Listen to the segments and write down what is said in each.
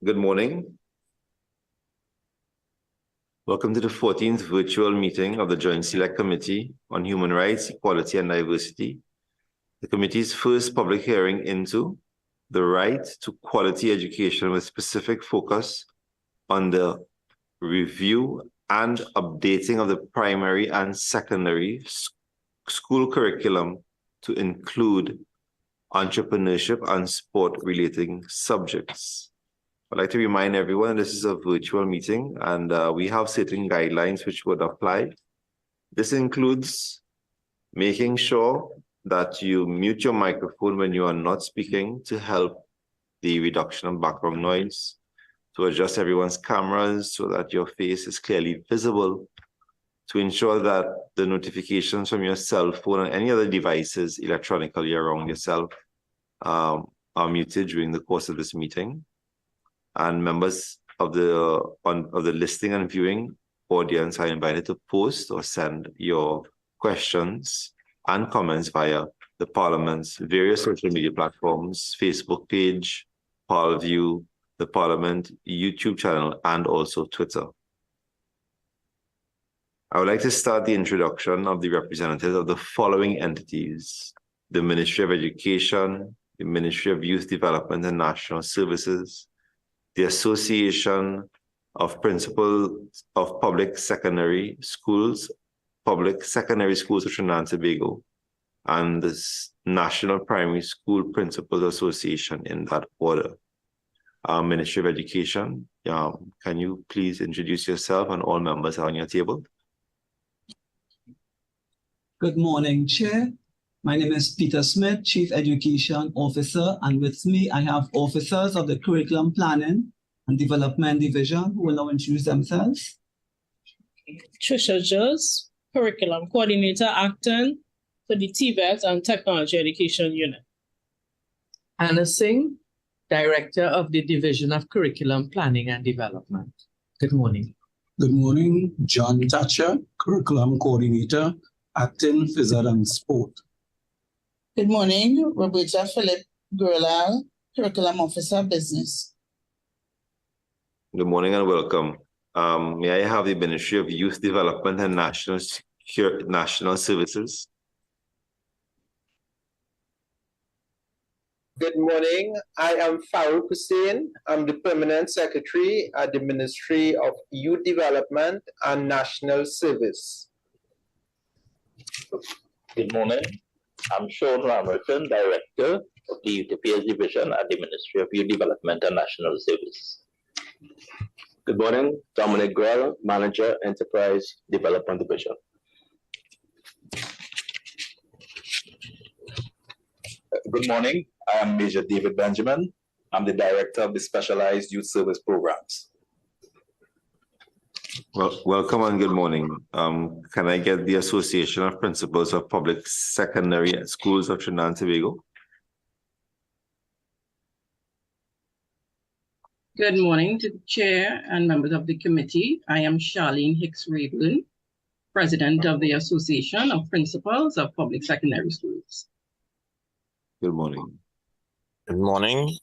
Good morning. Welcome to the 14th virtual meeting of the Joint Select Committee on Human Rights, Equality and Diversity, the committee's first public hearing into the right to quality education with specific focus on the review and updating of the primary and secondary school curriculum to include entrepreneurship and sport-related subjects. I'd like to remind everyone this is a virtual meeting and we have certain guidelines which would apply. This includes making sure that you mute your microphone when you are not speaking to help the reduction of background noise, to adjust everyone's cameras so that your face is clearly visible, to ensure that the notifications from your cell phone and any other devices electronically around yourself are muted during the course of this meeting. And members of the listening and viewing audience are invited to post or send your questions and comments via the Parliament's various social media platforms, Facebook page, ParlView, the Parliament YouTube channel, and also Twitter. I would like to start the introduction of the representatives of the following entities: the Ministry of Education, the Ministry of Youth Development and National Services, the Association of Principals of Public Secondary Schools of Trinidad and Tobago, and the National Primary School Principals Association in that order. Ministry of Education, can you please introduce yourself and all members on your table? Good morning, Chair. My name is Peter Smith, Chief Education Officer, and with me I have officers of the Curriculum Planning and Development Division who will now introduce themselves. Trisha Joes, Curriculum Coordinator Acton for the TVET and Technology Education Unit. Anna Singh, Director of the Division of Curriculum Planning and Development. Good morning. Good morning. John Thatcher, Curriculum Coordinator, Acton Physed and Sport. Good morning. Roberta Philip Gurlal, Curriculum Officer, Business. Good morning and welcome. May I have the Ministry of Youth Development and National Services? Good morning. I am Farouk Hussain. I'm the Permanent Secretary at the Ministry of Youth Development and National Service. Good morning. I'm Sean Ramerton, Director of the Youth Affairs Division at the Ministry of Youth Development and National Service. Good morning. Dominic Grell, Manager, Enterprise Development Division. Good morning. I am Major David Benjamin. I'm the Director of the Specialized Youth Service Programs. Well, welcome and good morning. Can I get the Association of Principals of Public Secondary Schools of Trinidad and Tobago? Good morning to the Chair and members of the committee. I am Charlene Hicks-Raeburn, President of the Association of Principals of Public Secondary Schools. Good morning. Good morning.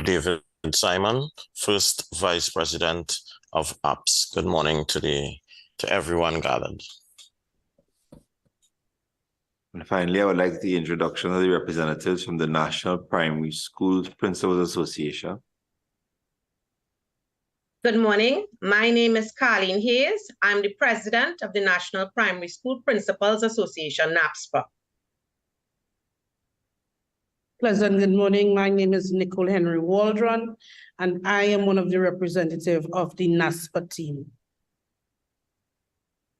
David Simon, First Vice President of APS. Good morning to everyone gathered. And finally, I would like the introduction of the representatives from the National Primary Schools Principals Association. Good morning. My name is Carleen Hayes. I'm the President of the National Primary School Principals Association, NAPSPA. Pleasant good morning. My name is Nicole Henry-Waldron, and I am one of the representatives of the NAPSPA team.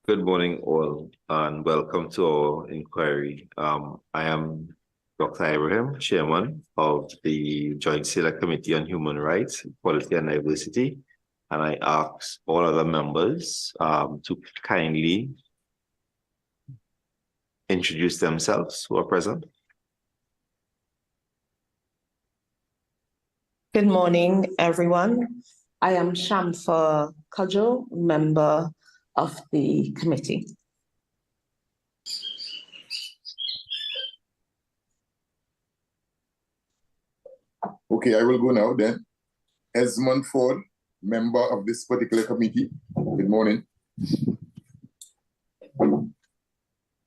Good morning, all, and welcome to our inquiry. I am Dr. Ibrahim, Chairman of the Joint Select Committee on Human Rights, Equality and Diversity, and I ask all other members to kindly introduce themselves who are present. Good morning, everyone. I am Shamfa Kajal, member of the committee. Okay, I will go now then. Esmond Ford, member of this particular committee. Good morning.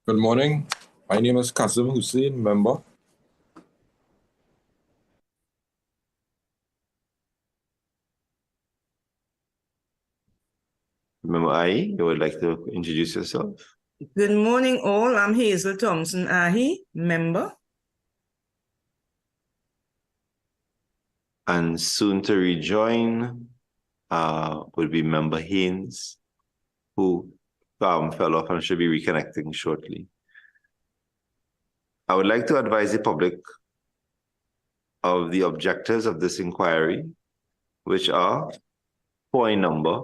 Good morning. My name is Kasim Hussein, member. Member Ahi, you would like to introduce yourself? Good morning, all. I'm Hazel Thompson Ahi, member. And soon to rejoin will be Member Haynes, who fell off and should be reconnecting shortly. I would like to advise the public of the objectives of this inquiry, which are: point number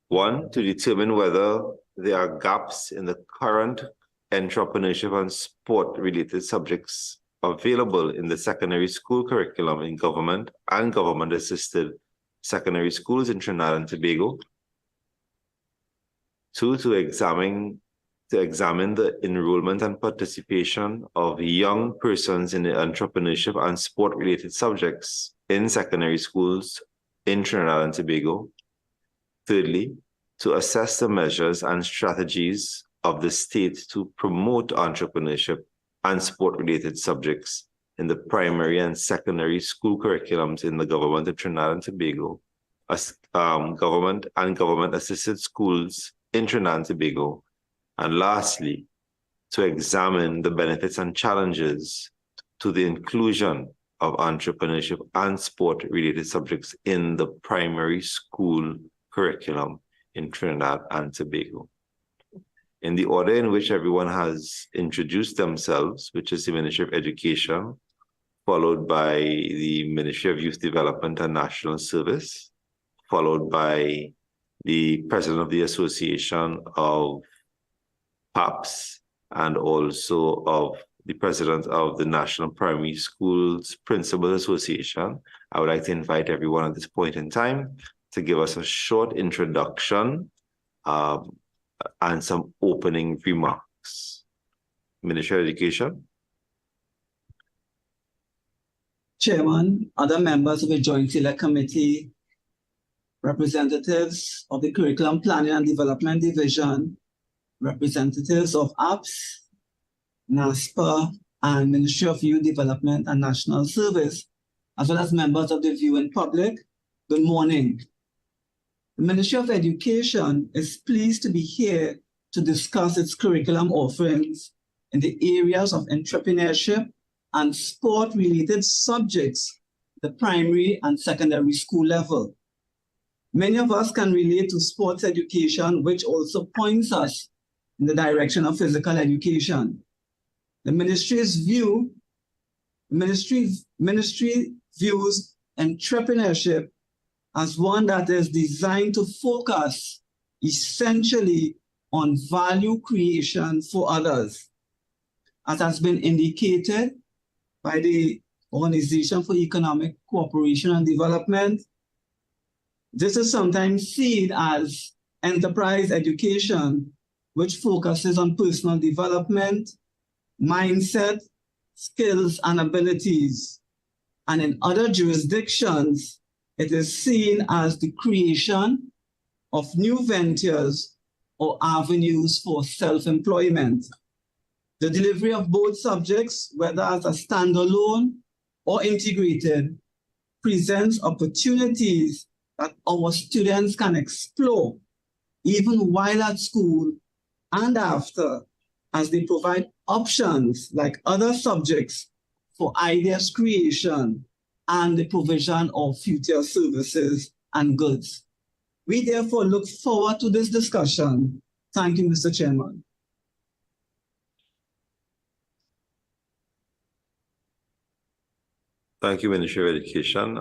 1, to determine whether there are gaps in the current entrepreneurship and sport-related subjects available in the secondary school curriculum in government and government-assisted secondary schools in Trinidad and Tobago. 2, to examine the enrollment and participation of young persons in the entrepreneurship and sport-related subjects in secondary schools in Trinidad and Tobago. Thirdly, to assess the measures and strategies of the state to promote entrepreneurship and sport-related subjects in the primary and secondary school curriculums in the government of Trinidad and Tobago, government and government-assisted schools in Trinidad and Tobago. And lastly, to examine the benefits and challenges to the inclusion of entrepreneurship and sport-related subjects in the primary school curriculum in Trinidad and Tobago. In the order in which everyone has introduced themselves, which is the Ministry of Education, followed by the Ministry of Youth Development and National Service, followed by the President of the Association of PAPS, and also of the President of the National Primary Schools Principals Association. I would like to invite everyone at this point in time to give us a short introduction and some opening remarks. Ministry of Education. Chairman, other members of the Joint Select Committee, representatives of the Curriculum Planning and Development Division, representatives of APS, NAPSPA, and Ministry of Youth Development and National Service, as well as members of the viewing public, good morning. The Ministry of Education is pleased to be here to discuss its curriculum offerings in the areas of entrepreneurship and sport-related subjects at the primary and secondary school level. Many of us can relate to sports education, which also points us in the direction of physical education. The ministry views entrepreneurship as one that is designed to focus essentially on value creation for others. As has been indicated by the Organization for Economic Cooperation and Development, this is sometimes seen as enterprise education, which focuses on personal development, mindset, skills, and abilities. And in other jurisdictions, it is seen as the creation of new ventures or avenues for self-employment. The delivery of both subjects, whether as a standalone or integrated, presents opportunities that our students can explore even while at school and after, as they provide options like other subjects for ideas creation and the provision of future services and goods. We therefore look forward to this discussion. Thank you, Mr. Chairman. Thank you, Ministry of Education,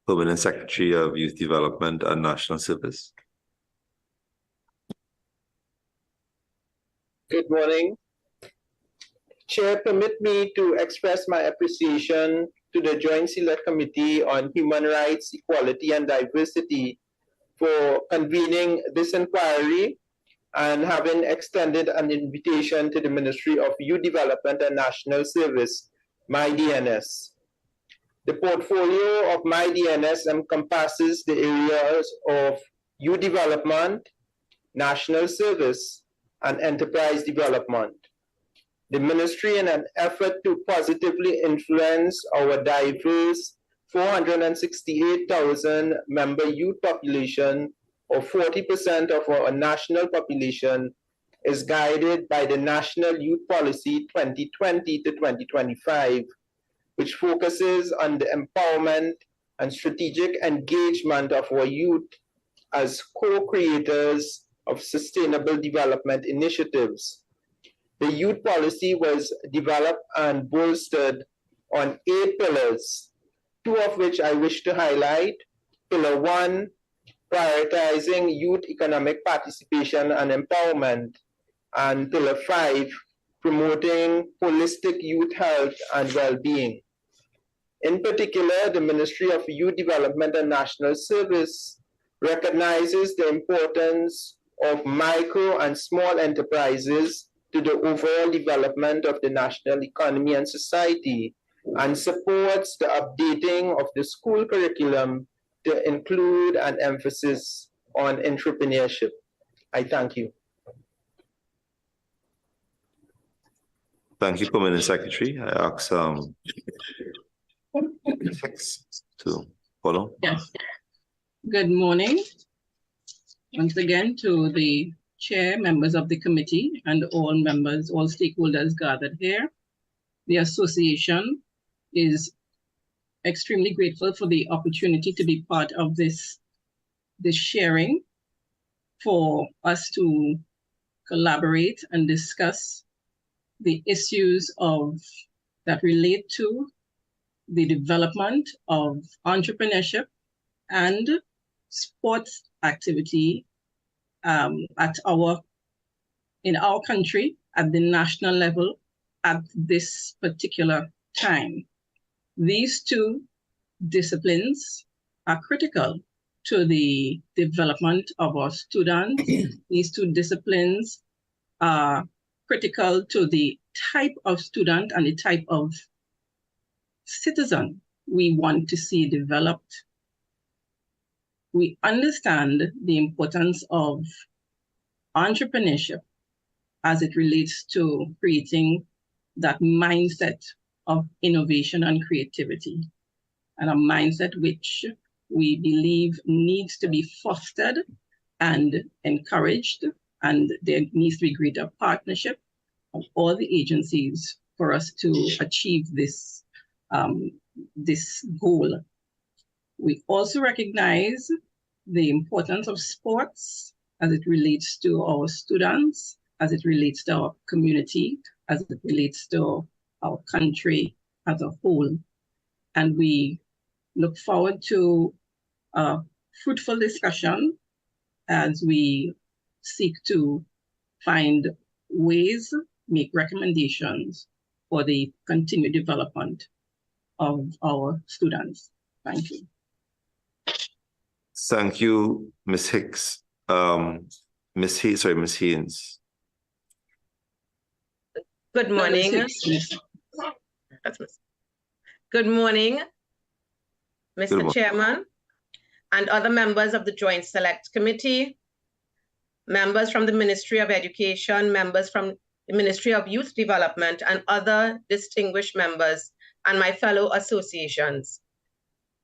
Permanent Secretary of Youth Development and National Service. Good morning. Chair, permit me to express my appreciation to the Joint Select Committee on Human Rights, Equality and Diversity for convening this inquiry and having extended an invitation to the Ministry of Youth Development and National Service, my DNS. The portfolio of my DNS encompasses the areas of youth development, national service, and enterprise development. The ministry, in an effort to positively influence our diverse 468,000 member youth population, or 40% of our national population, is guided by the National Youth Policy 2020 to 2025, which focuses on the empowerment and strategic engagement of our youth as co-creators of sustainable development initiatives. The youth policy was developed and bolstered on 8 pillars, 2 of which I wish to highlight. Pillar 1, prioritizing youth economic participation and empowerment, and Pillar 5, promoting holistic youth health and well-being. In particular, the Ministry of Youth Development and National Service recognizes the importance of micro and small enterprises to the overall development of the national economy and society, and supports the updating of the school curriculum to include an emphasis on entrepreneurship. I thank you. Thank you, Permanent Secretary. I ask Hicks to follow. Yes. Good morning once again to the chair, members of the committee, and all members, all stakeholders gathered here. The association is extremely grateful for the opportunity to be part of this sharing, for us to collaborate and discuss the issues that relate to the development of entrepreneurship and sports activity in our country at the national level at this particular time. These 2 disciplines are critical to the development of our students. These 2 disciplines are critical to the type of student and the type of citizen we want to see developed. We understand the importance of entrepreneurship as it relates to creating that mindset of innovation and creativity, and a mindset which we believe needs to be fostered and encouraged, and there needs to be greater partnership of all the agencies for us to achieve this goal. We also recognize the importance of sports as it relates to our students, as it relates to our community, as it relates to our country as a whole. And we look forward to a fruitful discussion as we seek to find ways, make recommendations for the continued development of our students. Thank you. Thank you, Ms. Hicks. Ms. Haynes. Good morning. Good morning, Mr. Chairman, and other members of the Joint Select Committee, members from the Ministry of Education, members from the Ministry of Youth Development, and other distinguished members, and my fellow associations.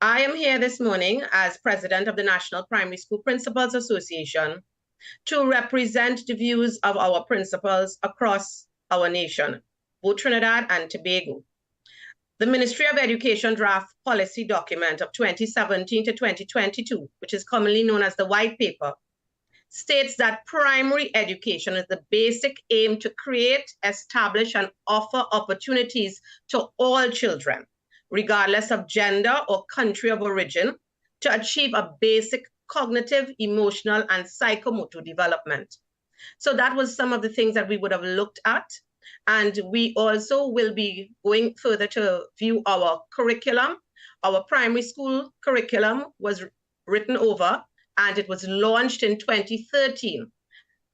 I am here this morning as President of the National Primary School Principals Association to represent the views of our principals across our nation, both Trinidad and Tobago. The Ministry of Education draft policy document of 2017 to 2022, which is commonly known as the White Paper, states that primary education is the basic aim to create, establish, and offer opportunities to all children, regardless of gender or country of origin, to achieve a basic cognitive, emotional, and psychomotor development. So that was some of the things that we would have looked at. And we also will be going further to view our curriculum. Our primary school curriculum was written over and it was launched in 2013.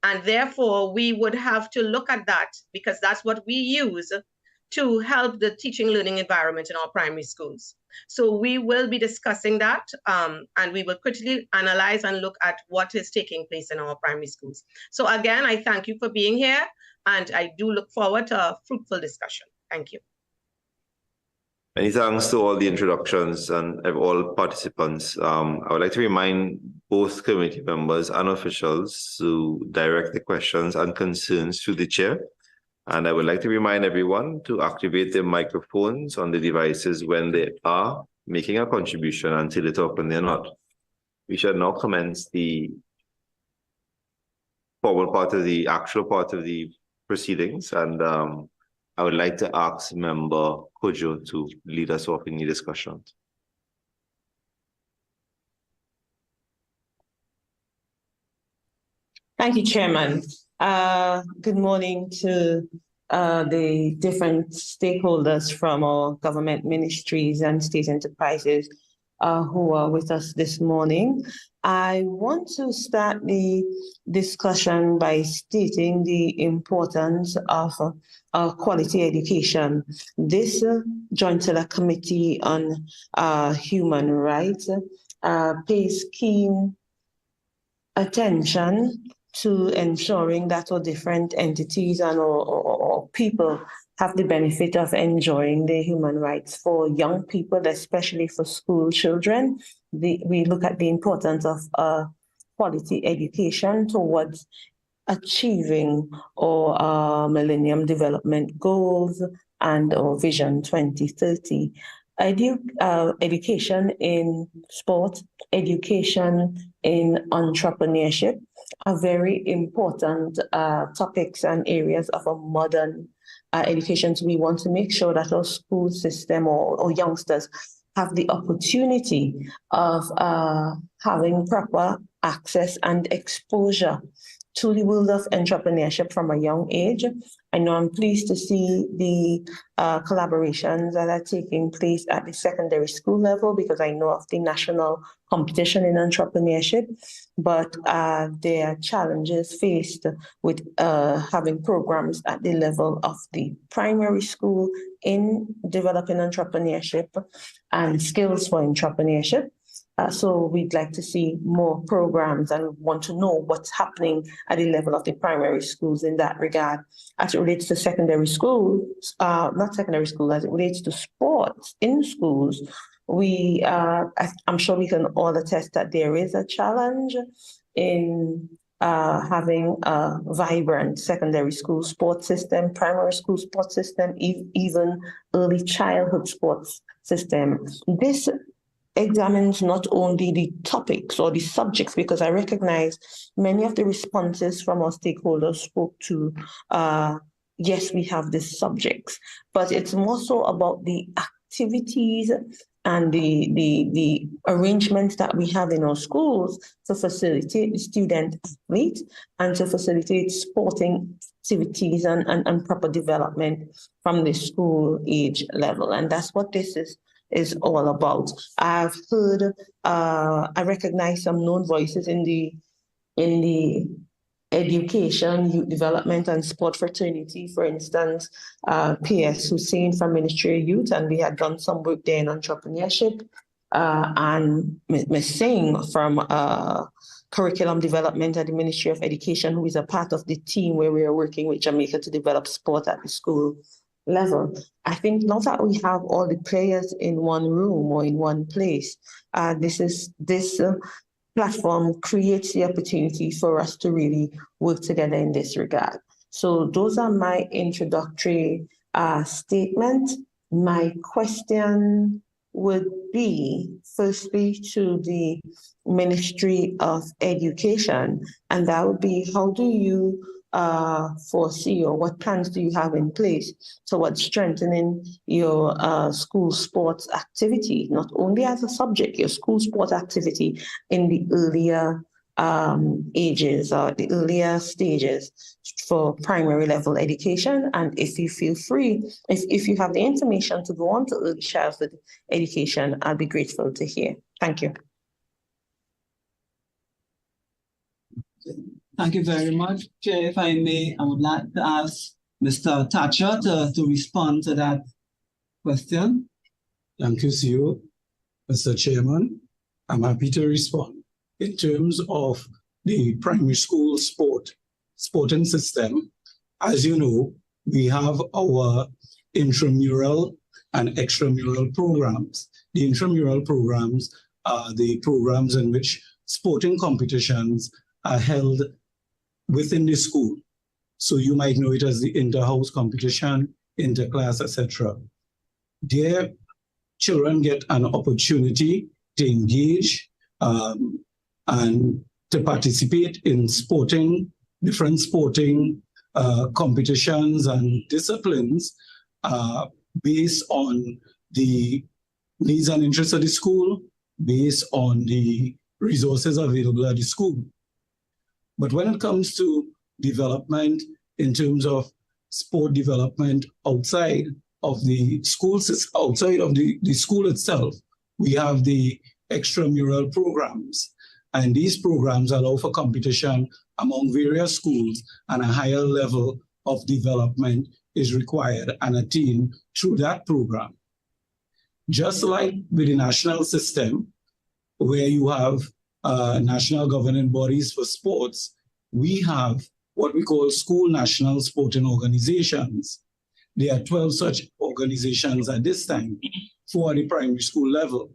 And therefore, we would have to look at that because that's what we use to help the teaching learning environment in our primary schools. So we will be discussing that, and we will critically analyze and look at what is taking place in our primary schools. So again, I thank you for being here, and I do look forward to a fruitful discussion. Thank you. Many thanks to all the introductions and all participants. I would like to remind both committee members and officials to direct the questions and concerns to the chair. And I would like to remind everyone to activate their microphones on the devices when they are making a contribution until it's up when they're not. We shall now commence the formal part of the actual part of the proceedings. And I would like to ask Member Kojo to lead us off in the discussion. Thank you, Chairman. Good morning to the different stakeholders from our government ministries and state enterprises who are with us this morning. I want to start the discussion by stating the importance of quality education. This Joint Select Committee on Human Rights pays keen attention to ensuring that our different entities and our people have the benefit of enjoying their human rights. For young people, especially for school children, we look at the importance of quality education towards achieving our Millennium Development Goals and our Vision 2030. Education in sport, education in entrepreneurship are very important topics and areas of a modern education. So we want to make sure that our school system or youngsters have the opportunity of having proper access and exposure to the world of entrepreneurship from a young age. I know I'm pleased to see the collaborations that are taking place at the secondary school level, because I know of the national competition in entrepreneurship, but there are challenges faced with having programs at the level of the primary school in developing entrepreneurship and skills for entrepreneurship. So we'd like to see more programs and want to know what's happening at the level of the primary schools in that regard. As it relates to secondary schools, not secondary school, as it relates to sports in schools, I'm sure we can all attest that there is a challenge in having a vibrant secondary school sports system, primary school sports system, even early childhood sports system. This examines not only the topics or the subjects, because I recognize many of the responses from our stakeholders spoke to, yes, we have these subjects, but it's more so about the activities and the arrangements that we have in our schools to facilitate the student athlete and to facilitate sporting activities and proper development from the school age level. And that's what this is all about. I've heard, I recognize some known voices in the education, youth development, and sport fraternity. For instance, P.S. Hussein from Ministry of Youth, and we had done some work there in entrepreneurship, and Ms. Singh from curriculum development at the Ministry of Education, who is a part of the team where we are working with Jamaica to develop sport at the school level. I think now that we have all the players in one room or in one place, this platform creates the opportunity for us to really work together in this regard. So those are my introductory statements. My question would be firstly to the Ministry of Education, and that would be, how do you foresee, or what plans do you have in place towards strengthening your school sports activity, not only as a subject, your school sports activity in the earlier ages or the earlier stages for primary level education? And if you feel free, if you have the information to go on to early childhood education, I'll be grateful to hear. Thank you. Thank you very much. Chair, if I may, I would like to ask Mr. Thatcher to respond to that question. Thank you, CEO. Mr. Chairman, I'm happy to respond. In terms of the primary school sporting system, as you know, we have our intramural and extramural programs. The intramural programs are the programs in which sporting competitions are held within the school. So you might know it as the inter-house competition, inter-class, etc. There, children get an opportunity to engage and to participate in different sporting competitions and disciplines based on the needs and interests of the school, based on the resources available at the school. But when it comes to development in terms of sport development outside of the school, outside of the school itself, we have the extramural programs. And these programs allow for competition among various schools, and a higher level of development is required and attained through that program. Just like with the national system, where you have national governing bodies for sports, we have what we call school national sporting organizations. There are 12 such organizations at this time for the primary school level.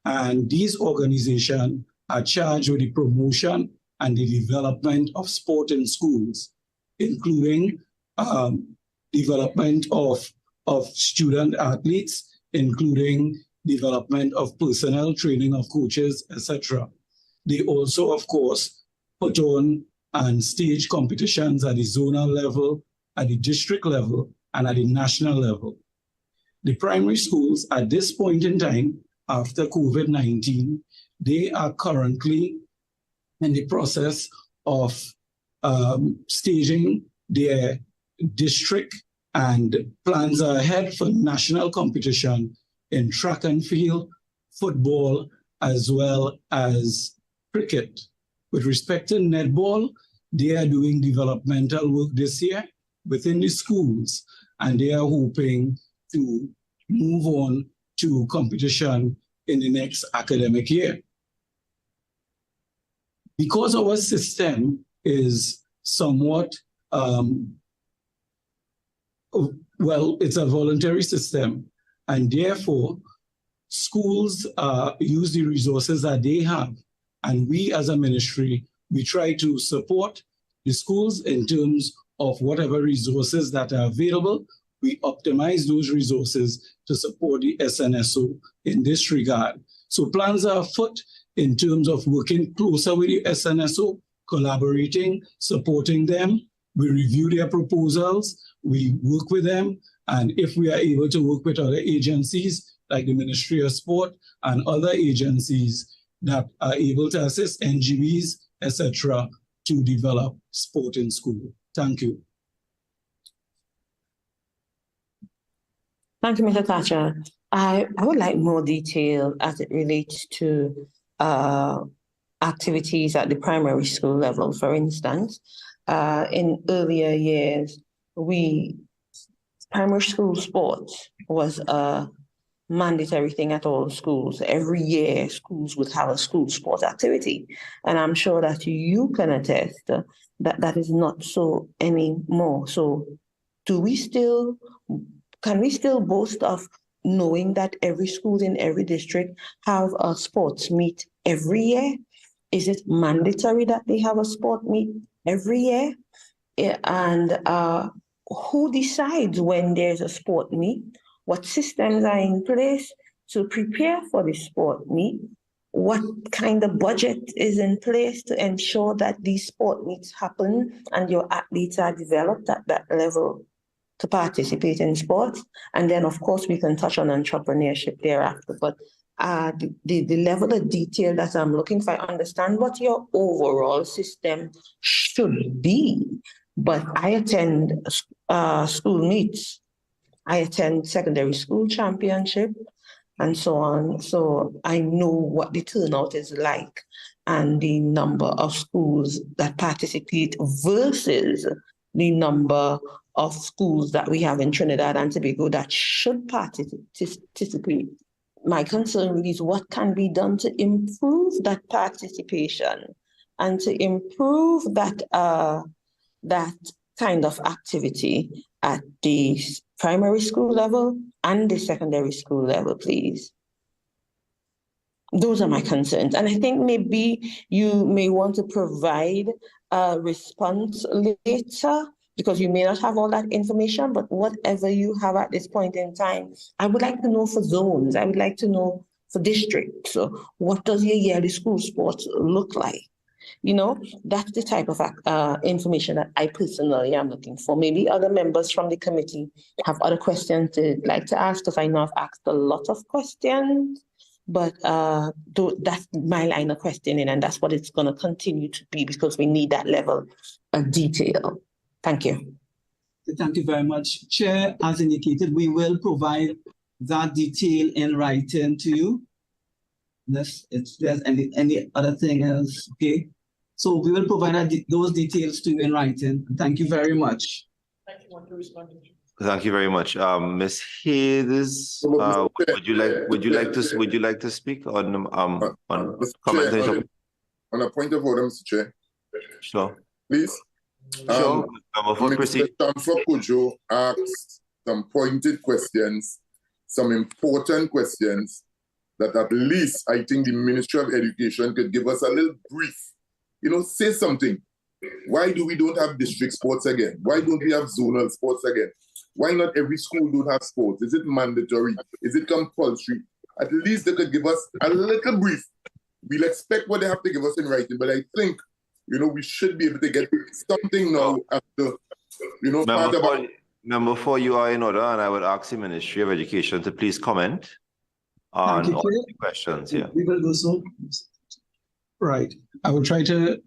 And these organizations are charged with the promotion and the development of sport in schools, including development of student athletes, including development of personnel, training of coaches, etc. They also, of course, put on and stage competitions at the zonal level, at the district level, and at the national level. The primary schools at this point in time, after COVID-19, they are currently in the process of staging their district, and plans are ahead for national competition in track and field, football, as well as cricket. With respect to netball, they are doing developmental work this year within the schools, and they are hoping to move on to competition in the next academic year. Because our system is somewhat, well, it's a voluntary system, and therefore schools use the resources that they have. And we as a ministry, we try to support the schools in terms of whatever resources that are available. We optimize those resources to support the SNSO in this regard. So plans are afoot in terms of working closer with the SNSO, collaborating, supporting them. We review their proposals, we work with them, and if we are able to work with other agencies like the Ministry of Sport and other agencies that are able to assist NGBs, etc., to develop sport in school. Thank you. Thank you, Mr. Thatcher. I would like more detail as it relates to activities at the primary school level. For instance, in earlier years, primary school sports was a mandatory thing at all schools. Every year, schools would have a school sports activity. And I'm sure that you can attest that that is not so anymore. So can we still boast of knowing that every school in every district have a sports meet every year? Is it mandatory that they have a sport meet every year? And who decides when there's a sport meet? What systems are in place to prepare for the sport meet? What kind of budget is in place to ensure that these sport meets happen and your athletes are developed at that level to participate in sports? And then, of course, we can touch on entrepreneurship thereafter. But the level of detail that I'm looking for, I understand what your overall system should be. But I attend school meets. I attend secondary school championship and so on. So I know what the turnout is like and the number of schools that participate versus the number of schools that we have in Trinidad and Tobago that should participate. My concern is what can be done to improve that participation and to improve that that kind of activity at the primary school level and the secondary school level, please. Those are my concerns. And I think maybe you may want to provide a response later because you may not have all that information, but whatever you have at this point in time, I would like to know for zones. I would like to know for districts. So what does your yearly school sports look like? You know, that's the type of information that I personally am looking for. Maybe other members from the committee have other questions they'd like to ask, because I know I've asked a lot of questions, but that's my line of questioning, and that's what it's going to continue to be because we need that level of detail. Thank you. Thank you very much. Chair, as indicated, we will provide that detail in writing to you. Unless there's any other thing else, okay? So we will provide those details to you in writing. Thank you very much. Thank you. Want to respond? Thank you very much. Ms. Hayes, would you like to speak on comment? On a point of order, Mr. Chair. Sure. Please. Sure. Mr. Chamfa Kojo asked some pointed questions, some important questions that at least I think the Ministry of Education could give us a little brief. You know, say something. Why do we don't have district sports again? Why don't we have zonal sports again? Why not every school don't have sports? Is it mandatory? Is it compulsory? At least they could give us a little brief. We'll expect what they have to give us in writing, but I think, you know, we should be able to get something now after, you know, Number 4, you are in order, and I would ask the Ministry of Education to please comment on all the questions. Yeah. We will do so. Right. I will try to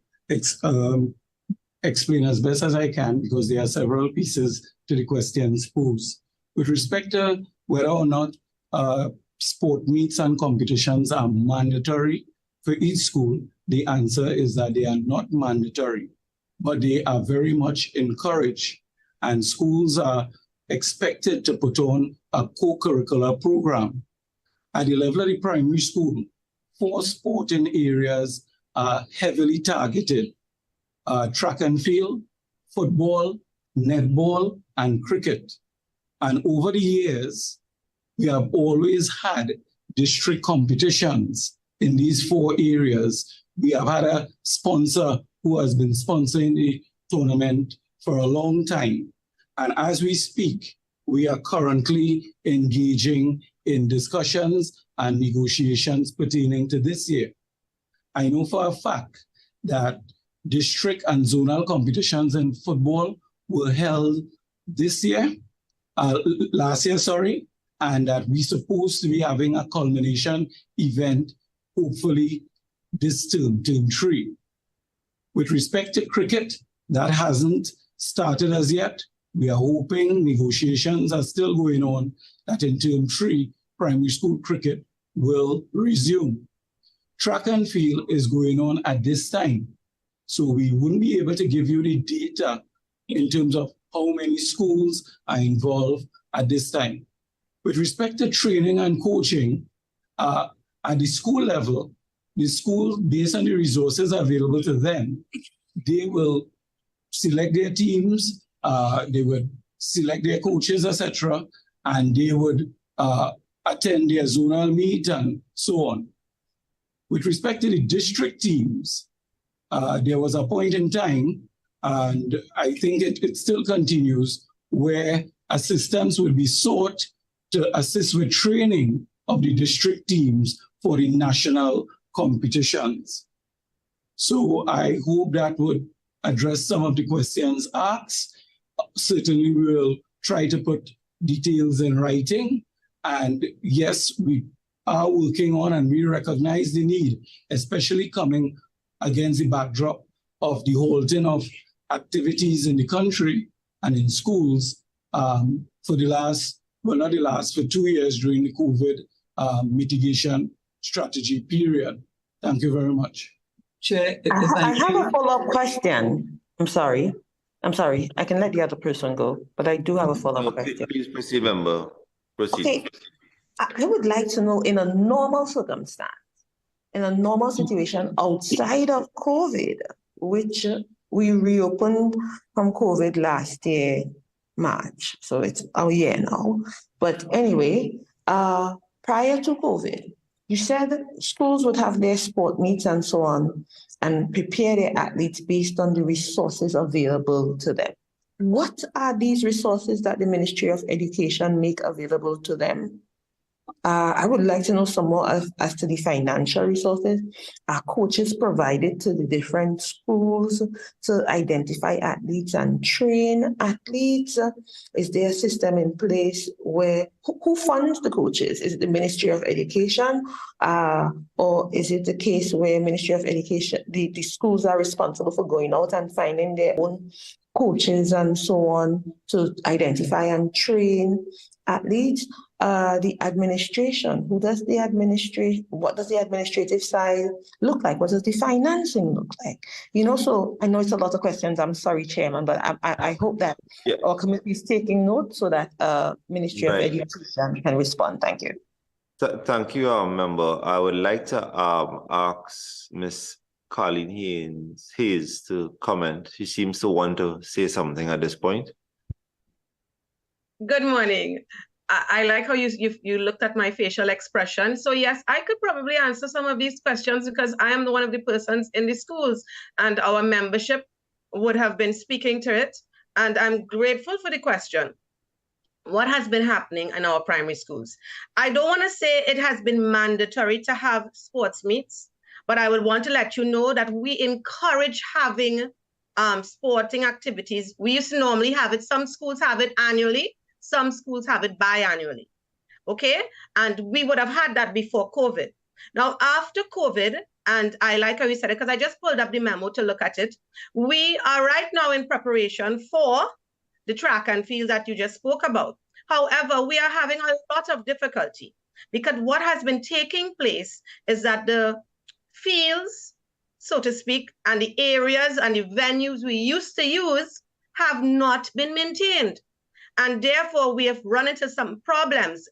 explain as best as I can because there are several pieces to the questions posed. With respect to whether or not sport meets and competitions are mandatory for each school, the answer is that they are not mandatory, but they are very much encouraged, and schools are expected to put on a co-curricular program. At the level of the primary school, 4 sporting areas are heavily targeted: track and field, football, netball, and cricket. And over the years, we have always had district competitions in these 4 areas. We have had a sponsor who has been sponsoring the tournament for a long time. And as we speak, we are currently engaging in discussions and negotiations pertaining to this year. I know for a fact that district and zonal competitions in football were held last year, and that we're supposed to be having a culmination event, hopefully this term 3. With respect to cricket, that hasn't started as yet. We are hoping, negotiations are still going on, that in term 3, primary school cricket will resume. Track and field is going on at this time. So we wouldn't be able to give you the data in terms of how many schools are involved at this time. With respect to training and coaching, at the school level, the school, based on the resources available to them, they will select their teams, they would select their coaches, etc., and they would attend their zonal meet and so on. With respect to the district teams, there was a point in time, and I think it still continues, where assistance will be sought to assist with training of the district teams for the national competitions. So I hope that would address some of the questions asked. Certainly we will try to put details in writing. And yes, we are working on and we recognize the need, especially coming against the backdrop of the halting of activities in the country and in schools for the last, well, not the last, for 2 years during the COVID mitigation strategy period. Thank you very much. Chair, I have a follow-up question. I'm sorry. I'm sorry, I can let the other person go, but I do have a follow-up question. Please proceed, member. Proceed. Okay, I would like to know, in a normal circumstance, in a normal situation outside of COVID, which we reopened from COVID last year, March, so it's our year now. But anyway, prior to COVID, you said schools would have their sport meets and so on and prepare their athletes based on the resources available to them. What are these resources that the Ministry of Education make available to them? I would like to know some more as to the financial resources. Are coaches provided to the different schools to identify athletes and train athletes? Is there a system in place where, who funds the coaches? Is it the Ministry of Education? Or is it the case where Ministry of Education, the schools are responsible for going out and finding their own coaches and so on to identify and train athletes? The administration, what does the administrative side look like? What does the financing look like? You know, so I know it's a lot of questions. I'm sorry, Chairman, but I hope that our committee is taking note so that Ministry of Education can respond. Thank you. Thank you, member. I would like to ask Ms. Colleen Hayes to comment. She seems to want to say something at this point. Good morning. I like how you looked at my facial expression. So yes, I could probably answer some of these questions because I am one of the persons in the schools and our membership would have been speaking to it. And I'm grateful for the question. What has been happening in our primary schools? I don't want to say it has been mandatory to have sports meets, but I would want to let you know that we encourage having sporting activities. We used to normally have it. Some schools have it annually. Some schools have it biannually, okay? And we would have had that before COVID. Now, after COVID, and I like how you said it, because I just pulled up the memo to look at it, we are right now in preparation for the track and field that you just spoke about. However, we are having a lot of difficulty because what has been taking place is that the fields, so to speak, and the areas and the venues we used to use have not been maintained. And therefore, we have run into some problems.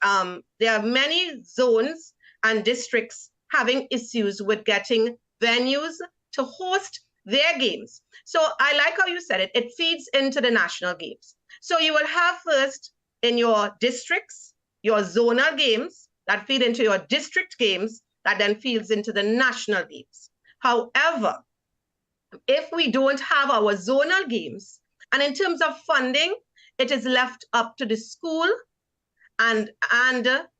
There are many zones and districts having issues with getting venues to host their games. So I like how you said it. It feeds into the national games. So you will have first in your districts, your zonal games that feed into your district games that then feeds into the national games. However, if we don't have our zonal games, and in terms of funding, it is left up to the school and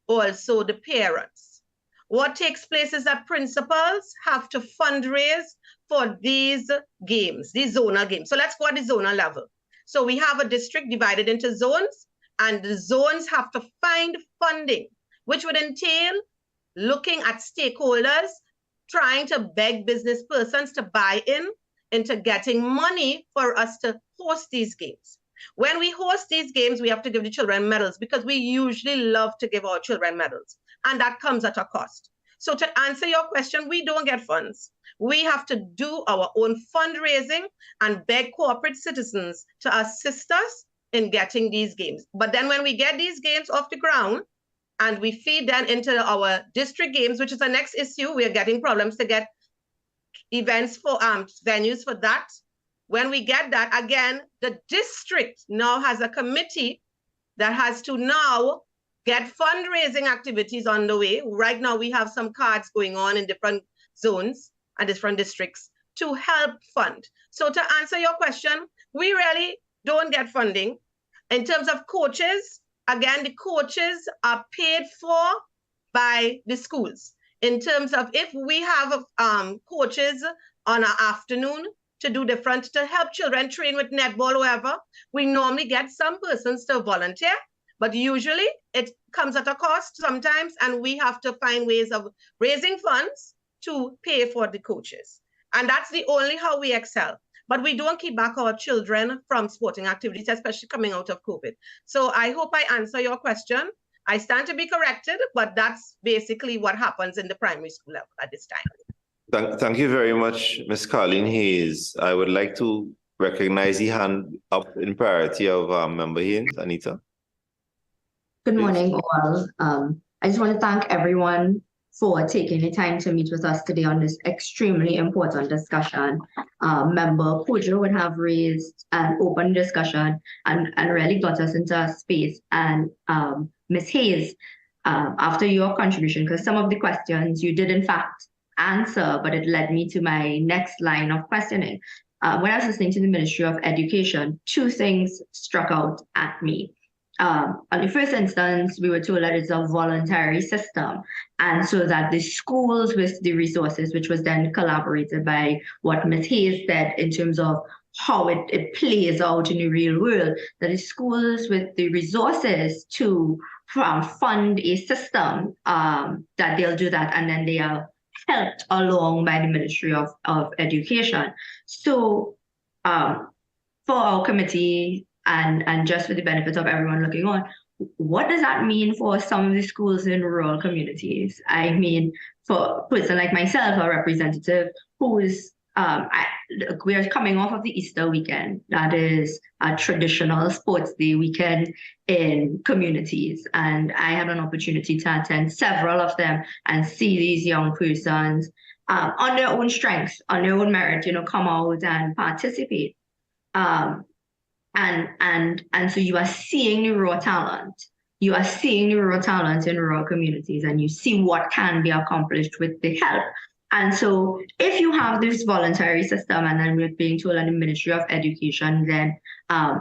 also the parents. What takes place is that principals have to fundraise for these games, these zonal games. So let's go at the zonal level. So we have a district divided into zones, and the zones have to find funding, which would entail looking at stakeholders, trying to beg business persons to buy into getting money for us to host these games. When we host these games, we have to give the children medals because we usually love to give our children medals, and that comes at a cost. So to answer your question, we don't get funds. We have to do our own fundraising and beg corporate citizens to assist us in getting these games. But then when we get these games off the ground and we feed them into our district games, which is the next issue, we are getting problems to get events for venues for that. When we get that, again, the district now has a committee that has to now get fundraising activities on the way. Right now, we have some cards going on in different zones and different districts to help fund. So to answer your question, we really don't get funding. In terms of coaches, again, the coaches are paid for by the schools. In terms of if we have coaches on an afternoon, to help children train with netball or whatever, we normally get some persons to volunteer, but usually it comes at a cost sometimes, and we have to find ways of raising funds to pay for the coaches. And that's the only how we excel. But we don't keep back our children from sporting activities, especially coming out of COVID. So I hope I answer your question. I stand to be corrected, but that's basically what happens in the primary school level at this time. Thank you very much, Ms. Colleen Hayes. I would like to recognize the hand up in priority of Member Haynes. Anita. Good morning, all. I just want to thank everyone for taking the time to meet with us today on this extremely important discussion. Member Kojo would have raised an open discussion and really got us into a space. And Ms. Hayes, after your contribution, because some of the questions you did in fact answer, but it led me to my next line of questioning. When I was listening to the Ministry of Education, two things struck out at me. On the first instance, we were told that it's a voluntary system, and so that the schools with the resources, which was then collaborated by what Ms. Hayes said in terms of how it plays out in the real world, that the schools with the resources to fund a system, that they'll do that, and then they are helped along by the Ministry of Education. So for our committee, and just for the benefit of everyone looking on, what does that mean for some of the schools in rural communities? I mean, for a person like myself, a representative who is, we are coming off of the Easter weekend. That is a traditional sports day weekend in communities. And I had an opportunity to attend several of them and see these young persons on their own strengths, on their own merit, come out and participate. And so you are seeing the raw talent. You are seeing the raw talent in rural communities, and you see what can be accomplished with the help. And so if you have this voluntary system, and then we're being told that the Ministry of Education then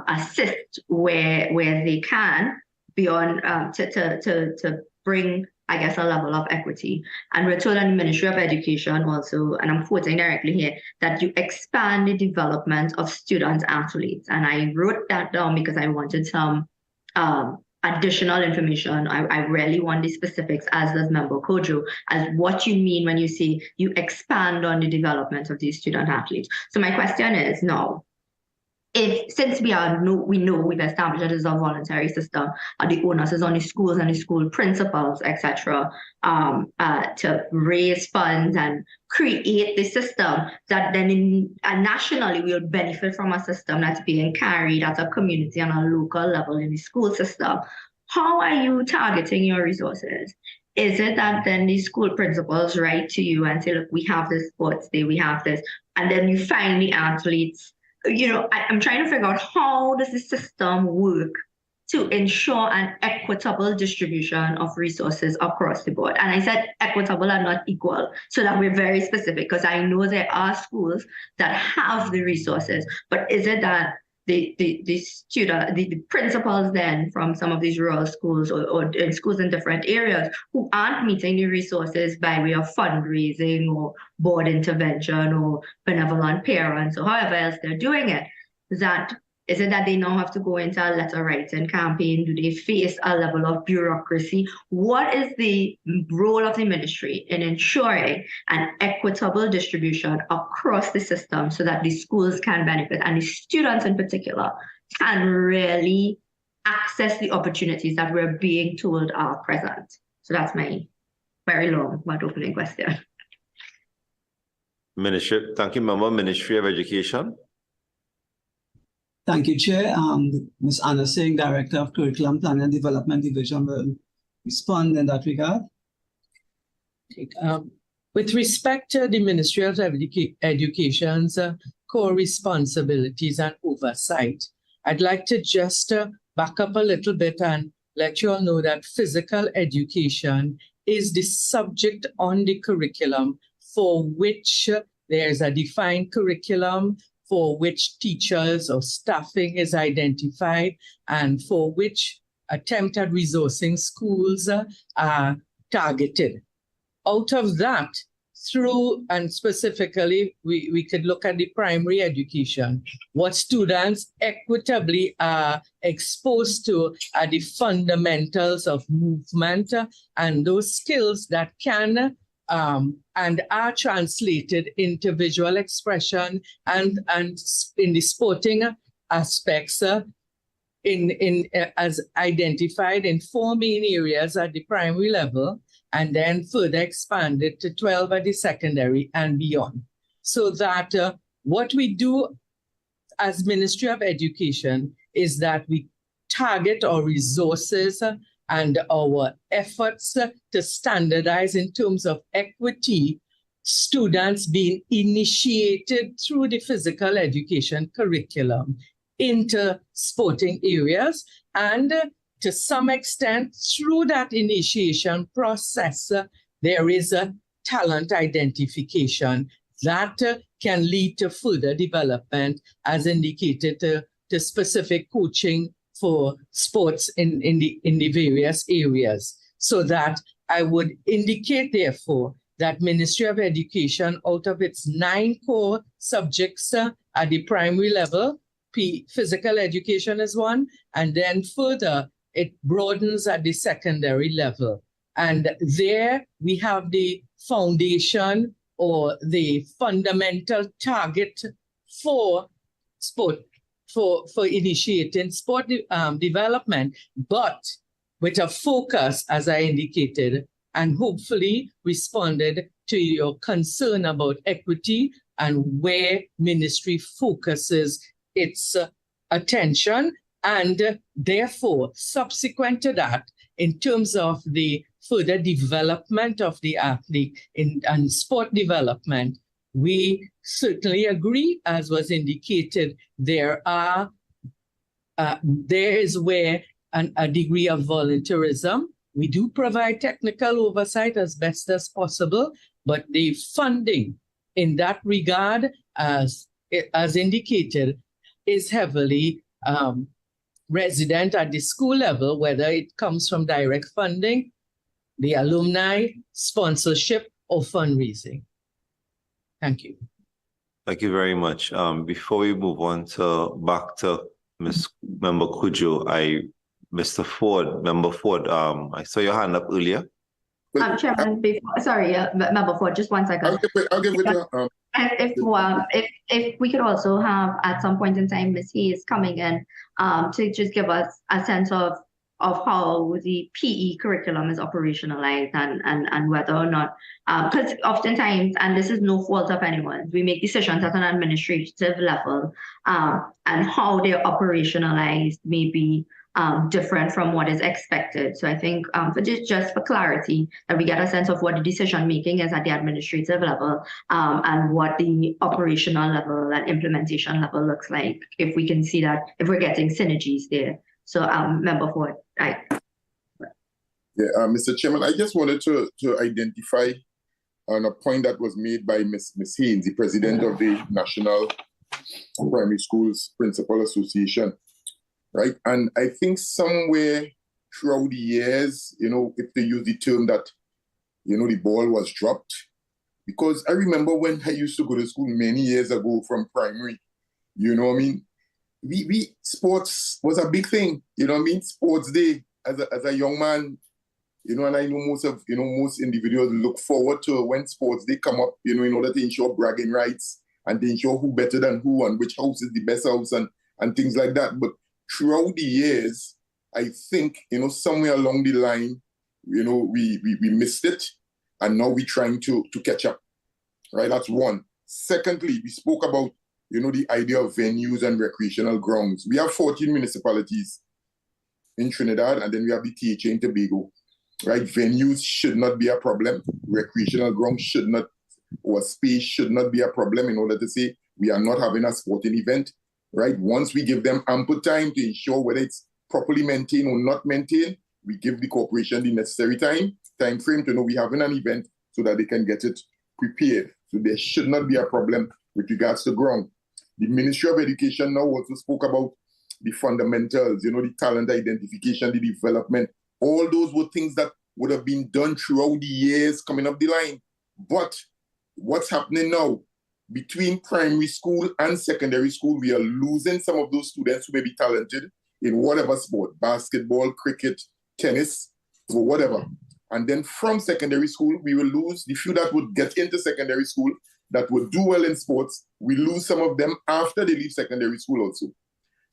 assist where they can beyond to bring, I guess, a level of equity. And we're told that the Ministry of Education also, and I'm quoting directly here, that you expand the development of student athletes. And I wrote that down because I wanted some additional information. I really want the specifics, as does Member Kojo, as what you mean when you say you expand on the development of these student athletes. So my question is now, since we know we've established that it's a voluntary system, the onus is on the schools and the school principals, etc., to raise funds and create the system that then nationally we will benefit from a system that's being carried at a community and a local level in the school system. How are you targeting your resources? Is it that then the school principals write to you and say, look, we have this sports day, we have this, and then you find the athletes? I'm trying to figure out, how does the system work to ensure an equitable distribution of resources across the board? And I said equitable and not equal, so that we're very specific, because I know there are schools that have the resources, but is it that the principals then from some of these rural schools or in schools in different areas who aren't meeting the resources by way of fundraising or board intervention or benevolent parents or however else they're doing it, is it that they now have to go into a letter writing campaign? Do they face a level of bureaucracy? What is the role of the ministry in ensuring an equitable distribution across the system so that the schools can benefit and the students in particular can really access the opportunities that we're being told are present? So that's my very long but opening question. Ministry, thank you, Member. Ministry of Education. Thank you, Chair. Ms. Anna Singh, Director of Curriculum Planning and Development Division, will respond in that regard. With respect to the Ministry of Education's core responsibilities and oversight, I'd like to just back up a little bit and let you all know that physical education is the subject on the curriculum for which there's a defined curriculum, for which teachers or staffing is identified, and for which attempt at resourcing schools are targeted. Out of that, through, and specifically, we could look at the primary education. What students equitably are exposed to are the fundamentals of movement and those skills that can and are translated into visual expression and in the sporting aspects as identified in 4 main areas at the primary level, and then further expanded to 12 at the secondary and beyond. So that what we do as Ministry of Education is that we target our resources and our efforts to standardize in terms of equity, students being initiated through the physical education curriculum into sporting areas, and to some extent through that initiation process, there is a talent identification that can lead to further development, as indicated to specific coaching for sports in the various areas. So that I would indicate, therefore, that Ministry of Education, out of its 9 core subjects at the primary level, physical education is one, and then further, it broadens at the secondary level. And there we have the foundation or the fundamental target for sport, for initiating sport development, but with a focus, as I indicated, and hopefully responded to your concern about equity and where ministry focuses its attention. And therefore, subsequent to that, in terms of the further development of the athlete and sport development, we certainly agree, as was indicated, there is where a degree of volunteerism. We do provide technical oversight as best as possible, but the funding in that regard, as indicated, is heavily resident at the school level, whether it comes from direct funding, the alumni, sponsorship, or fundraising. Thank you. Thank you very much. Before we move on back to Member Cudjoe, Mr. Ford, Member Ford, I saw your hand up earlier. Chairman, Member Ford, just 1 second. I'll give it to her. If we could also have at some point in time Ms. Hayes coming in to just give us a sense of how the PE curriculum is operationalized and whether or not, because oftentimes, and this is no fault of anyone, we make decisions at an administrative level, and how they're operationalized may be different from what is expected. So I think just for clarity, that we get a sense of what the decision making is at the administrative level, and what the operational level and implementation level looks like, if we can see that, if we're getting synergies there. So Member Ford, right. Yeah, Mr. Chairman, I just wanted to identify on a point that was made by Ms. Haynes, the president of the National Primary Schools Principal Association. Right. And I think somewhere throughout the years, if they use the term that, the ball was dropped, because I remember when I used to go to school many years ago from primary, we sports was a big thing, sports day as a young man, and I know most individuals look forward to when sports day come up, in order to ensure bragging rights and to ensure who better than who and which house is the best house and things like that. But throughout the years, I think, somewhere along the line, we missed it, and now we're trying to catch up, right? That's one. Secondly, we spoke about, the idea of venues and recreational grounds. We have 14 municipalities in Trinidad, and then we have the THA in Tobago, right? Venues should not be a problem. Recreational grounds should not, or space should not be a problem in order to say we are not having a sporting event. Right? Once we give them ample time to ensure whether it's properly maintained or not maintained, we give the corporation the necessary time frame to know we're having an event so that they can get it prepared. So there should not be a problem with regards to ground. The Ministry of Education now also spoke about the fundamentals, the talent identification, the development. All those were things that would have been done throughout the years coming up the line. But what's happening now? Between primary school and secondary school, we are losing some of those students who may be talented in whatever sport, basketball, cricket, tennis, or whatever. And then from secondary school, we will lose the few that would get into secondary school that would do well in sports. We lose some of them after they leave secondary school also.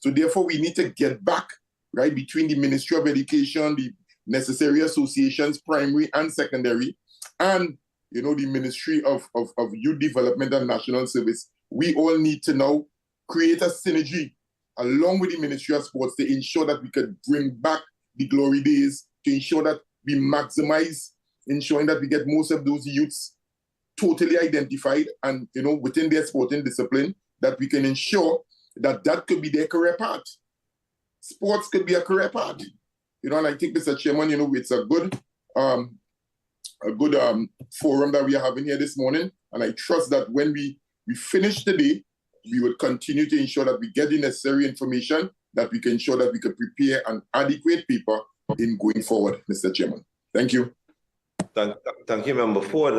So therefore, we need to get back, right, between the Ministry of Education, the necessary associations, primary and secondary, and the Ministry of Youth Development and National Service. We all need to now create a synergy along with the Ministry of Sports to ensure that we could bring back the glory days, to ensure that we maximize, ensuring that we get most of those youths totally identified and, within their sporting discipline, that we can ensure that that could be their career path. Sports could be a career path. And I think, Mr. Chairman, it's a good forum that we are having here this morning. And I trust that when we finish today, we will continue to ensure that we get the necessary information that we can ensure that we can prepare an adequate paper in going forward, Mr. Chairman. Thank you. Thank you, Member Ford.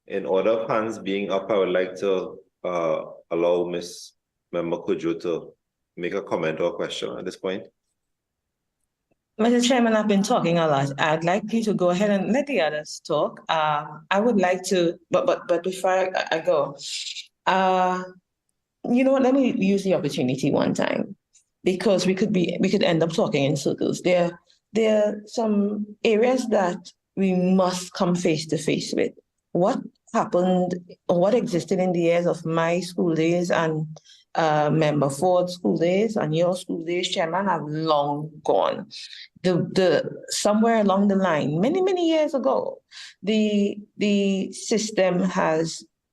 In order of hands being up, I would like to allow Ms. Member Cudjoe to make a comment or a question at this point. Mr. Chairman, I've been talking a lot. I'd like you to go ahead and let the others talk. I would like to, but before I go, let me use the opportunity one time, because we could end up talking in circles. There are some areas that we must come face to face with. What happened, what existed in the years of my school days and Member Ford's school days and your school days, Chairman, have long gone. Somewhere along the line, many years ago, the system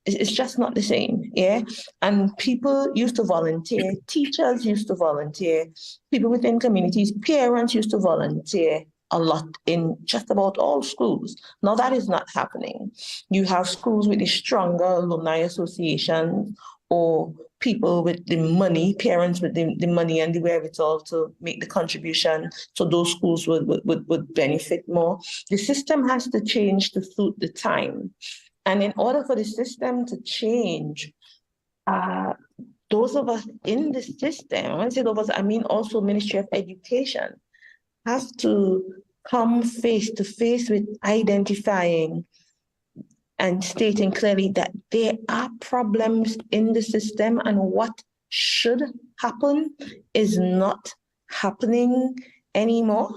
it's just not the same, yeah? And people used to volunteer, teachers used to volunteer, people within communities, parents used to volunteer a lot in just about all schools. Now that is not happening. You have schools with the stronger alumni associations or people with the money, parents with the money and the wherewithal to make the contribution, so those schools would benefit more. The system has to change to suit the time. And in order for the system to change, those of us in the system, when I say those of us, I mean also Ministry of Education, have to come face to face with identifying and stating clearly that there are problems in the system and what should happen is not happening anymore.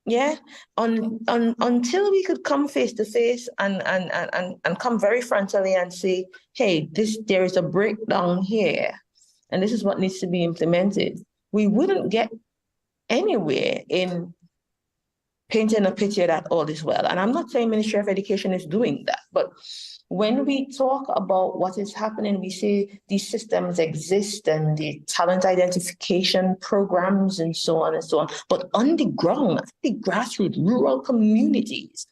Yeah, until we could come face to face and come very frontally and say, hey, there is a breakdown here, and this is what needs to be implemented, we wouldn't get anywhere in painting a picture that all is well. And I'm not saying Ministry of Education is doing that, but when we talk about what is happening, we say these systems exist and the talent identification programs and so on and so on. But on the ground, the grassroots, rural communities,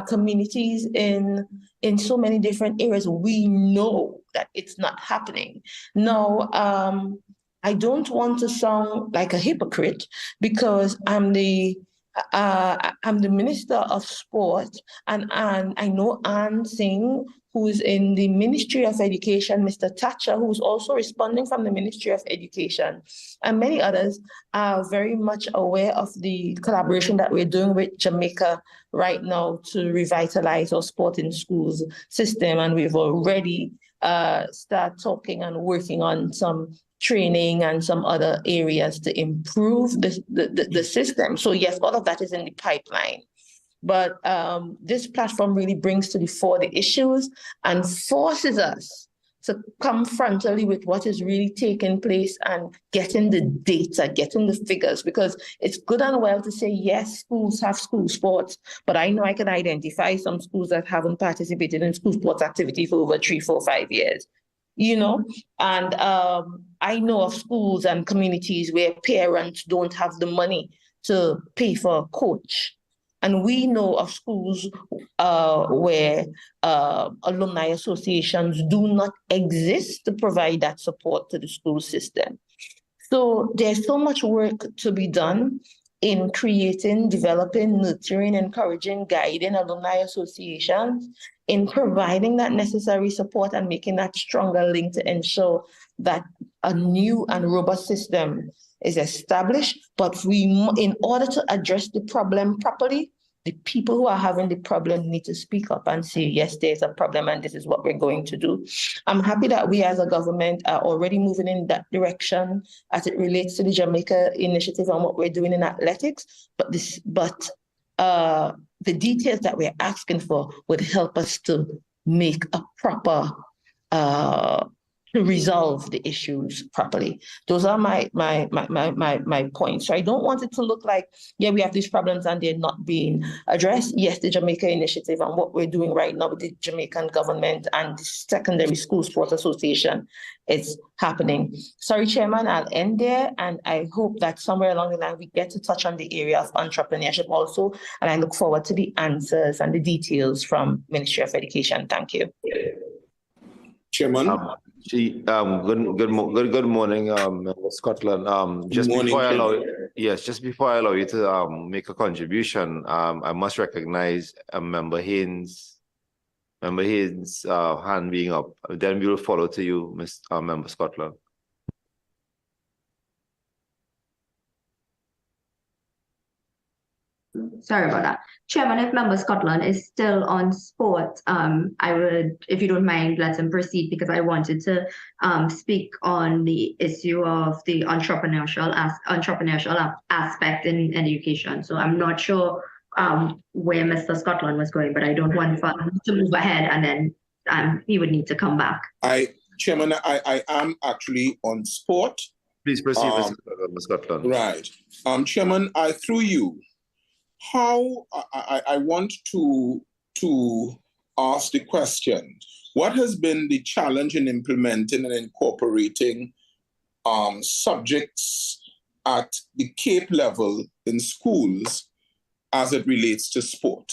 communities in so many different areas, we know that it's not happening. Now, I don't want to sound like a hypocrite because I'm the Minister of Sport, and I know Anne Singh, who's in the Ministry of Education, Mr. Thatcher, who's also responding from the Ministry of Education, and many others are very much aware of the collaboration that we're doing with Jamaica right now to revitalize our sport in schools system, and we've already started talking and working on some training and some other areas to improve the system. So yes, all of that is in the pipeline. But this platform really brings to the fore the issues and forces us to come frontally with what is really taking place and getting the data, getting the figures, because it's good and well to say, yes, schools have school sports, but I know I can identify some schools that haven't participated in school sports activity for over 3, 4, 5 years. And I know of schools and communities where parents don't have the money to pay for a coach. And we know of schools where alumni associations do not exist to provide that support to the school system. So there's so much work to be done in creating, developing, nurturing, encouraging, guiding alumni associations, in providing that necessary support and making that stronger link to ensure that a new and robust system is established. But in order to address the problem properly, the people who are having the problem need to speak up and say, yes, there's a problem and this is what we're going to do. I'm happy that we as a government are already moving in that direction as it relates to the Jamaica initiative and what we're doing in athletics. But the details that we're asking for would help us to make a proper resolve the issues properly. Those are my points. So I don't want it to look like, yeah, we have these problems and they're not being addressed. Yes, the Jamaica Initiative and what we're doing right now with the Jamaican government and the Secondary School Sports Association, it's happening. Sorry, Chairman, I'll end there. And I hope that somewhere along the line, we get to touch on the area of entrepreneurship also. And I look forward to the answers and the details from Ministry of Education. Thank you. Chairman. Good morning, Scotland. Just before I allow you to make a contribution, I must recognize Member Haynes' hand being up. Then we will follow to you, Member Scotland. Sorry about that. Chairman, if Member Scotland is still on sport, I would, if you don't mind, let him proceed, because I wanted to speak on the issue of the entrepreneurial aspect in education. So I'm not sure where Mr. Scotland was going, but I don't want to move ahead and then he would need to come back. Chairman, I am actually on sport. Please proceed, Mr. Scotland. Right. Chairman, through you, how I want to ask the question, what has been the challenge in implementing and incorporating subjects at the Cape level in schools as it relates to sport?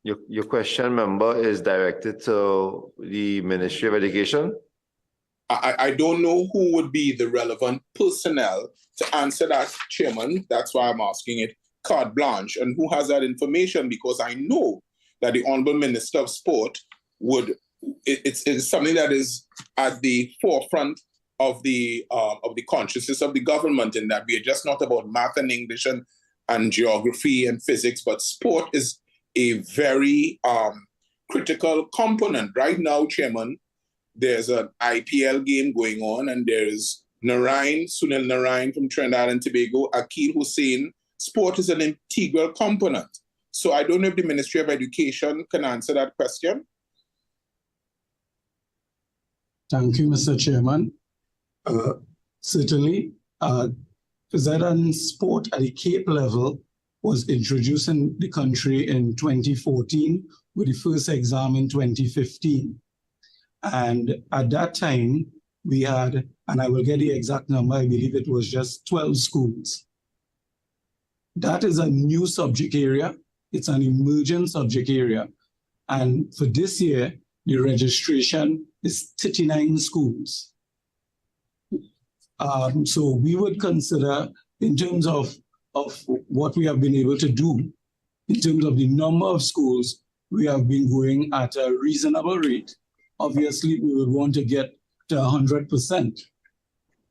Your question, member, is directed to the Ministry of Education? I don't know who would be the relevant personnel to answer that, Chairman. That's why I'm asking it carte blanche, and who has that information, because I know that the Honorable Minister of Sport would, it's something that is at the forefront of the consciousness of the government, in that we are just not about math and English and geography and physics, but sport is a very critical component. Right now, Chairman, there's an IPL game going on, and there's Sunil Narain from Trinidad and Tobago, Akil Hussain. Sport is an integral component. So I don't know if the Ministry of Education can answer that question. Thank you, Mr. Chairman. Certainly, Zedon sport at the Cape level was introduced in the country in 2014 with the first exam in 2015. And at that time, we had, and I will get the exact number, I believe it was just 12 schools. That is a new subject area. It's an emerging subject area. And for this year, the registration is 39 schools. So we would consider, in terms of what we have been able to do, in terms of the number of schools, we have been going at a reasonable rate. Obviously, we would want to get to 100%,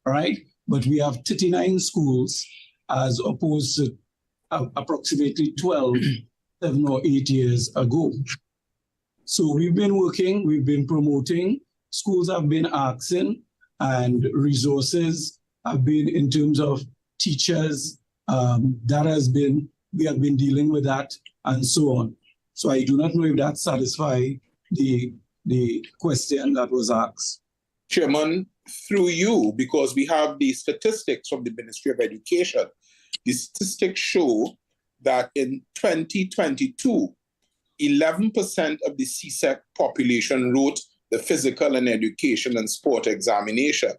right? But we have 39 schools as opposed to approximately 12, 7 or 8 years ago. So we've been working, we've been promoting, schools have been asking, and resources have been in terms of teachers, we have been dealing with that and so on. So I do not know if that satisfies the question that was asked. Chairman, through you, because we have the statistics from the Ministry of Education, the statistics show that in 2022, 11% of the CSEC population wrote the physical and education and sport examination.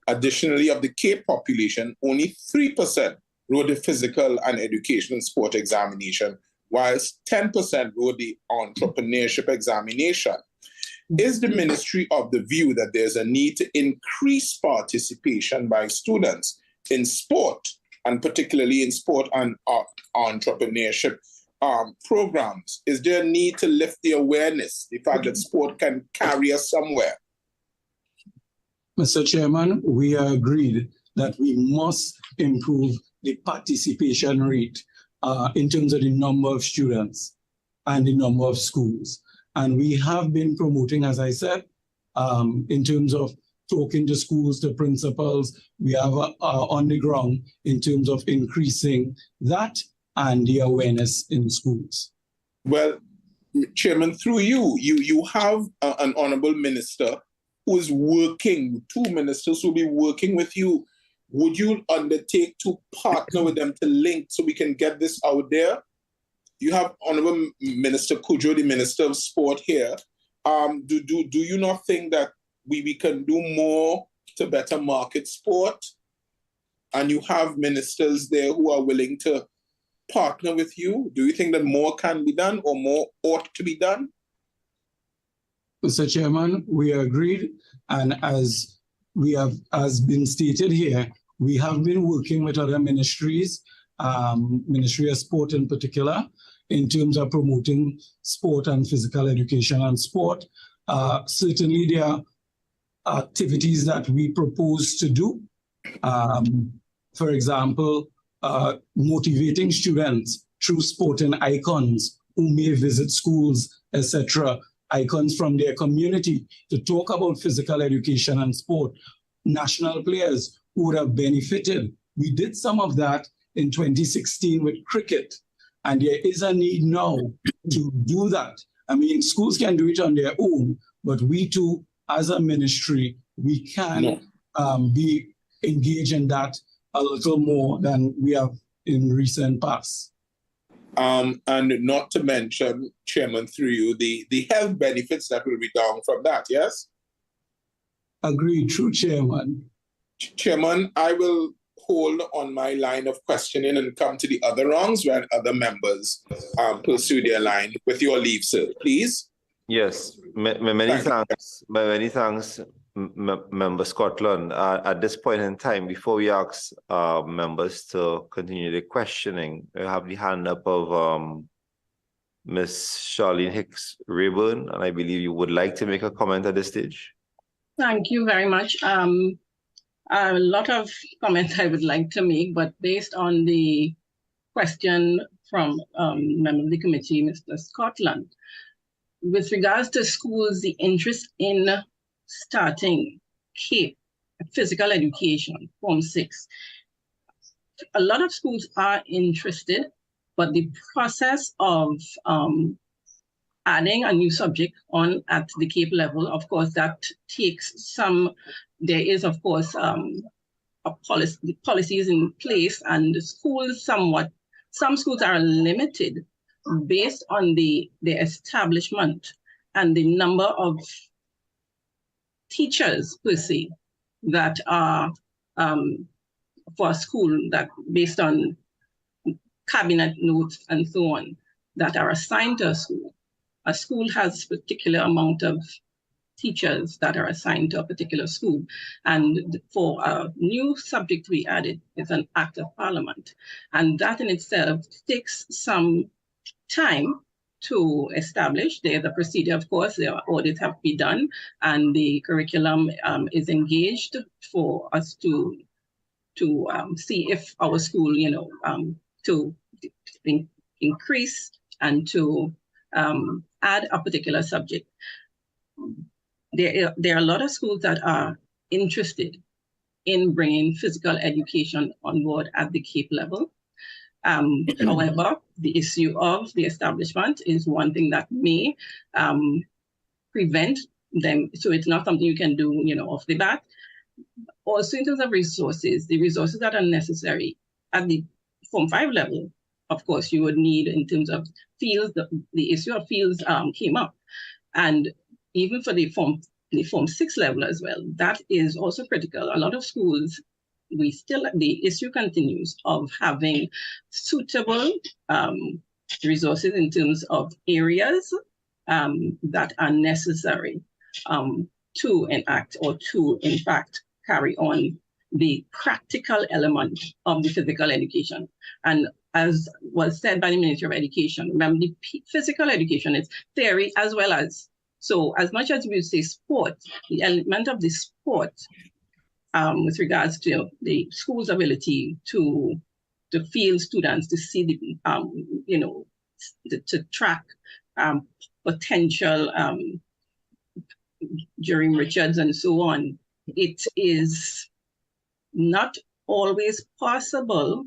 Additionally, of the Cape population, only 3% wrote the physical and education and sport examination, whilst 10% wrote the entrepreneurship examination. Is the ministry of the view that there's a need to increase participation by students in sport, and particularly in sport and entrepreneurship programs? Is there a need to lift the awareness, the fact that sport can carry us somewhere? Mr. Chairman, we are agreed that we must improve the participation rate in terms of the number of students and the number of schools. And we have been promoting, as I said, in terms of talking to schools, to principals. We have on the ground in terms of increasing that and the awareness in schools. Well, Chairman, through you, you have an honorable minister who is working, 2 ministers who will be working with you. Would you undertake to partner with them to link so we can get this out there? You have Honorable Minister Cudjoe, the Minister of Sport here. Do you not think that we can do more to better market sport? And you have ministers there who are willing to partner with you. Do you think that more can be done or more ought to be done? Mr. Chairman, we agreed, and as been stated here, we have been working with other ministries, Ministry of Sport in particular, in terms of promoting sport and physical education and sport. Certainly there are activities that we propose to do. For example, motivating students through sporting icons who may visit schools, etc., icons from their community to talk about physical education and sport. National players who would have benefited. We did some of that in 2016 with cricket, and there is a need now to do that. I mean, schools can do it on their own, but we too, as a ministry, we can be engaged in that a little more than we have in recent past. And not to mention, Chairman, through you, the health benefits that will be down from that, yes? Agreed, true, Chairman. Chairman, I will hold on my line of questioning and come to the other rounds when other members pursue their line. With your leave, sir, please. Yes, many thanks. Many thanks, Member Scotland. At this point in time, before we ask members to continue the questioning, we have the hand up of Ms. Charlene Hicks-Raeburn, and I believe you would like to make a comment at this stage. Thank you very much. A lot of comments I would like to make, but based on the question from member of the committee, Mr. Scotland, with regards to schools, the interest in starting CAPE, physical education, Form 6, a lot of schools are interested, but the process of adding a new subject on at the CAPE level, of course, that takes some, there is, of course, policies in place, and the schools some schools are limited based on the establishment and the number of teachers, per se, that are for a school, that based on cabinet notes and so on, that are assigned to a school. A school has a particular amount of teachers that are assigned to a particular school. And for a new subject to be added, it's an act of parliament. And that in itself takes some time to establish. There's a procedure, of course, the audits have to be done, and the curriculum is engaged for us to see if our school, to increase and to add a particular subject. There are a lot of schools that are interested in bringing physical education on board at the CAPE level. However, the issue of the establishment is one thing that may prevent them. So it's not something you can do, off the bat. Also, in terms of resources, the resources that are necessary at the Form 5 level, of course, you would need in terms of fields. The issue of fields came up, and even for the Form 6 level as well, that is also critical. A lot of schools, the issue continues of having suitable resources in terms of areas that are necessary to enact or to, in fact, carry on the practical element of the physical education. And as was said by the Ministry of Education, remember, the physical education is theory as well as, so as much as we say sport, the element of the sport with regards to the school's ability to field students, to see the, to track potential during Richards and so on, it is not always possible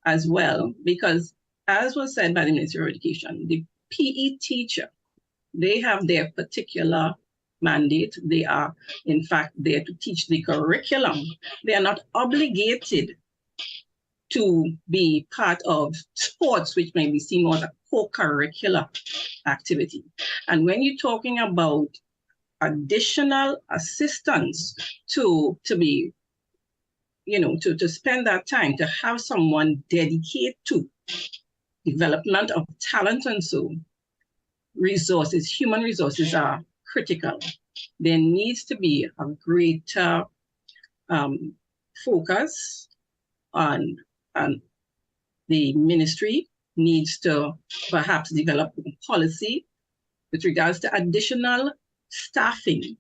as well, because as was said by the Ministry of Education, the PE teacher, they have their particular mandate. They are, in fact, there to teach the curriculum. They are not obligated to be part of sports, which may be seen as a co-curricular activity. And when you're talking about additional assistance to be, to spend that time, to have someone dedicate to development of talent and so resources, human resources are critical. There needs to be a greater focus on the ministry needs to perhaps develop a policy with regards to additional staffing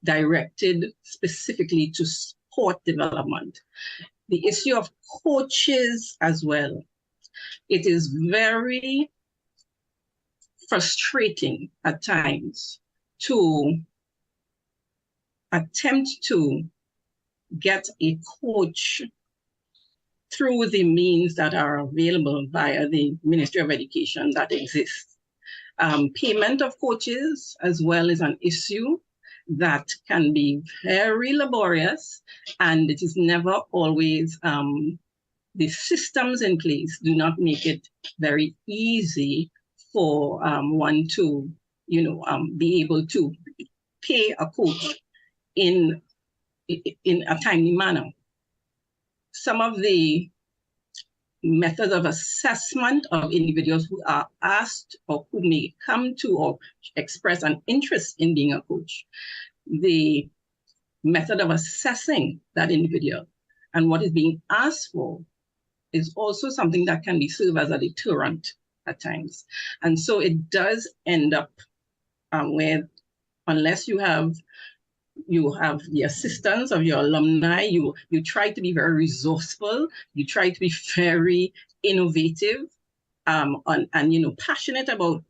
directed specifically to sport development. The issue of coaches as well. It is very frustrating at times to attempt to get a coach through the means that are available via the Ministry of Education that exists. Payment of coaches as well is an issue that can be very laborious, and it is never always, the systems in place do not make it very easy for one to, be able to pay a coach in a timely manner. Some of the methods of assessment of individuals who are asked or who may come to or express an interest in being a coach, the method of assessing that individual and what is being asked for is also something that can be served as a deterrent at times. And so it does end up where, unless you have the assistance of your alumni, you try to be very resourceful, you try to be very innovative, and passionate about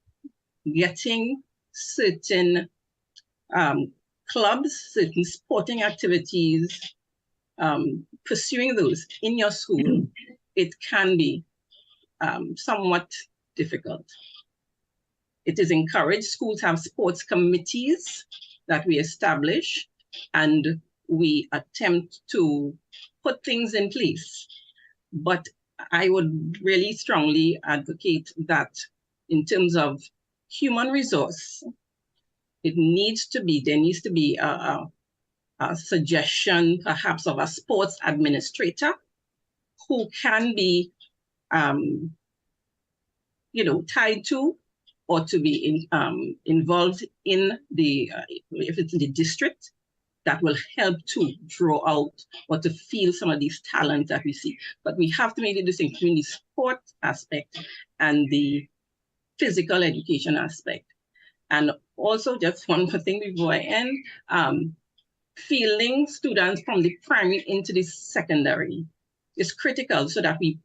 getting certain clubs, certain sporting activities, pursuing those in your school, it can be somewhat difficult. It is encouraged. Schools have sports committees that we establish, and we attempt to put things in place. But I would really strongly advocate that in terms of human resource, there needs to be a suggestion perhaps of a sports administrator who can be tied to or to be involved in if it's in the district, that will help to draw out or to feel some of these talents that we see. But we have to make the distinction between the sport aspect and the physical education aspect. And also, just one more thing before I end, feeling students from the primary into the secondary is critical, so that we,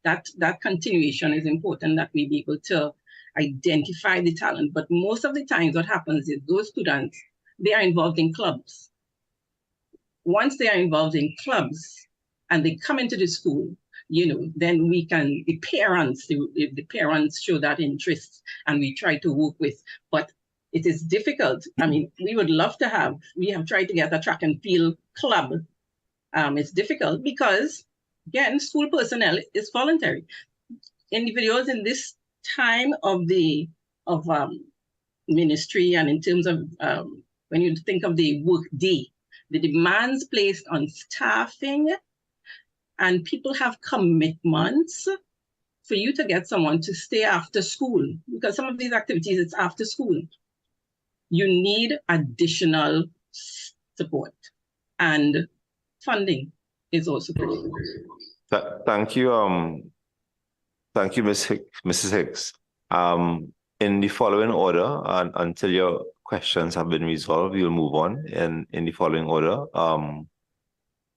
that continuation is important, that we be able to identify the talent. But most of the times what happens is those students, they are involved in clubs. Once they are involved in clubs and they come into the school, then we can, the parents show that interest and we try to work with, but it is difficult. I mean, we have tried to get a track and field club. It's difficult because, again, school personnel is voluntary. Individuals in this time of ministry, and in terms of when you think of the work day, the demands placed on staffing, and people have commitments. For you to get someone to stay after school, because some of these activities, it's after school, you need additional support, and funding is also critical. Thank you. Thank you, Mrs. Hicks. In the following order, and until your questions have been resolved, we'll move on in the following order.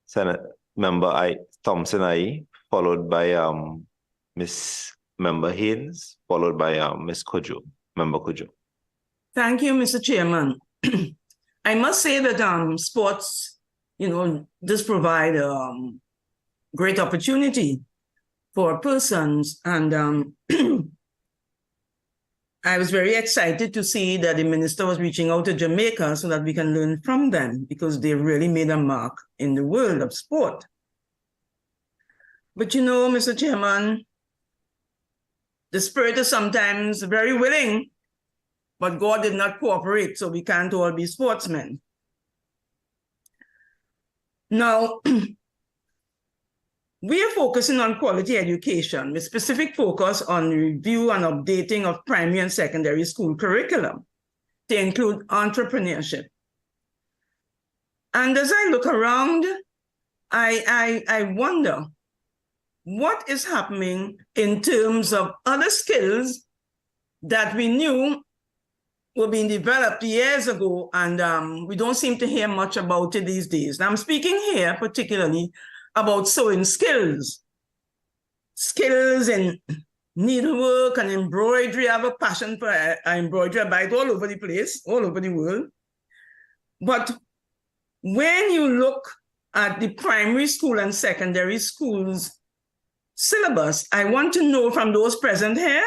Senate Member Thompson I, followed by Miss Member Haynes, followed by Miss Kojo, Member Kojo. Thank you, Mr. Chairman. I must say that sports, does provide great opportunity for persons, and I was very excited to see that the minister was reaching out to Jamaica so that we can learn from them, because they really made a mark in the world of sport. But you know, Mr. Chairman, the spirit is sometimes very willing, but God did not cooperate, so we can't all be sportsmen. Now, we are focusing on quality education with specific focus on review and updating of primary and secondary school curriculum to include entrepreneurship. And as I look around, I wonder what is happening in terms of other skills that we knew were being developed years ago, and we don't seem to hear much about it these days. Now, I'm speaking here particularly about sewing skills. Skills in needlework and embroidery. I have a passion for embroidery. I buy it all over the place, all over the world. But when you look at the primary school and secondary schools syllabus, I want to know from those present here,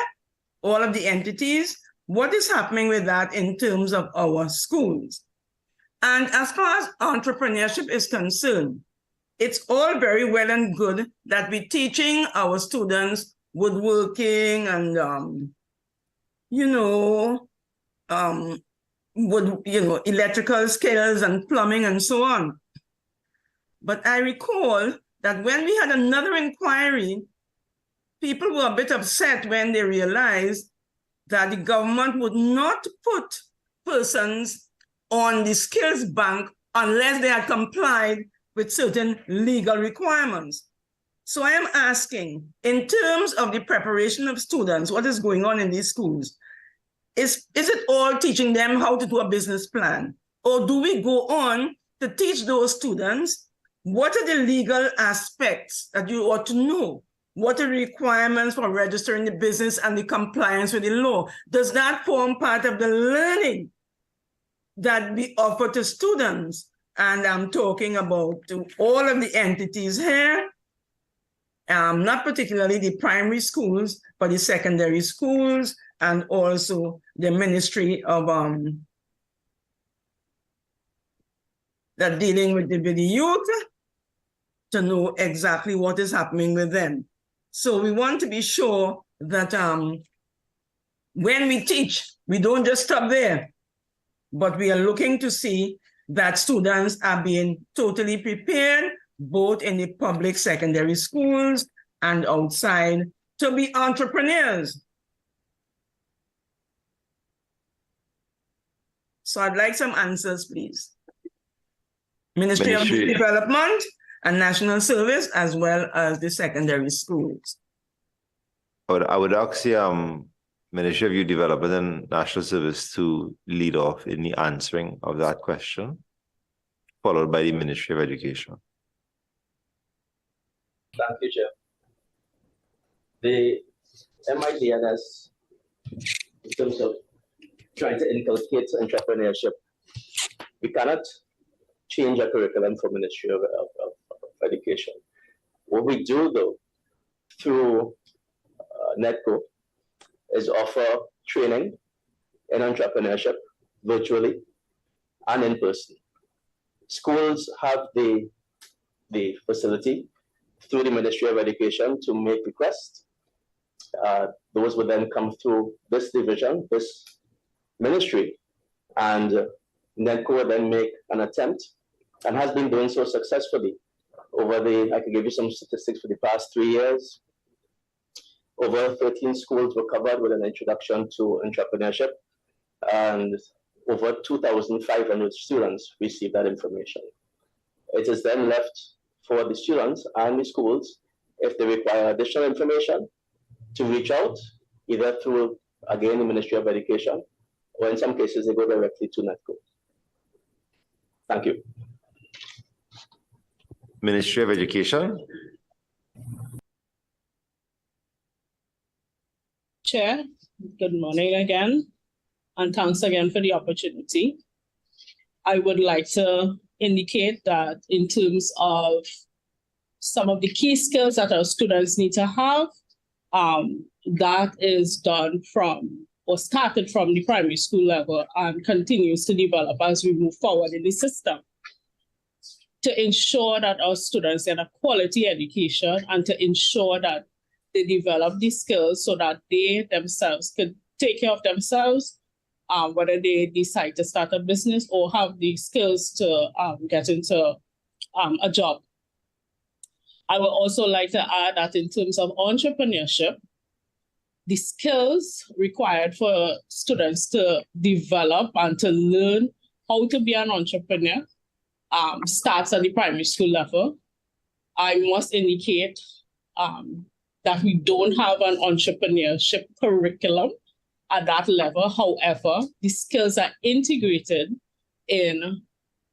all of the entities, what is happening with that in terms of our schools. And as far as entrepreneurship is concerned, it's all very well and good that we're teaching our students woodworking and, electrical skills and plumbing and so on. But I recall that when we had another inquiry, people were a bit upset when they realized that the government would not put persons on the skills bank unless they had complied with certain legal requirements. So I am asking, in terms of the preparation of students, what is going on in these schools? Is it all teaching them how to do a business plan? Or do we go on to teach those students what are the legal aspects that you ought to know? What are the requirements for registering the business and the compliance with the law? Does that form part of the learning that we offer to students? And I'm talking about all of the entities here, not particularly the primary schools, but the secondary schools, and also the Ministry of that dealing with the youth, to know exactly what is happening with them. So we want to be sure that when we teach, we don't just stop there, but we are looking to see that students are being totally prepared, both in the public secondary schools and outside, to be entrepreneurs. So I'd like some answers, please. Ministry of Development and National Service, as well as the secondary schools. I would ask the Ministry of Youth Development and National Service to lead off in the answering of that question, followed by the Ministry of Education. Thank you, Chair. The MIDNS, in terms of trying to inculcate entrepreneurship, we cannot change our curriculum for Ministry of Education. What we do, though, through NETCO, is offer training in entrepreneurship virtually and in person. Schools have the facility through the Ministry of Education to make requests. Those would then come through this division, this ministry, and NETCO would then make an attempt, and has been doing so successfully over I can give you some statistics for the past 3 years. Over 13 schools were covered with an introduction to entrepreneurship, and over 2,500 students received that information. It is then left for the students and the schools, if they require additional information, to reach out, either through, again, the Ministry of Education, or in some cases, they go directly to NETCO. Thank you. Ministry of Education. Chair, good morning again, and thanks again for the opportunity. I would like to indicate that in terms of some of the key skills that our students need to have, that is done from or started from the primary school level and continues to develop as we move forward in the system, to ensure that our students get a quality education and to ensure that they develop these skills so that they themselves could take care of themselves, whether they decide to start a business or have the skills to get into a job. I would also like to add that in terms of entrepreneurship, the skills required for students to develop and to learn how to be an entrepreneur starts at the primary school level. I must indicate that we don't have an entrepreneurship curriculum at that level. However, the skills are integrated in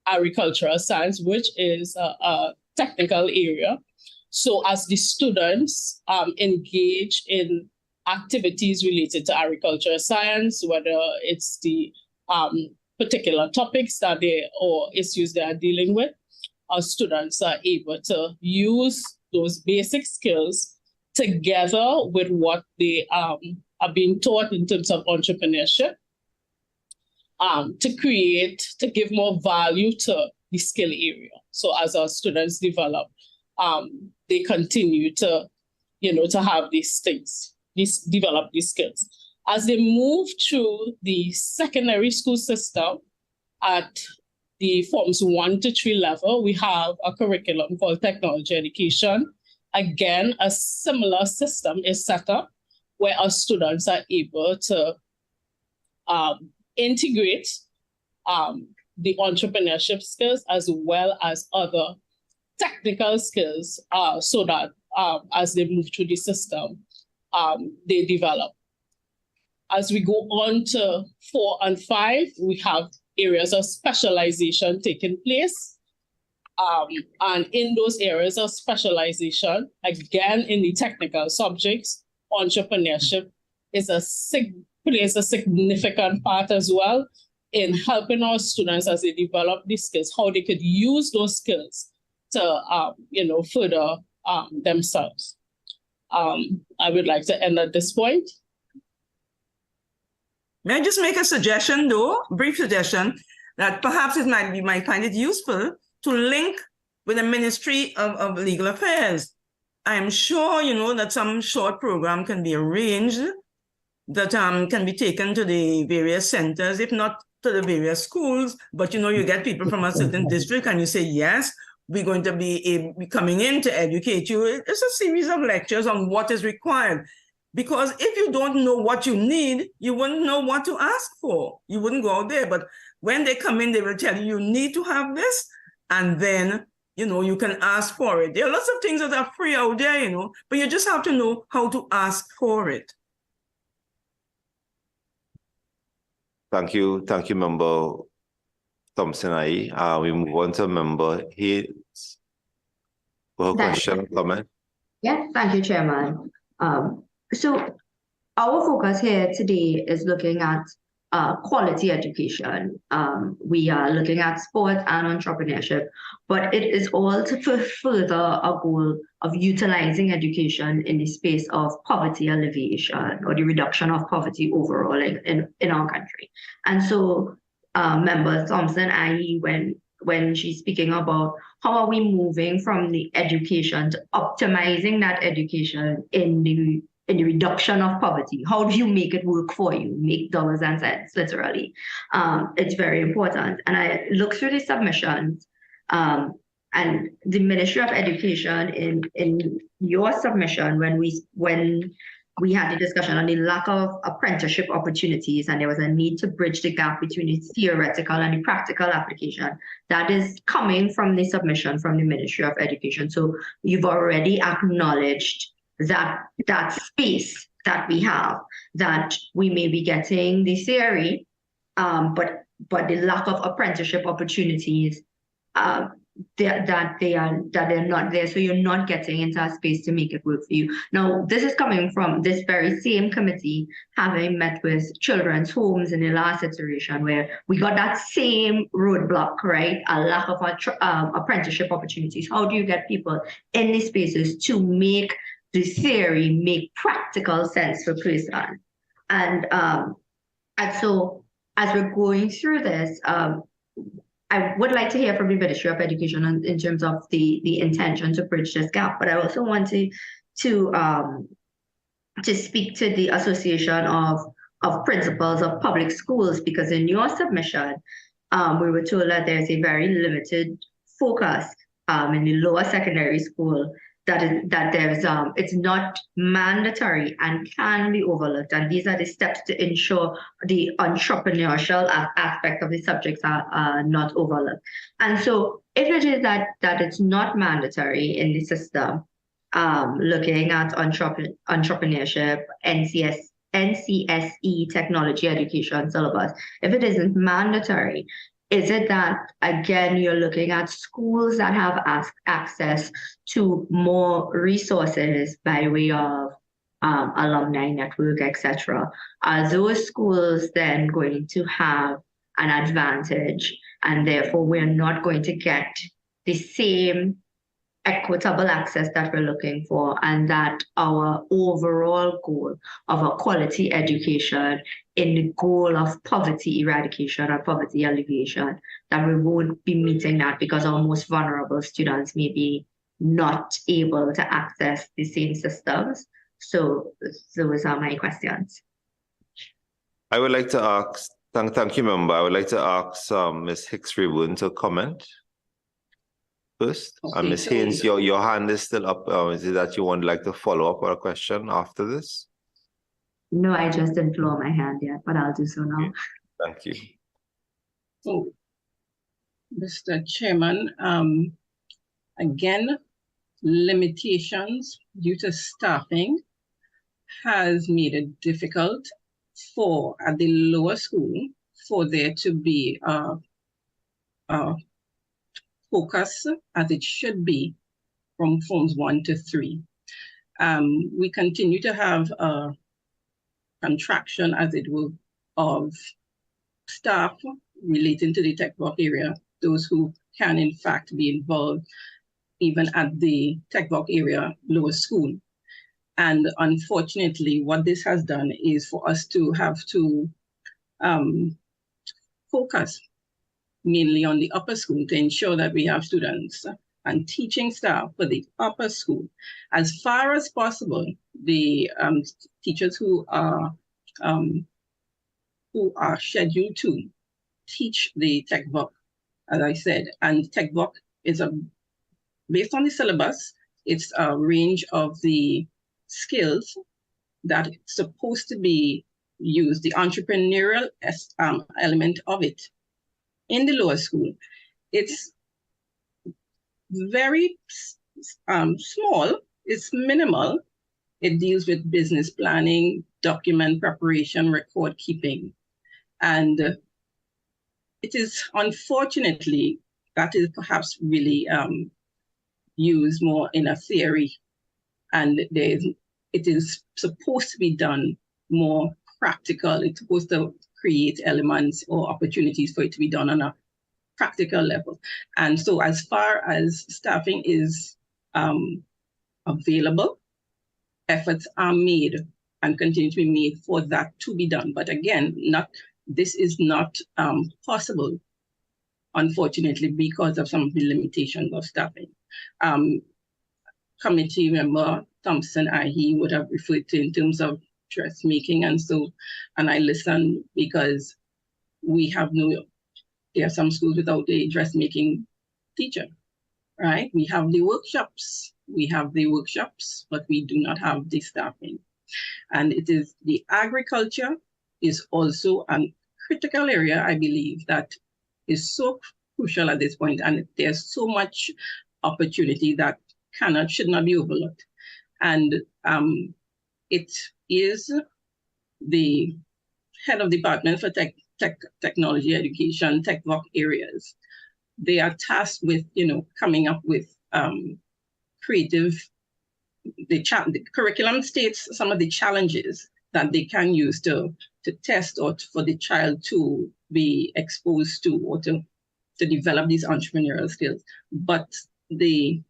agricultural science, which is a technical area. So as the students engage in activities related to agricultural science, whether it's the particular topics that or issues they are dealing with, our students are able to use those basic skills together with what they are being taught in terms of entrepreneurship to give more value to the skill area. So as our students develop, they continue to, to have these things, develop these skills. As they move through the secondary school system at the forms 1 to 3 level, we have a curriculum called technology education. Again, a similar system is set up where our students are able to integrate the entrepreneurship skills as well as other technical skills so that as they move through the system, they develop. As we go on to 4 and 5, we have areas of specialization taking place. And in those areas of specialization, again, in the technical subjects, entrepreneurship plays a significant part as well in helping our students as they develop these skills, how they could use those skills to, further themselves. I would like to end at this point. May I just make a suggestion, though, brief suggestion, that perhaps you might find it useful to link with the Ministry of Legal Affairs. I am sure you know that some short program can be arranged that can be taken to the various centers, if not to the various schools, but you get people from a certain district and you say, yes, we're going to be coming in to educate you. It's a series of lectures on what is required. Because if you don't know what you need, you wouldn't know what to ask for. You wouldn't go out there. But when they come in, they will tell you, you need to have this. And then, you can ask for it. There are lots of things that are free out there, but you just have to know how to ask for it. Thank you, Member Thompson. We move on to Member Hayes. For her question or comment. Yes, thank you, Chairman. So our focus here today is looking at quality education. We are looking at sport and entrepreneurship, but it is all to further a goal of utilizing education in the space of poverty alleviation or the reduction of poverty overall in our country. And so Member Thompson, when she's speaking about how are we moving from the education to optimizing that education in the reduction of poverty, how do you make it work for you, make dollars and cents, literally? It's very important. And I looked through the submissions and the Ministry of Education in your submission, when we had the discussion on the lack of apprenticeship opportunities, and there was a need to bridge the gap between the theoretical and the practical application. That is coming from the submission from the Ministry of Education. So you've already acknowledged that space that we have, that we may be getting the theory, but the lack of apprenticeship opportunities, that they're not there, so you're not getting into a space to make it work for you. Now, this is coming from this very same committee having met with children's homes in the last iteration, where we got that same roadblock, right? A lack of apprenticeship opportunities. How do you get people in these spaces to make the theory make practical sense for person? And And so as we're going through this, I would like to hear from the Ministry of Education in terms of the intention to bridge this gap, but I also want to speak to the Association of Principals of Public Schools, because in your submission, we were told that there's a very limited focus in the lower secondary school, that there's it's not mandatory and can be overlooked. And these are the steps to ensure the entrepreneurial aspect of the subjects are not overlooked. And so if it is that it's not mandatory in the system, looking at entrepreneurship, NCSE technology education syllabus, if it isn't mandatory, is it that, again, you're looking at schools that have access to more resources by way of alumni network, etc.? Are those schools then going to have an advantage, and therefore we're not going to get the same equitable access that we're looking for, and that our overall goal of a quality education in the goal of poverty eradication or poverty alleviation, that we won't be meeting that because our most vulnerable students may be not able to access the same systems? So those are my questions. I would like to ask, thank you, member. I would like to ask Ms. Hicks-Raeburn to comment first. Okay, Ms. Haynes, your hand is still up. Is it that you would like to follow up on a question after this? No, I just didn't lower my hand yet, but I'll do so now. Thank you. So, Mr. Chairman, again, limitations due to staffing has made it difficult at the lower school for there to be focus as it should be from forms 1 to 3. We continue to have a contraction, as it will, of staff relating to the tech work area, those who can in fact be involved even at the tech work area lower school. And unfortunately, what this has done is for us to have to focus mainly on the upper school to ensure that we have students and teaching staff for the upper school. As far as possible, the teachers who are scheduled to teach the tech work, as I said, and tech work is based on the syllabus, it's a range of the skills that it's supposed to be used, the entrepreneurial element of it. In the lower school, it's very small, it's minimal. It deals with business planning, document preparation, record keeping. And it is, unfortunately, that is perhaps really used more in a theory. And it is supposed to be done more practical. It's supposed to create elements or opportunities for it to be done on a practical level. And so as far as staffing is available, efforts are made and continue to be made for that to be done. But again, this is not possible, unfortunately, because of some of the limitations of staffing. Committee member Thompson, he would have referred to in terms of dressmaking, and I listen because there are some schools without a dressmaking teacher, right? We have the workshops, but we do not have the staffing. And it is the agriculture is also a critical area, I believe, that is so crucial at this point, and there's so much opportunity that should not be overlooked. And it is the head of department for technology education, tech work areas. They are tasked with, coming up with creative. The curriculum states some of the challenges that they can use to test or for the child to be exposed to or to develop these entrepreneurial skills. But the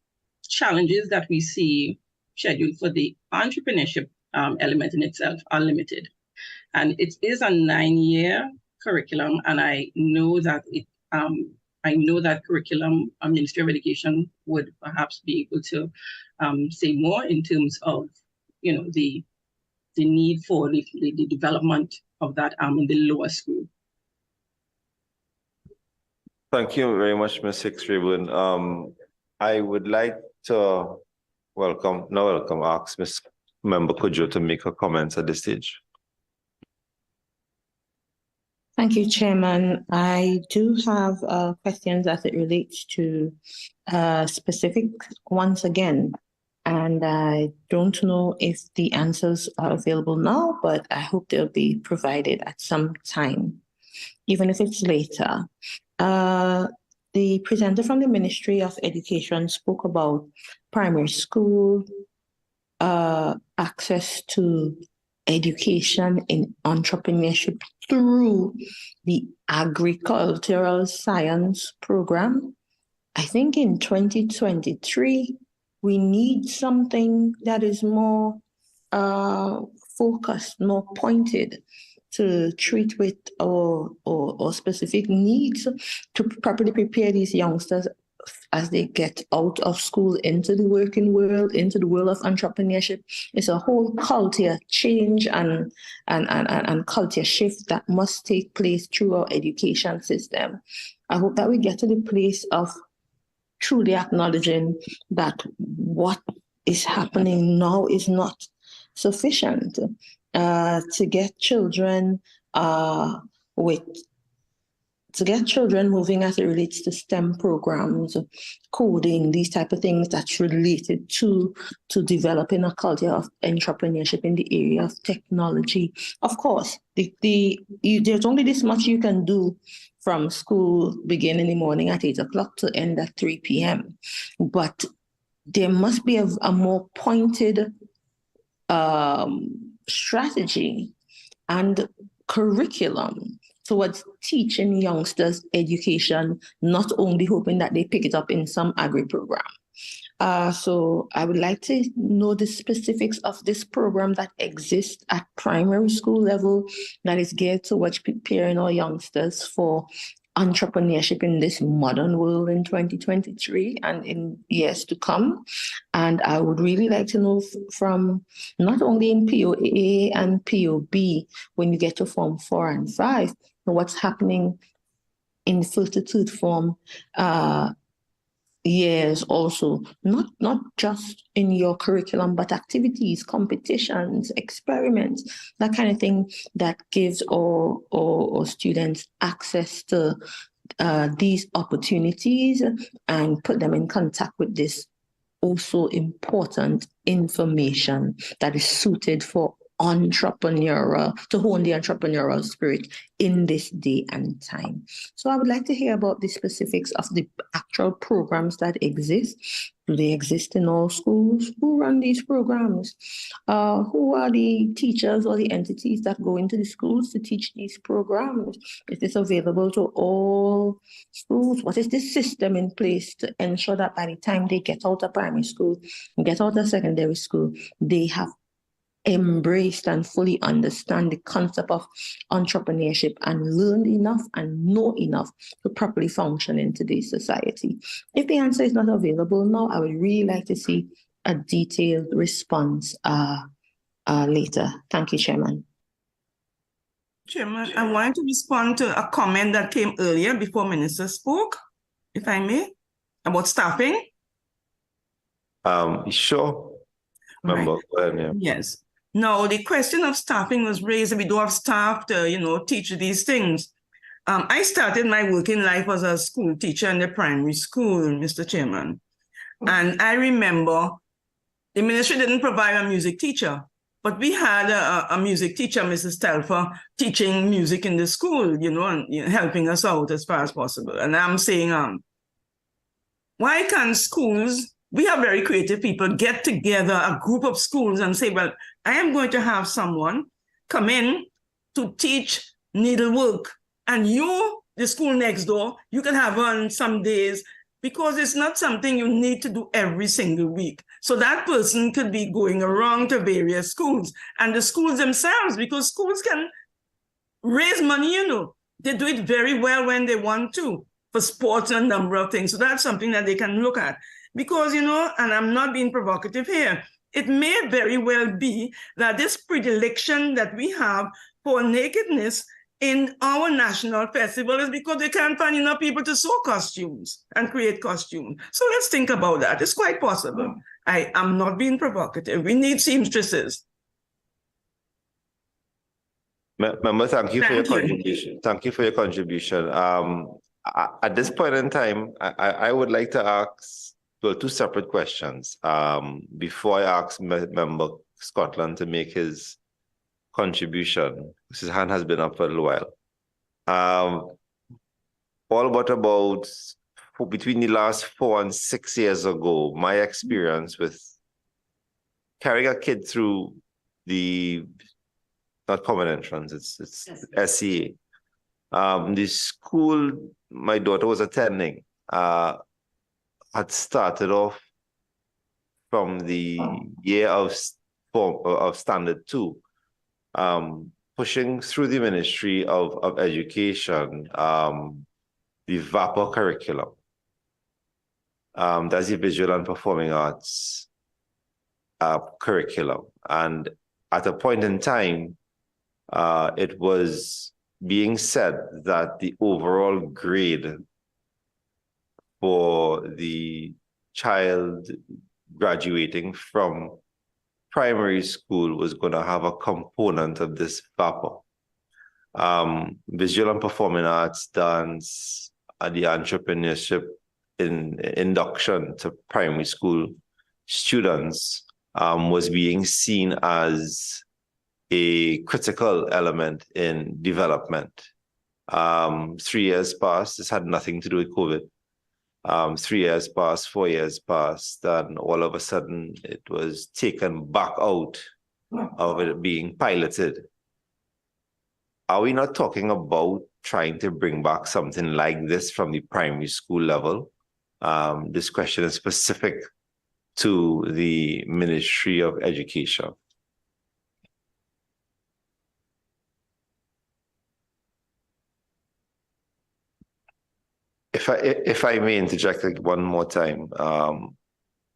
challenges that we see scheduled for the entrepreneurship element in itself are limited. And it is a 9-year curriculum, and I know that curriculum, Ministry of Education would perhaps be able to say more in terms of, the need for the development of that in the lower school. Thank you very much, Ms. Hicks-Raeburn. I would like to ask Ms. Member Cudjoe to make her comments at this stage. Thank you, Chairman. I do have questions as it relates to specific once again, and I don't know if the answers are available now, but I hope they'll be provided at some time, even if it's later. The presenter from the Ministry of Education spoke about primary school access to education in entrepreneurship through the agricultural science program. I think in 2023, we need something that is more focused, more pointed to treat with or specific needs to properly prepare these youngsters as they get out of school into the working world, into the world of entrepreneurship. It's a whole culture change and culture shift that must take place through our education system. I hope that we get to the place of truly acknowledging that what is happening now is not sufficient to get children moving as it relates to STEM programs, coding, these type of things that's related to developing a culture of entrepreneurship in the area of technology. Of course, there's only this much you can do from school, begin in the morning at 8 o'clock to end at 3 p.m. But there must be a more pointed strategy and curriculum towards teaching youngsters education, not only hoping that they pick it up in some agri program. So I would like to know the specifics of this program that exists at primary school level that is geared towards preparing our youngsters for entrepreneurship in this modern world in 2023 and in years to come. And I would really like to know from not only in POA and POB, when you get to Form 4 and 5, what's happening in first to third form years also, not just in your curriculum, but activities, competitions, experiments, that kind of thing that gives all students access to these opportunities and put them in contact with this also important information that is suited for to hone the entrepreneurial spirit in this day and time. So I would like to hear about the specifics of the actual programs that exist. Do they exist in all schools? Who run these programs? Who are the teachers or the entities that go into the schools to teach these programs? Is this available to all schools? What is the system in place to ensure that by the time they get out of primary school, get out of secondary school, they have embraced and fully understand the concept of entrepreneurship and learned enough and know enough to properly function in today's society? If the answer is not available now, I would really like to see a detailed response later. Thank you, Chairman. Chairman, I want to respond to a comment that came earlier before Minister spoke, if I may, about staffing. Sure. Member, right. Yes. Now, the question of staffing was raised. We don't have staff to, teach these things. I started my working life as a school teacher in the primary school, Mr. Chairman. And I remember the ministry didn't provide a music teacher, but we had a music teacher, Mrs. Telfer, teaching music in the school, and helping us out as far as possible. And I'm saying, why can't schools, we have very creative people, get together, a group of schools, and say, well, I am going to have someone come in to teach needlework. And you, the school next door, you can have on some days, because it's not something you need to do every single week. So that person could be going around to various schools, and the schools themselves, because schools can raise money, you know. They do it very well when they want to for sports and a number of things. So that's something that they can look at. Because, you know, and I'm not being provocative here, it may very well be that this predilection that we have for nakedness in our national festival is because they can't find enough people to sew costumes and create costumes. So let's think about that. It's quite possible. I am not being provocative. We need seamstresses. Member, thank you for your contribution. Thank you for your contribution. At this point in time, I would like to ask two separate questions before I ask Member Scotland to make his contribution. His hand has been up for a little while. All but about between the last 4 and 6 years ago, my experience with carrying a kid through the not common entrance, it's SCA. The school my daughter was attending had started off from the year of Standard 2, pushing through the Ministry of Education, the VAPA curriculum. That's the Visual and Performing Arts curriculum. And at a point in time, it was being said that the overall grade for the child graduating from primary school was going to have a component of this VAPA. Visual and Performing Arts, dance, the entrepreneurship induction to primary school students was being seen as a critical element in development. 3 years passed. This had nothing to do with COVID. 3 years passed, 4 years passed, and all of a sudden it was taken back out of it being piloted. Are we not talking about trying to bring back something like this from the primary school level? This question is specific to the Ministry of Education. If I may interject one more time,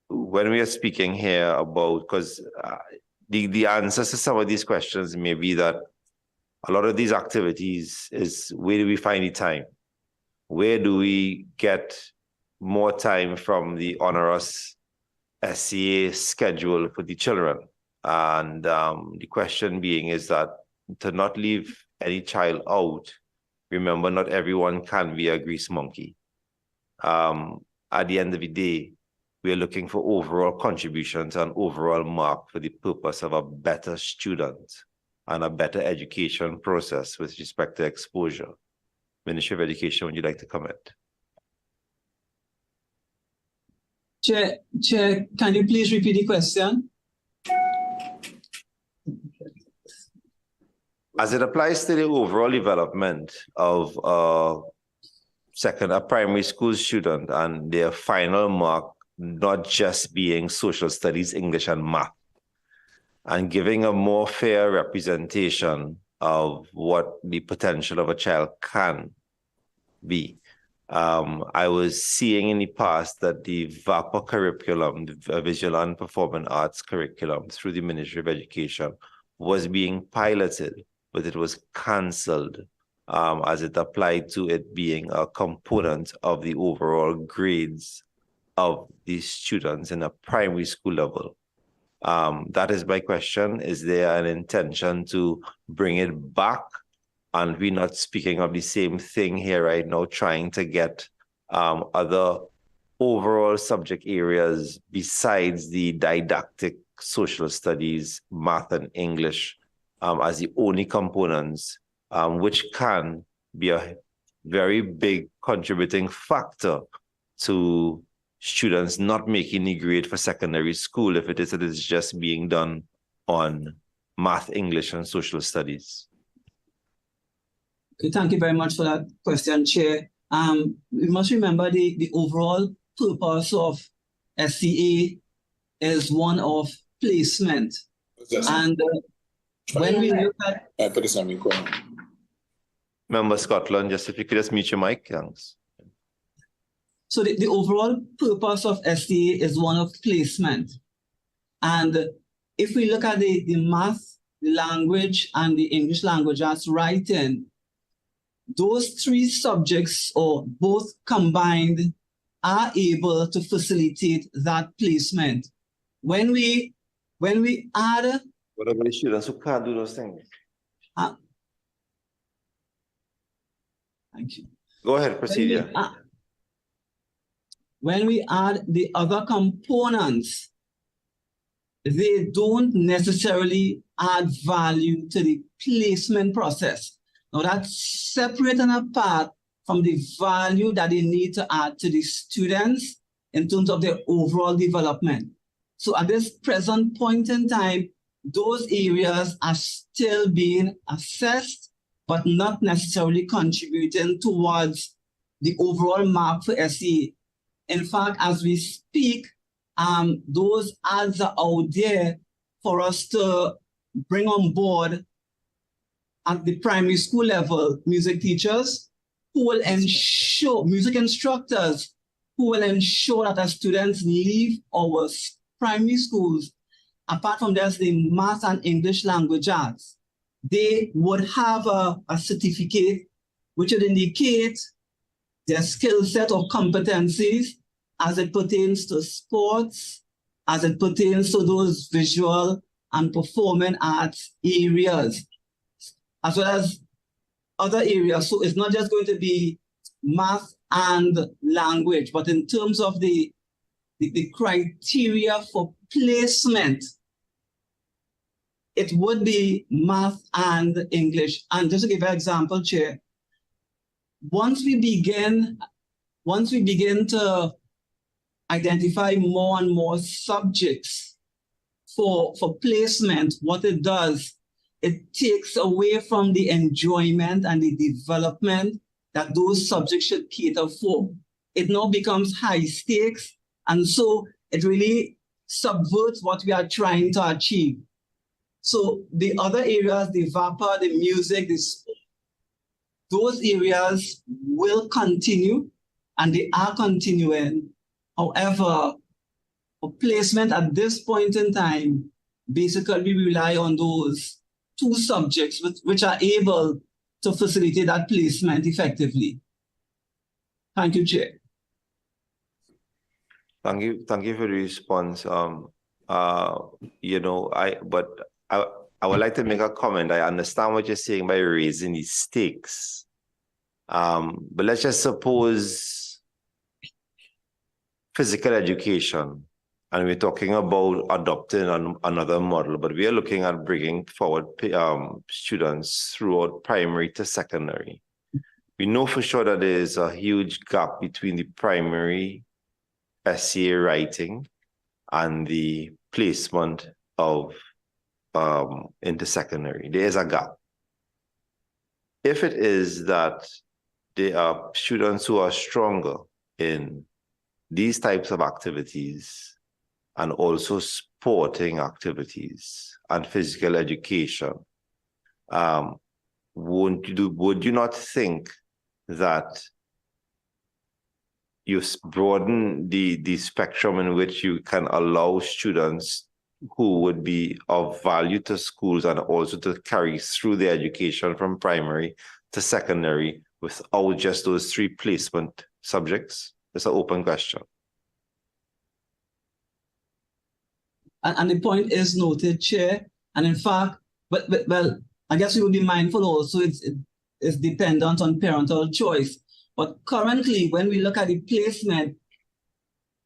when we are speaking here about, because the answers to some of these questions may be that a lot of these activities is, where do we find the time? Where do we get more time from the onerous SCA schedule for the children? And the question being is that to not leave any child out, remember, not everyone can be a grease monkey. At the end of the day, we are looking for overall contributions and overall mark for the purpose of a better student and a better education process with respect to exposure. Ministry of Education, would you like to comment? Chair, can you please repeat the question? As it applies to the overall development of a primary school student and their final mark not just being social studies, English, and math, and giving a more fair representation of what the potential of a child can be. I was seeing in the past that the VAPA curriculum, the Visual and Performing Arts curriculum through the Ministry of Education, was being piloted, but it was cancelled as it applied to it being a component of the overall grades of the students in a primary school level. That is my question. Is there an intention to bring it back? And we're not speaking of the same thing here right now, trying to get other overall subject areas besides the didactic social studies, math and English as the only components, which can be a very big contributing factor to students not making the grade for secondary school if it is just being done on math, English, and social studies. Okay, thank you very much for that question, Chair. We must remember the overall purpose of SCA is one of placement. And when we look at... Member Scotland, just if you could just mute your mic, thanks. So the overall purpose of STA is one of placement. And if we look at the math, the language, and the English language as writing, those three subjects, or both combined, are able to facilitate that placement. When we add... What about the students who can't do those things? Thank you. Go ahead, proceed. When we add the other components, they don't necessarily add value to the placement process. Now that's separate and apart from the value that they need to add to the students in terms of their overall development. So at this present point in time, those areas are still being assessed, but not necessarily contributing towards the overall mark for SE. In fact, as we speak, those ads are out there for us to bring on board at the primary school level, music teachers who will ensure, music instructors who will ensure that our students leave our primary schools, apart from just the math and English language arts, they would have a certificate which would indicate their skill set of competencies as it pertains to sports, as it pertains to those visual and performing arts areas, as well as other areas. So it's not just going to be math and language, but in terms of the criteria for placement, it would be math and English. And just to give an example, Chair, once we begin to identify more and more subjects for placement, what it does, it takes away from the enjoyment and the development that those subjects should cater for. It now becomes high stakes, and so it really subverts what we are trying to achieve. So the other areas, the VAPA, the music, those areas will continue, and they are continuing. However, for placement at this point in time, basically we rely on those two subjects which are able to facilitate that placement effectively. Thank you, Chair. Thank you for the response. I would like to make a comment. I understand what you're saying by raising the stakes. But let's just suppose physical education, and we're talking about adopting another model, but we are looking at bringing forward students throughout primary to secondary. We know for sure that there is a huge gap between the primary SCA writing and the placement of into secondary. There is a gap. If it is that there are students who are stronger in these types of activities and also sporting activities and physical education, would you not think that you broaden the spectrum in which you can allow students who would be of value to schools and also to carry through their education from primary to secondary without just those three placement subjects? It's an open question. And the point is noted, Chair. And in fact, well, I guess we will be mindful also it's dependent on parental choice. But currently, when we look at the placement,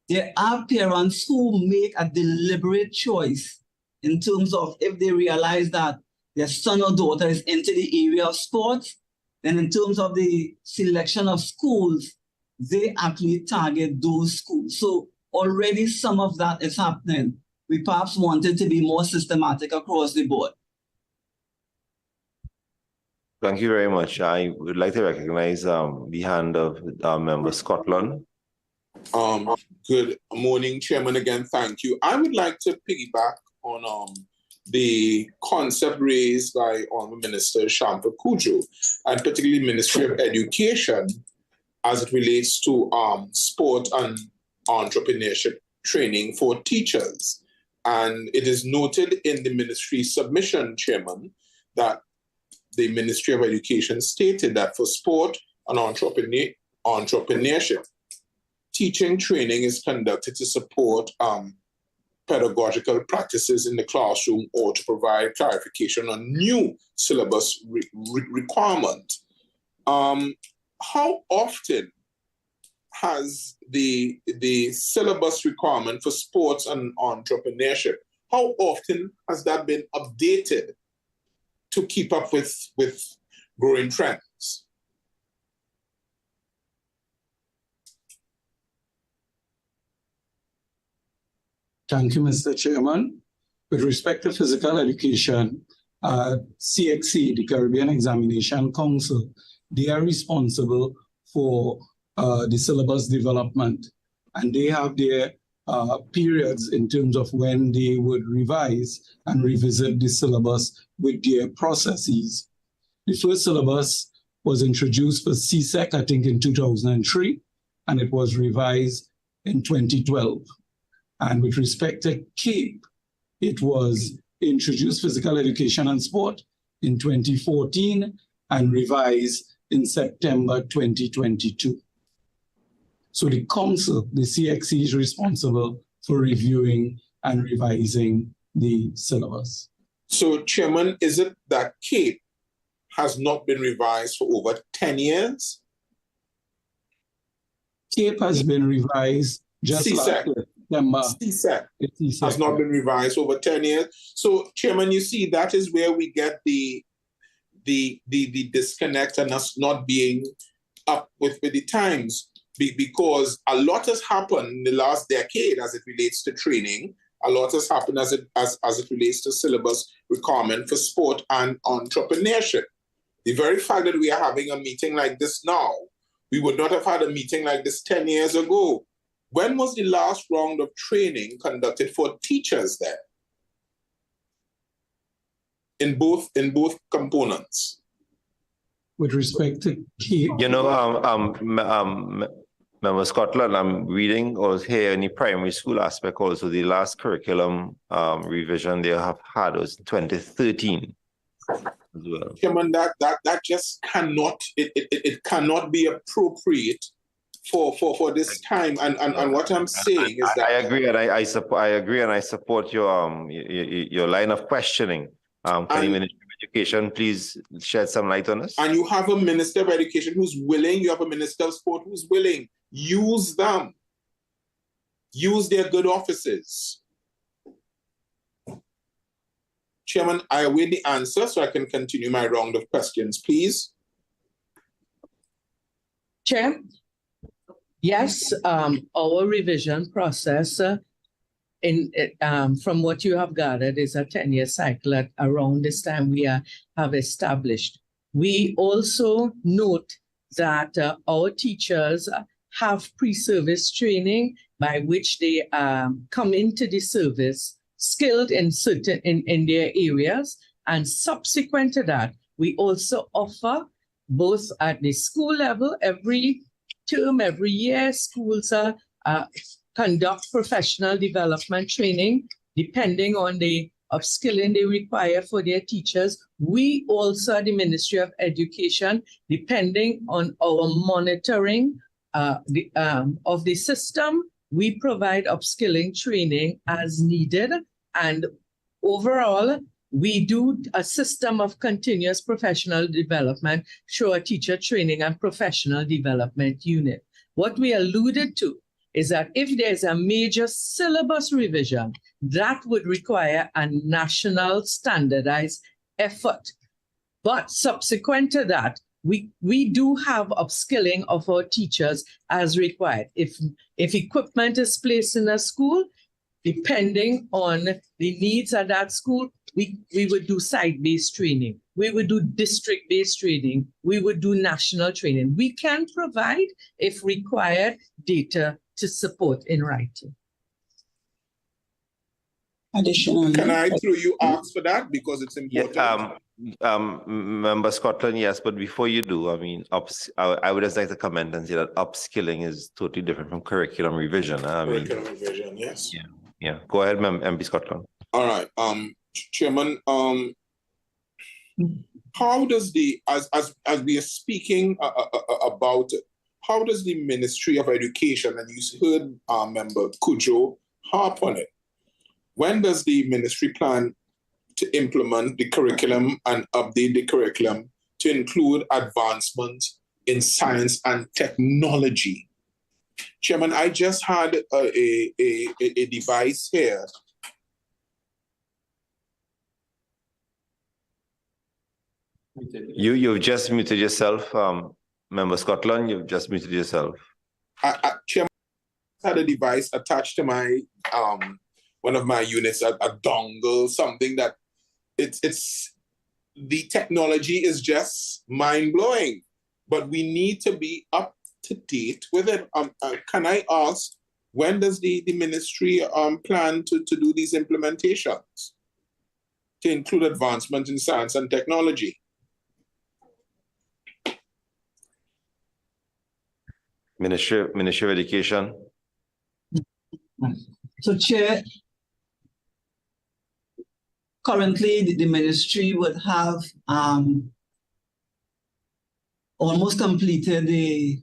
there are parents who make a deliberate choice in terms of if they realize that their son or daughter is into the area of sports, then in terms of the selection of schools, they actually target those schools. So already some of that is happening. We perhaps wanted to be more systematic across the board. Thank you very much. I would like to recognize the hand of Member Scotland. Good morning, Chairman. Again, thank you. I would like to piggyback on the concept raised by Honourable Minister Shampa Kujo, and particularly Ministry of Education, as it relates to sport and entrepreneurship training for teachers. And it is noted in the ministry submission, Chairman, that the Ministry of Education stated that for sport and entrepreneurship, teaching training is conducted to support pedagogical practices in the classroom or to provide clarification on new syllabus requirement. How often has the syllabus requirement for sports and entrepreneurship, how often has that been updated to keep up with growing trends? Thank you, Mr. Chairman. With respect to physical education, CXC, the Caribbean Examination Council, they are responsible for the syllabus development, and they have their periods in terms of when they would revise and revisit the syllabus with their processes. The first syllabus was introduced for CSEC, I think, in 2003, and it was revised in 2012. And with respect to CAPE, it was introduced, physical education and sport, in 2014 and revised in September 2022. So the council, the CXC, is responsible for reviewing and revising the syllabus. So, Chairman, is it that CAPE has not been revised for over 10 years? CAPE has been revised just last September. CSEC has not been revised over 10 years. So, Chairman, you see, that is where we get the disconnect and us not being up with the times, because a lot has happened in the last decade as it relates to training. A lot has happened as it relates to syllabus requirement for sport and entrepreneurship. The very fact that we are having a meeting like this now, we would not have had a meeting like this 10 years ago. When was the last round of training conducted for teachers then? In both components. With respect to CAPE, you know, Member Scotland, I'm reading or here in the primary school aspect also, the last curriculum revision they have had was 2013 as well. Chairman, that just cannot, it cannot be appropriate for this time. And what I'm saying is that I agree, and I support your line of questioning. Can the Ministry of Education please shed some light on this? And you have a Minister of Education who's willing, you have a Minister of Sport who's willing. Use them. Use their good offices. Chairman, I await the answer so I can continue my round of questions, please. Chair, yes, our revision process from what you have gathered is a 10-year cycle that around this time we have established. We also note that our teachers have pre-service training by which they come into the service skilled in in their areas, and subsequent to that, we also offer both at the school level, every term, every year, schools conduct professional development training depending on the upskilling they require for their teachers. We also, the Ministry of Education, depending on our monitoring of the system, we provide upskilling training as needed. And overall, we do a system of continuous professional development through a teacher training and professional development unit. What we alluded to is that if there's a major syllabus revision, that would require a national standardized effort. But subsequent to that, we do have upskilling of our teachers as required. If equipment is placed in a school, depending on the needs of that school, we would do site-based training. We would do district-based training. We would do national training. We can provide, if required, data to support in writing. additional. Can I, through you, ask for that because it's important? Member Scotland, yes, but before you do, I mean, I would just like to comment and say that upskilling is totally different from curriculum revision. Curriculum revision, yes. Yeah. Go ahead, MP Scotland. All right, Chairman. How does as we are speaking about it, how does the Ministry of Education, and you heard Member Cudjoe harp on it, when does the ministry plan to implement the curriculum and update the curriculum to include advancement in science and technology? Chairman, I just had a device here. You've just muted yourself, Member Scotland. You've just muted yourself. Chairman, I had a device attached to my one of my units, a dongle, something that it's the technology is just mind-blowing, but we need to be up to date with it. Can I ask, when does the ministry plan to do these implementations to include advancement in science and technology? Ministry of Education. So, Chair, currently the ministry would have almost completed the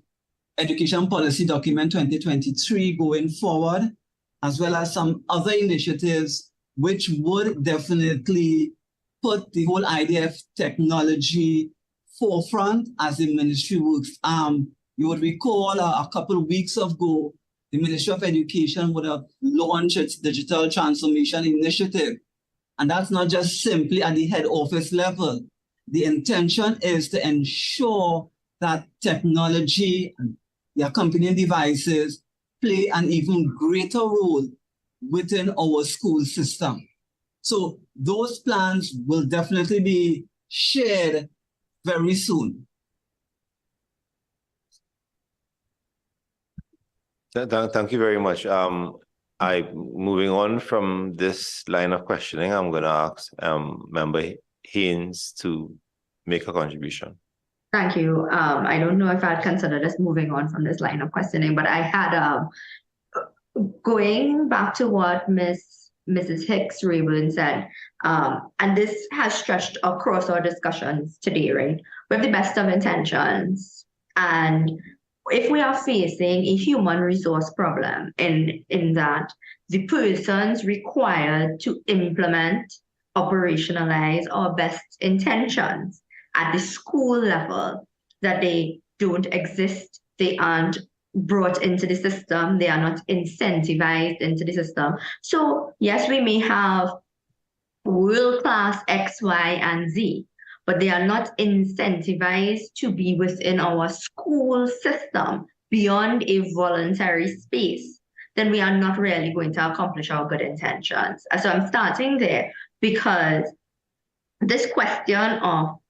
Education Policy Document 2023 going forward, as well as some other initiatives which would definitely put the whole IDF technology forefront as the ministry works. You would recall a couple of weeks ago, the Ministry of Education would have launched its digital transformation initiative. And that's not just simply at the head office level. The intention is to ensure that technology and the accompanying devices play an even greater role within our school system. So those plans will definitely be shared very soon. Thank you very much. Moving on from this line of questioning, I'm going to ask Member Haynes to make a contribution. Thank you. I don't know if I'd consider this moving on from this line of questioning, but I had, going back to what Mrs. Hicks-Raeburn said, and this has stretched across our discussions today, right? We have the best of intentions, and if we are facing a human resource problem in that the persons required to implement, operationalize our best intentions at the school level, that they don't exist, they aren't brought into the system, they are not incentivized into the system. So yes, we may have world-class X, Y, and Z, but they are not incentivized to be within our school system beyond a voluntary space, then we are not really going to accomplish our good intentions. So I'm starting there because this question of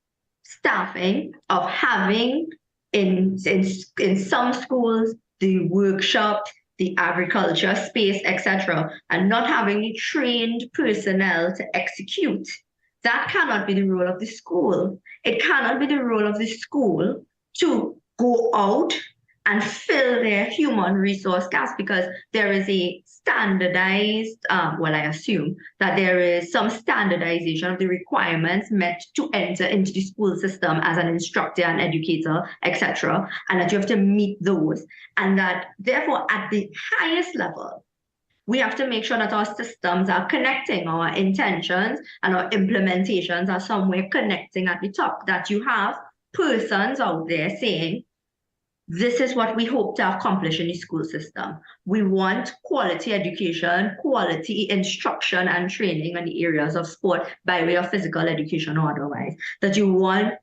staffing, of having in some schools, the workshop, the agriculture space, etc., and not having the trained personnel to execute, that cannot be the role of the school. It cannot be the role of the school to go out and fill their human resource gaps, because there is a standardized, well, I assume that there is some standardization of the requirements met to enter into the school system as an instructor and educator, etc., and that you have to meet those. And that therefore at the highest level, we have to make sure that our systems are connecting, our intentions and our implementations are somewhere connecting at the top, that you have persons out there saying, this is what we hope to accomplish in the school system. We want quality education, quality instruction and training in the areas of sport by way of physical education or otherwise. That you want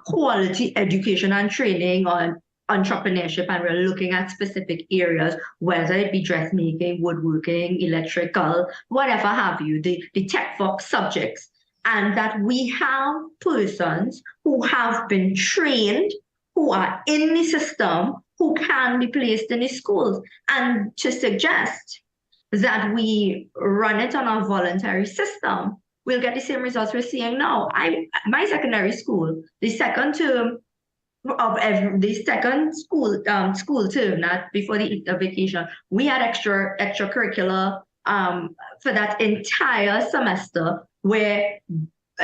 quality education and training on entrepreneurship, and we're looking at specific areas, whether it be dressmaking, woodworking, electrical, whatever have you, the tech fox subjects, and that we have persons who have been trained, who are in the system, who can be placed in the schools. And to suggest that we run it on a voluntary system, we'll get the same results we're seeing now. My secondary school, the second term of the second school term, not before the Easter vacation, we had extracurricular for that entire semester, where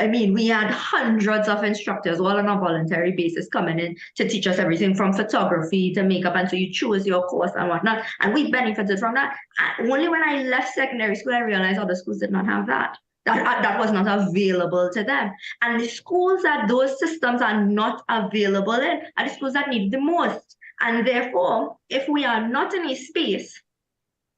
we had hundreds of instructors all on a voluntary basis coming in to teach us everything from photography to makeup, and so you choose your course and whatnot, and we benefited from that. And only when I left secondary school I realized other schools did not have that. That was not available to them. And the schools that those systems are not available in are the schools that need the most. And therefore, if we are not in a space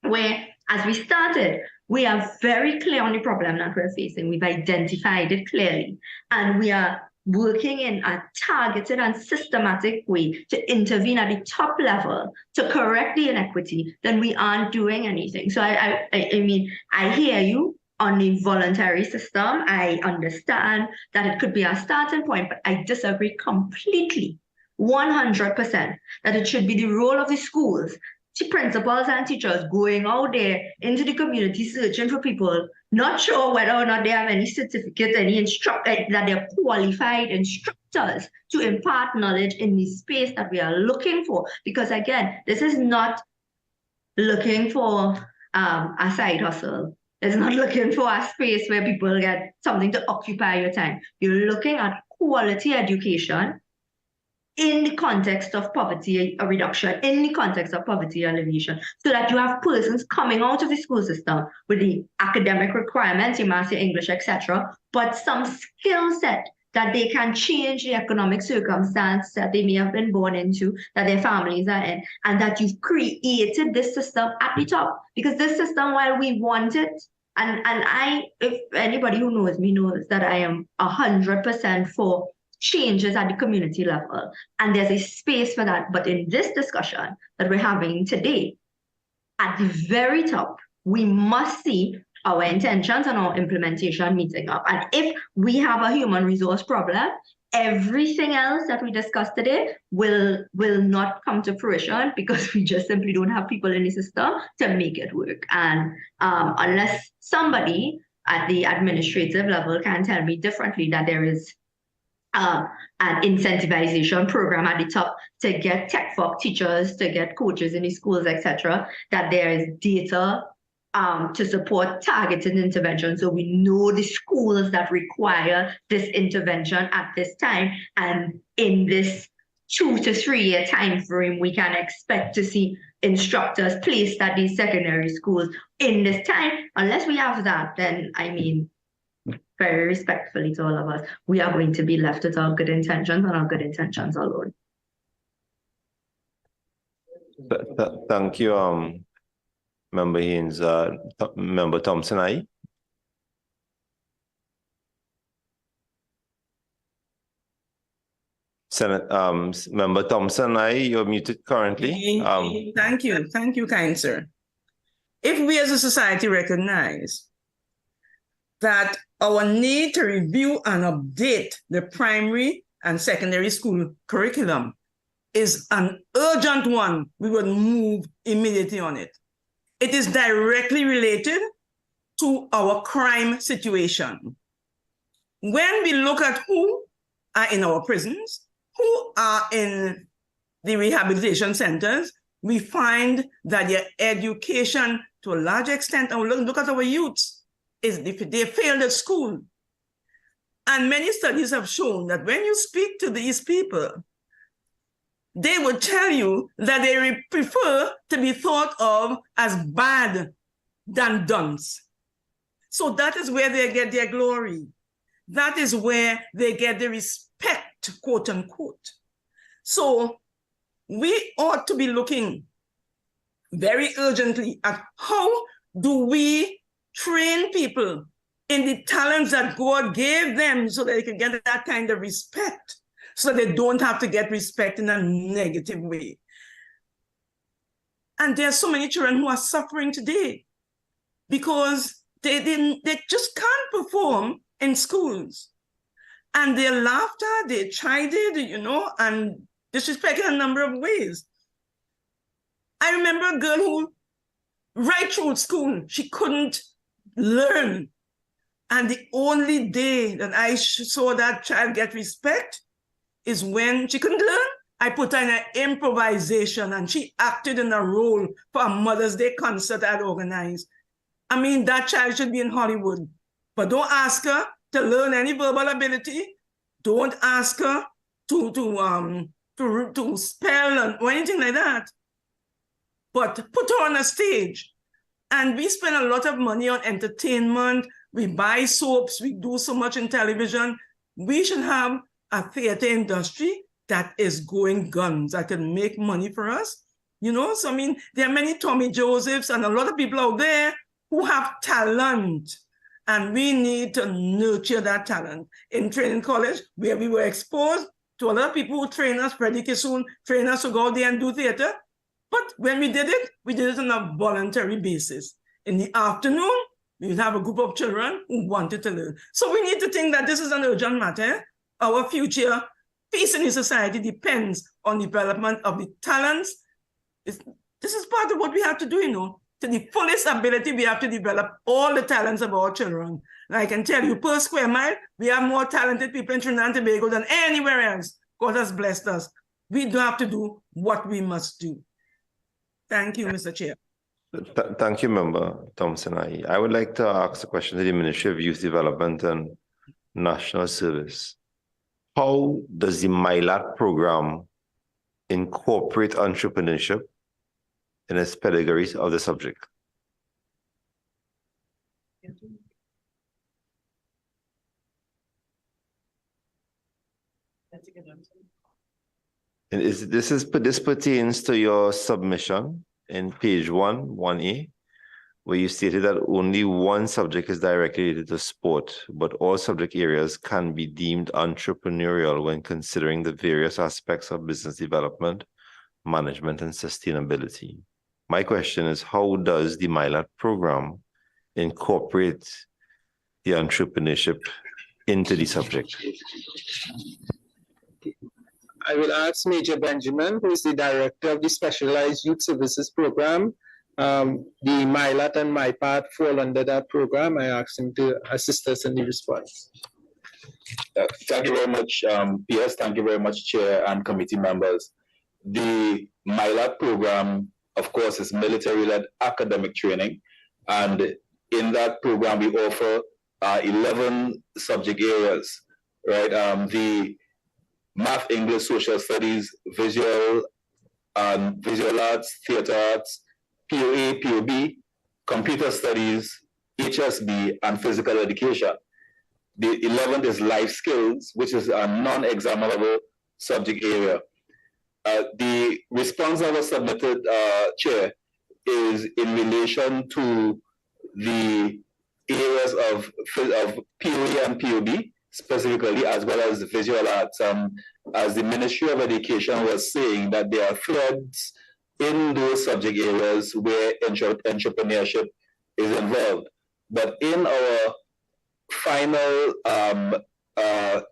where, as we started, we are very clear on the problem that we're facing, we've identified it clearly, and we are working in a targeted and systematic way to intervene at the top level to correct the inequity, then we aren't doing anything. So I hear you on the voluntary system. I understand that it could be a starting point, but I disagree completely, 100%, that it should be the role of the schools, principals and teachers going out there into the community searching for people, not sure whether or not they have any certificate, any that they're qualified instructors to impart knowledge in the space that we are looking for. Because again, this is not looking for a side hustle. It's not looking for a space where people get something to occupy your time. You're looking at quality education in the context of poverty reduction, in the context of poverty alleviation, so that you have persons coming out of the school system with the academic requirements, you must say English, etc., but some skill set that they can change the economic circumstance that they may have been born into, that their families are in, and that you've created this system at the top. Because this system, while we want it, and if anybody who knows me knows that I am 100% for changes at the community level, and there's a space for that. But in this discussion that we're having today, at the very top, we must see our intentions and our implementation meeting up. And if we have a human resource problem, everything else that we discussed today will not come to fruition, because we just simply don't have people in the system to make it work. And unless somebody at the administrative level can tell me differently, that there is an incentivization program at the top to get tech folk teachers, to get coaches in the schools, etc., that there is data to support targeted intervention, so we know the schools that require this intervention at this time, and in this 2 to 3 year time frame, we can expect to see instructors placed at these secondary schools in this time. Unless we have that, then very respectfully to all of us, we are going to be left with our good intentions and our good intentions alone. Thank you, Member Haynes. Member Thompson, aye? Member Thompson, aye, you're muted currently. Thank you, kind sir. If we as a society recognize that our need to review and update the primary and secondary school curriculum is an urgent one, we would move immediately on it. It is directly related to our crime situation. When we look at who are in our prisons, who are in the rehabilitation centers, we find that their education, to a large extent, and look at our youths, they failed at school. And many studies have shown that when you speak to these people, they would tell you that they prefer to be thought of as bad than dunce. So that is where they get their glory. That is where they get the respect, quote unquote. So we ought to be looking very urgently at how do we train people in the talents that God gave them so that they can get that kind of respect, so they don't have to get respect in a negative way. And there are so many children who are suffering today because they just can't perform in schools. And they're laughed at, they're chided, and disrespected in a number of ways. I remember a girl who right through school. She couldn't learn. And the only day that I saw that child get respect is when she couldn't learn. I put her in an improvisation and she acted in a role for a Mother's Day concert I'd organized. I mean, that child should be in Hollywood. But don't ask her to learn any verbal ability. Don't ask her to spell or anything like that. But put her on a stage. And we spend a lot of money on entertainment. We buy soaps. We do so much in television. We should have a theater industry that is going guns, that can make money for us. You know, so I mean, there are many Tommy Josephs and a lot of people out there who have talent. And we need to nurture that talent. In training college, where we were exposed to a lot of people who train us, Freddie Kissoon, train us to go out there and do theater. But when we did it on a voluntary basis. In the afternoon, we would have a group of children who wanted to learn. So we need to think that this is an urgent matter. Our future peace in the society depends on the development of the talents. This is part of what we have to do, you know. To the fullest ability, we have to develop all the talents of our children. And I can tell you, per square mile, we have more talented people in Trinidad and Tobago than anywhere else. God has blessed us. We do have to do what we must do. Thank you, Mr. Chair. Thank you, Member Thompson. I would like to ask a question to the Ministry of Youth Development and National Service. How does the MILAT program incorporate entrepreneurship in its pedagogy of the subject? And this pertains to your submission in page 1A, where you stated that only one subject is directly related to sport, but all subject areas can be deemed entrepreneurial when considering the various aspects of business development, management, and sustainability. My question is, how does the MILAT program incorporate the entrepreneurship into the subject? I will ask Major Benjamin, who is the director of the Specialized Youth Services Program. The MILAT and MyPath fall under that program. I asked him to assist us in the response. Thank you very much, PS. Thank you very much, Chair and committee members. The MILAT program, of course, is military-led academic training. And in that program, we offer 11 subject areas, right? The math, English, social studies, visual arts, theater arts, POA, POB, computer studies, HSB, and physical education. The 11th is life skills, which is a non-examinable subject area. The response that was submitted, Chair, is in relation to the areas of POA and POB, specifically, as well as visual arts. As the Ministry of Education was saying, that there are threads in those subject areas where entrepreneurship is involved. But in our final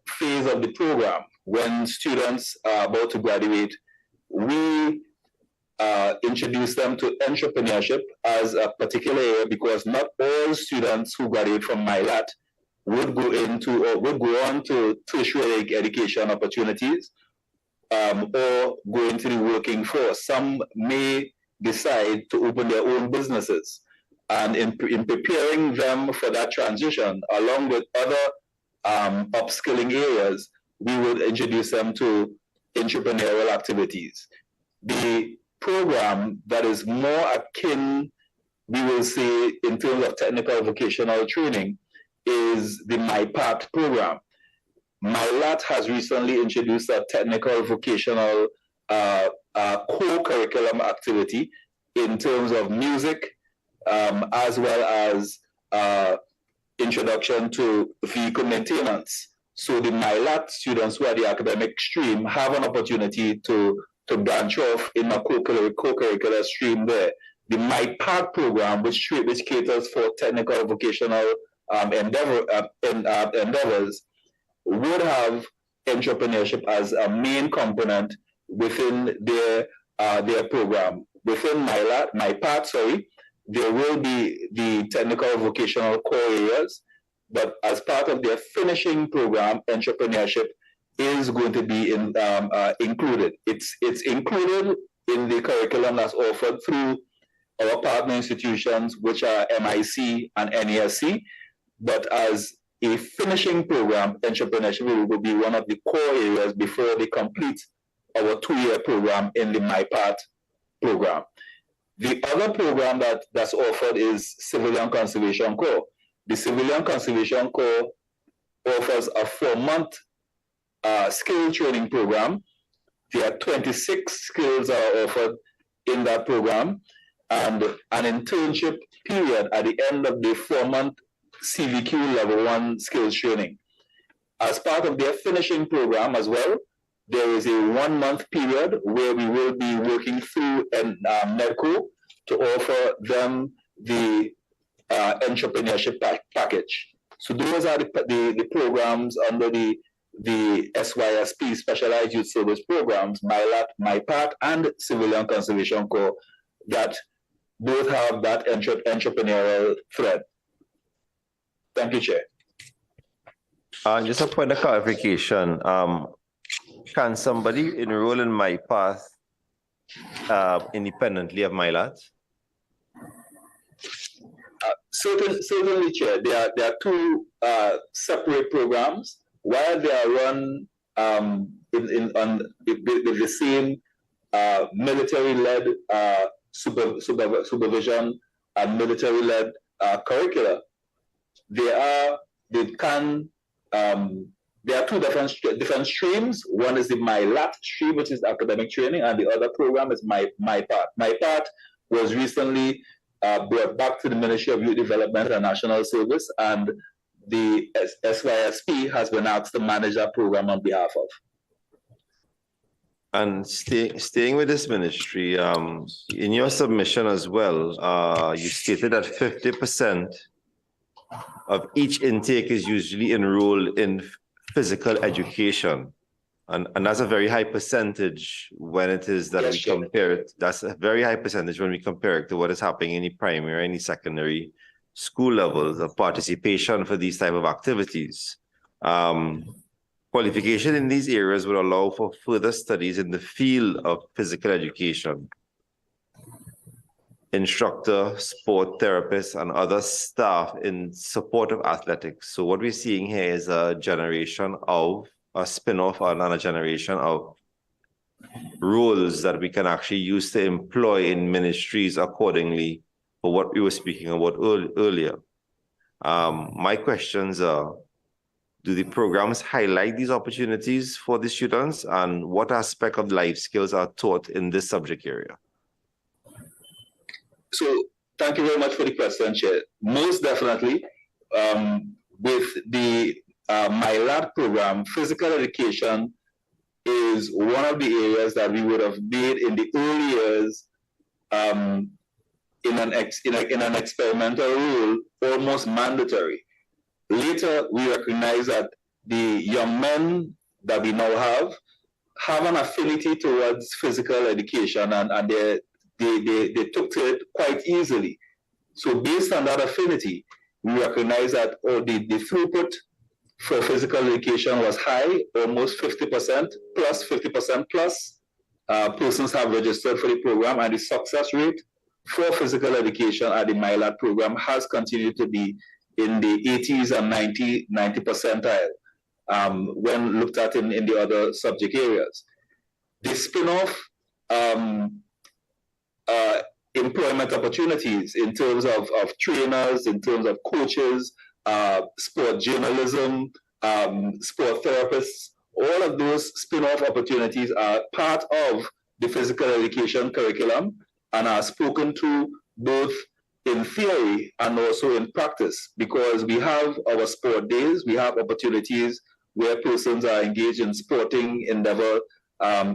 phase of the program, when students are about to graduate, we introduce them to entrepreneurship as a particular area, because not all students who graduate from MILAT would go into or would go on to tertiary education opportunities or go into the working force. Some may decide to open their own businesses. And in preparing them for that transition, along with other upskilling areas, we would introduce them to entrepreneurial activities. The program that is more akin, we will say, in terms of technical vocational training, is the MyPath program. MILAT has recently introduced a technical vocational co-curriculum activity in terms of music, as well as introduction to vehicle maintenance. So the MILAT students who are the academic stream have an opportunity to branch off in a co-curricular stream there. The MyPath program, which caters for technical vocational endeavors, would have entrepreneurship as a main component within their program. Within MyPath, there will be the technical vocational core areas, but as part of their finishing program, entrepreneurship is going to be included. It's included in the curriculum that's offered through our partner institutions, which are MIC and NASC, but as a finishing program, entrepreneurship will be one of the core areas before they complete our 2-year program in the MyPath program. The other program that's offered is Civilian Conservation Corps. The Civilian Conservation Corps offers a 4-month skill training program. There are 26 skills that are offered in that program, and an internship period at the end of the 4-month CVQ Level 1 skills training. As part of their finishing program as well, there is a 1-month period where we will be working through NEDCO to offer them the entrepreneurship package. So those are the programs under the SYSP, Specialized Youth Service Programs, MyLAT, MyPath, and Civilian Conservation Corps that both have that entrepreneurial thread. Thank you, Chair. Just a point of clarification. Can somebody enroll in MyPath independently of MyLAT? Certainly, Chair. There are 2 separate programs. While they are run with the same military-led supervision and military-led curricula, there are 2 different streams. One is the MyLAT stream, which is academic training, and the other program is MyPath. MyPath was recently brought back to the Ministry of Youth Development and National Service, and the SYSP has been asked to manage that program on behalf of. And staying with this ministry, in your submission as well, you stated that 50% of each intake is usually enrolled in physical education. And that's a very high percentage when it is that we compare it. That's a very high percentage when we compare it to what is happening in the primary and the secondary school levels of participation for these type of activities. Qualification in these areas would allow for further studies in the field of physical education. Instructor, sport therapists, and other staff in support of athletics. So what we're seeing here is a generation of a spin-off and a generation of roles that we can actually use to employ in ministries accordingly for what we were speaking about earlier. My questions are, do the programs highlight these opportunities for the students, and what aspect of life skills are taught in this subject area? So thank you very much for the question, Chair. Most definitely, with the MyLAT program, physical education is one of the areas that we would have made in the early years in an experimental role almost mandatory. Later, we recognize that the young men that we now have an affinity towards physical education, and they took to it quite easily. So based on that affinity, we recognize that the throughput for physical education was high, almost 50% plus persons have registered for the program, and the success rate for physical education at the MyLAT program has continued to be in the 80s and 90 percentile when looked at in the other subject areas. The spin-off employment opportunities in terms of trainers, in terms of coaches, sport journalism, sport therapists, all of those spin-off opportunities are part of the physical education curriculum and are spoken to both in theory and also in practice, because we have our sport days, we have opportunities where persons are engaged in sporting endeavor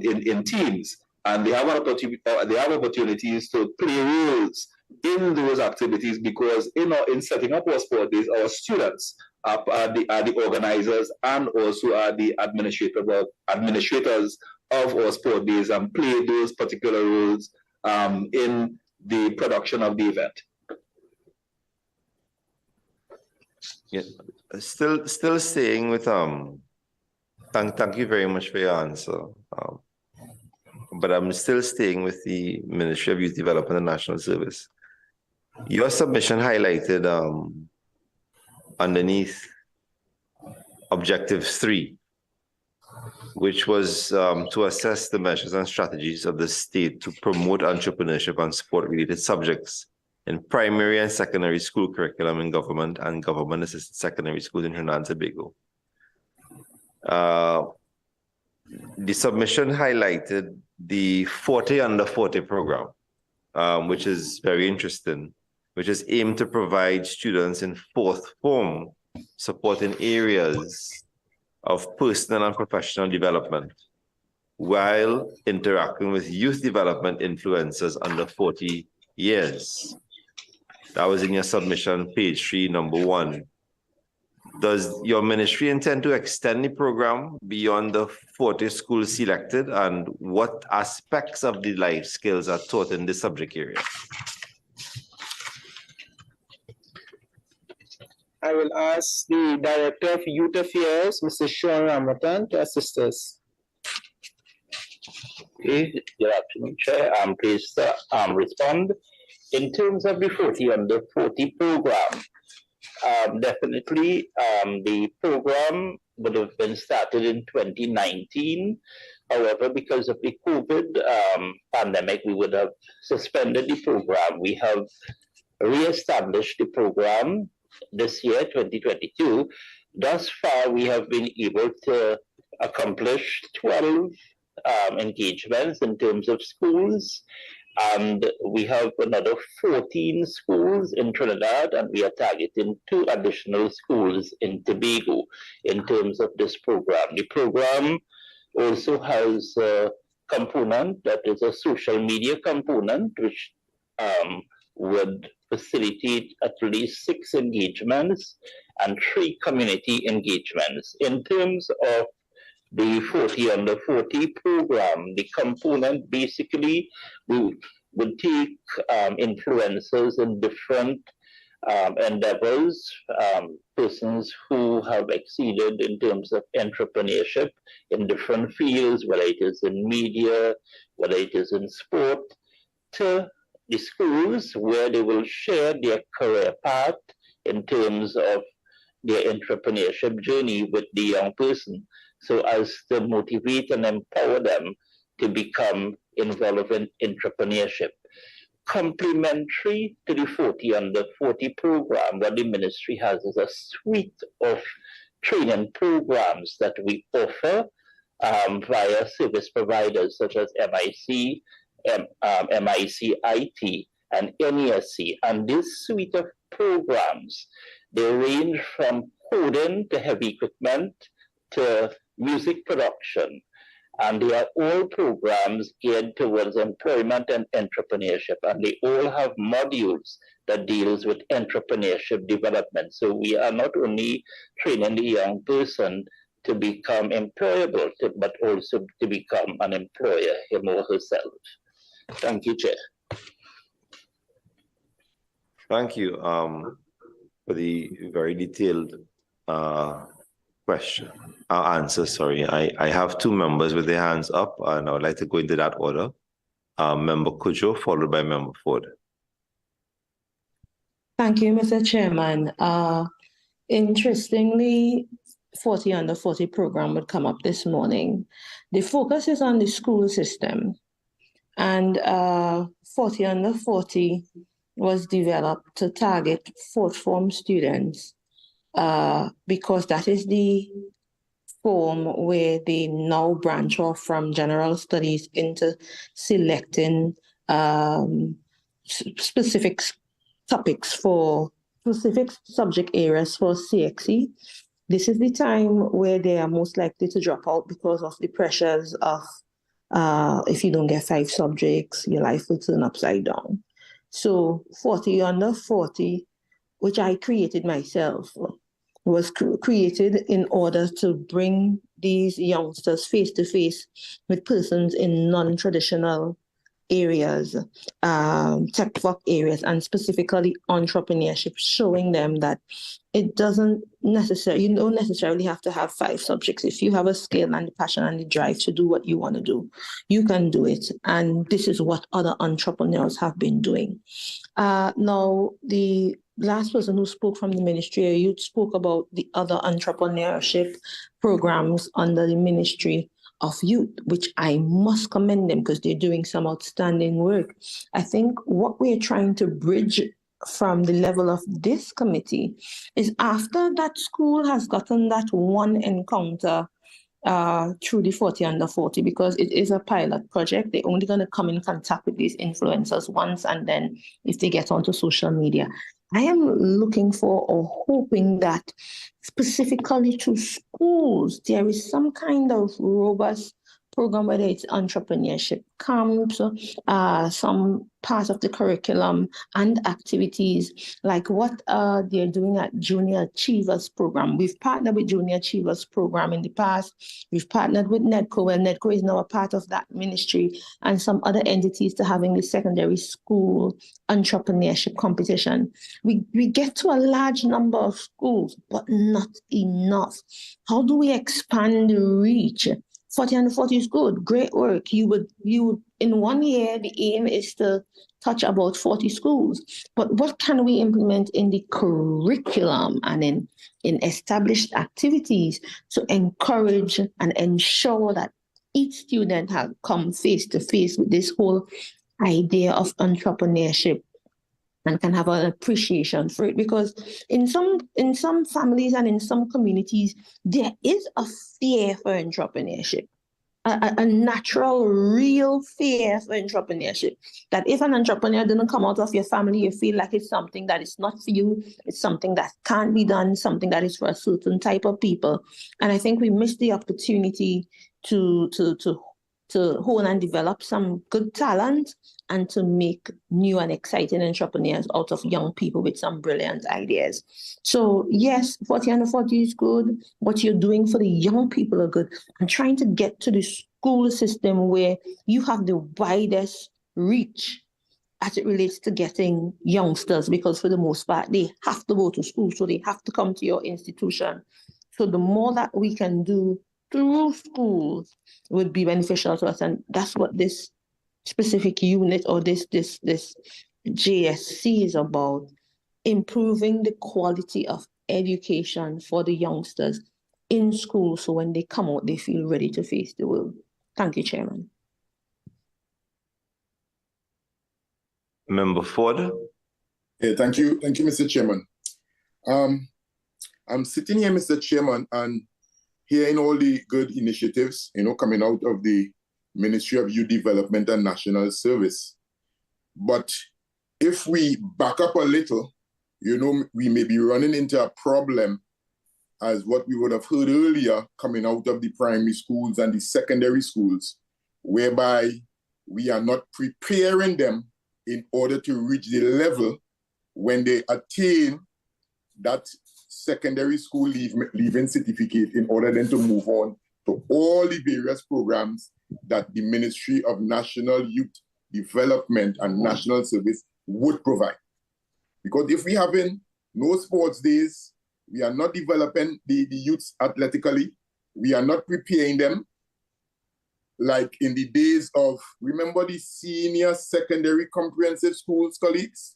in teams, and they have opportunities to play roles in those activities, because in setting up our sport days, our students are the organizers and also are the administrators of our sport days and play those particular roles in the production of the event. Yeah, still staying with thank you very much for your answer. But I'm still staying with the Ministry of Youth Development and National Service. Your submission highlighted underneath Objective 3, which was to assess the measures and strategies of the state to promote entrepreneurship and sport-related subjects in primary and secondary school curriculum in government and government-assisted secondary schools in Trinidad and Tobago. The submission highlighted the 40 under 40 program, which is very interesting, which is aimed to provide students in fourth form support in areas of personal and professional development while interacting with youth development influencers under 40 years. That was in your submission, page 3, number 1. Does your ministry intend to extend the program beyond the 40 schools selected, and what aspects of the life skills are taught in this subject area? I will ask the Director of Youth Affairs, Mr. Sean Ramerton, to assist us. Okay, good afternoon, Chair. I'm pleased to respond. In terms of the 40 under 40 program, definitely the program would have been started in 2019. However, because of the COVID pandemic, we would have suspended the program. We have re-established the program this year, 2022. Thus far, we have been able to accomplish 12 engagements in terms of schools. And we have another 14 schools in Trinidad, and we are targeting 2 additional schools in Tobago in terms of this program. The program also has a component that is a social media component, which would facilitate at least 6 engagements and 3 community engagements. In terms of the 40 under 40 program, the component basically would take influencers in different endeavors, persons who have exceeded in terms of entrepreneurship in different fields, whether it is in media, whether it is in sport, to the schools where they will share their career path in terms of their entrepreneurship journey with the young person, so as to motivate and empower them to become involved in entrepreneurship. Complementary to the 40 under 40 program, what the ministry has is a suite of training programs that we offer via service providers such as MIC, MIC IT, and NASC. And this suite of programs, they range from coding to heavy equipment to music production, and they are all programs geared towards employment and entrepreneurship, and they all have modules that deals with entrepreneurship development. So we are not only training the young person to become employable, but also to become an employer, him or herself. Thank you, Chair. Thank you for the very detailed answer. Sorry, I have 2 members with their hands up, and I would like to go into that order. Member Cujo, followed by Member Ford. Thank you, Mr. Chairman. Interestingly, 40 under 40 program would come up this morning. The focus is on the school system, and 40 under 40 was developed to target fourth form students because that is the form where they now branch off from general studies into selecting specific topics for specific subject areas for CXE. This is the time where they are most likely to drop out because of the pressures of if you don't get 5 subjects, your life will turn upside down. So 40 under 40, which I created myself, was created in order to bring these youngsters face to face with persons in non-traditional areas, tech work areas, and specifically entrepreneurship, showing them that it doesn't necessarily, you don't necessarily have to have 5 subjects. If you have a skill and the passion and the drive to do what you want to do, you can do it. And this is what other entrepreneurs have been doing. Now, the last person who spoke from the Ministry of Youth spoke about the other entrepreneurship programs under the Ministry of Youth, which I must commend them because they're doing some outstanding work. I think what we're trying to bridge from the level of this committee is after that school has gotten that one encounter through the 40 under 40, because it is a pilot project. They're only going to come in contact with these influencers once, and then if they get onto social media. I am looking for or hoping that specifically to schools, there is some kind of robust program, whether it's entrepreneurship camps, some part of the curriculum and activities, like what they're doing at Junior Achievers Program. We've partnered with Junior Achievers Program in the past. We've partnered with NEDCO, where NEDCO is now a part of that ministry, and some other entities to having the secondary school entrepreneurship competition. We get to a large number of schools, but not enough. How do we expand the reach? 40 under 40 is good, great work. You would in 1 year, the aim is to touch about 40 schools. But what can we implement in the curriculum and in established activities to encourage and ensure that each student has come face to face with this whole idea of entrepreneurship and can have an appreciation for it? Because in some families and in some communities, there is a fear for entrepreneurship, a natural, real fear for entrepreneurship. That if an entrepreneur didn't come out of your family, you feel like it's something that is not for you, it's something that can't be done, something that is for a certain type of people. And I think we missed the opportunity to hone and develop some good talent and to make new and exciting entrepreneurs out of young people with some brilliant ideas. So yes, 40 under 40 is good. What you're doing for the young people are good. I'm trying to get to the school system where you have the widest reach as it relates to getting youngsters, because for the most part, they have to go to school, so they have to come to your institution. So the more that we can do through schools would be beneficial to us. And that's what this specific unit or this JSC is about, improving the quality of education for the youngsters in school, so when they come out, they feel ready to face the world. Thank you, Chairman. Member Ford. Yeah, thank you, Mr. Chairman. I'm sitting here, Mr. Chairman, and hearing all the good initiatives, coming out of the Ministry of Youth Development and National Service. But if we back up a little, we may be running into a problem as what we would have heard earlier coming out of the primary schools and the secondary schools, whereby we are not preparing them in order to reach the level when they attain that secondary school leaving certificate, in order then to move on to all the various programs that the Ministry of National Youth Development and National Service would provide. Because if we having no sports days, we are not developing the youths athletically, we are not preparing them like in the days of, remember the senior secondary comprehensive schools, colleagues?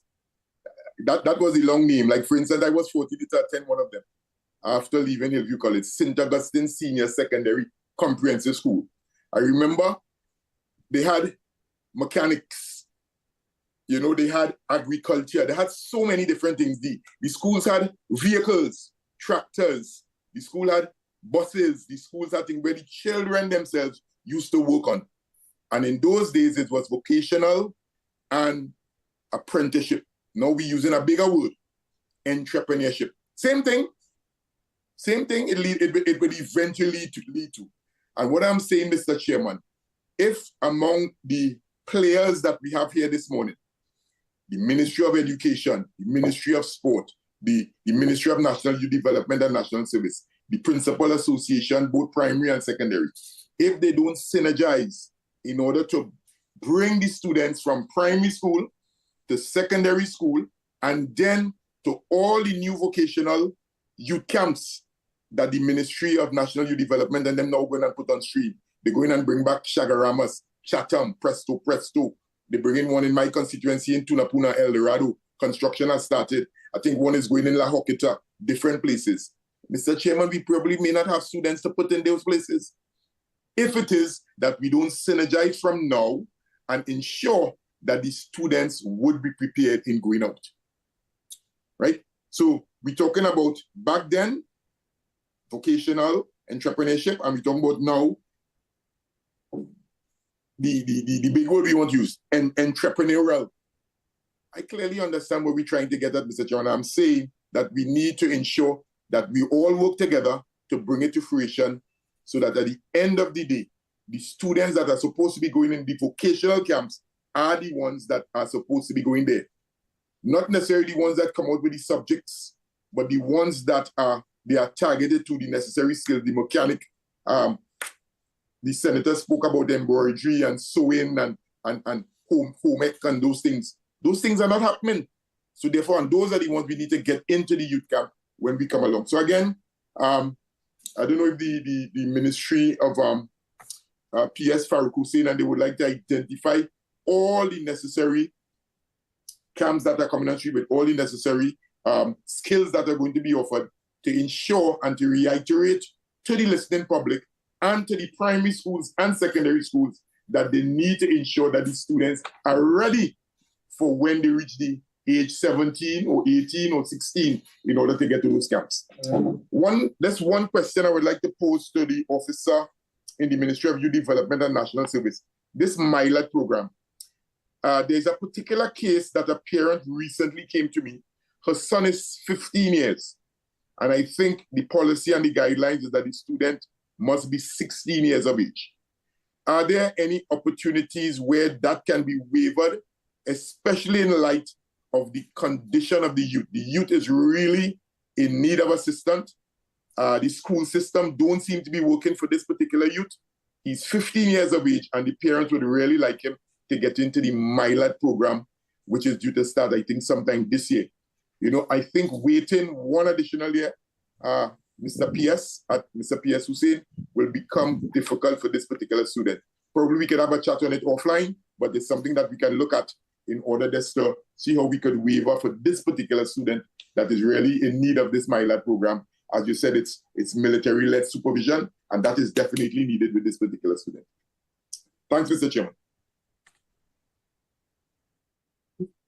That was a long name. Like, for instance, I was fortunate to attend one of them after leaving Hillview College, St. Augustine Senior Secondary Comprehensive School. I remember they had mechanics, they had agriculture, they had so many different things. The schools had vehicles, tractors, the school had buses, the schools had things where the children themselves used to work on. And in those days, it was vocational and apprenticeship. Now we're using a bigger word, entrepreneurship. Same thing, it will eventually lead to. And what I'm saying, Mr. Chairman, if among the players that we have here this morning, the Ministry of Education, the Ministry of Sport, the Ministry of National Youth Development and National Service, the Principal Association, both primary and secondary, if they don't synergize in order to bring the students from primary school to secondary school, and then to all the new vocational youth camps that the Ministry of National Youth Development and them now going and put on stream. They go in and bring back Chagaramas, Chatham, Presto. They bring in one in my constituency in Tunapuna, El Dorado. Construction has started. I think one is going in La Hoqueta, different places. Mr. Chairman, we probably may not have students to put in those places. If it is that we don't synergize from now and ensure that the students would be prepared in going out, right? So we're talking about back then, vocational entrepreneurship, and we're talking about now, the big word we want to use, entrepreneurial. I clearly understand what we're trying to get at, Mr. John. I'm saying that we need to ensure that we all work together to bring it to fruition so that at the end of the day, the students that are supposed to be going in the vocational camps are the ones that are supposed to be going there. Not necessarily the ones that come out with the subjects, but the ones that are targeted to the necessary skills, the mechanic. The senator spoke about embroidery and sewing and home ec and those things. Those things are not happening. So therefore, and those are the ones we need to get into the youth camp when we come along. So again, I don't know if the Ministry of PS Farouk Hussein, and they would like to identify all the necessary camps that are coming on street with all the necessary skills that are going to be offered to ensure and to reiterate to the listening public and to the primary schools and secondary schools that they need to ensure that the students are ready for when they reach the age 17 or 18 or 16 in order to get to those camps. That's one question I would like to pose to the officer in the Ministry of Youth Development and National Service. This MILAT program, there's a particular case that a parent recently came to me. Her son is 15 years. And I think the policy and the guidelines is that the student must be 16 years of age. Are there any opportunities where that can be waived, especially in light of the condition of the youth? The youth is really in need of assistance. The school system don't seem to be working for this particular youth. He's 15 years of age, and the parents would really like him to get into the MILAT program, which is due to start, I think, sometime this year. You know, I think waiting one additional year, Mr. PS Hussein, will become difficult for this particular student. Probably we could have a chat on it offline, but it's something that we can look at in order just to see how we could waiver for this particular student that is really in need of this MILAT program. As you said, it's military-led supervision, and that is definitely needed with this particular student. Thanks, Mr. Chairman.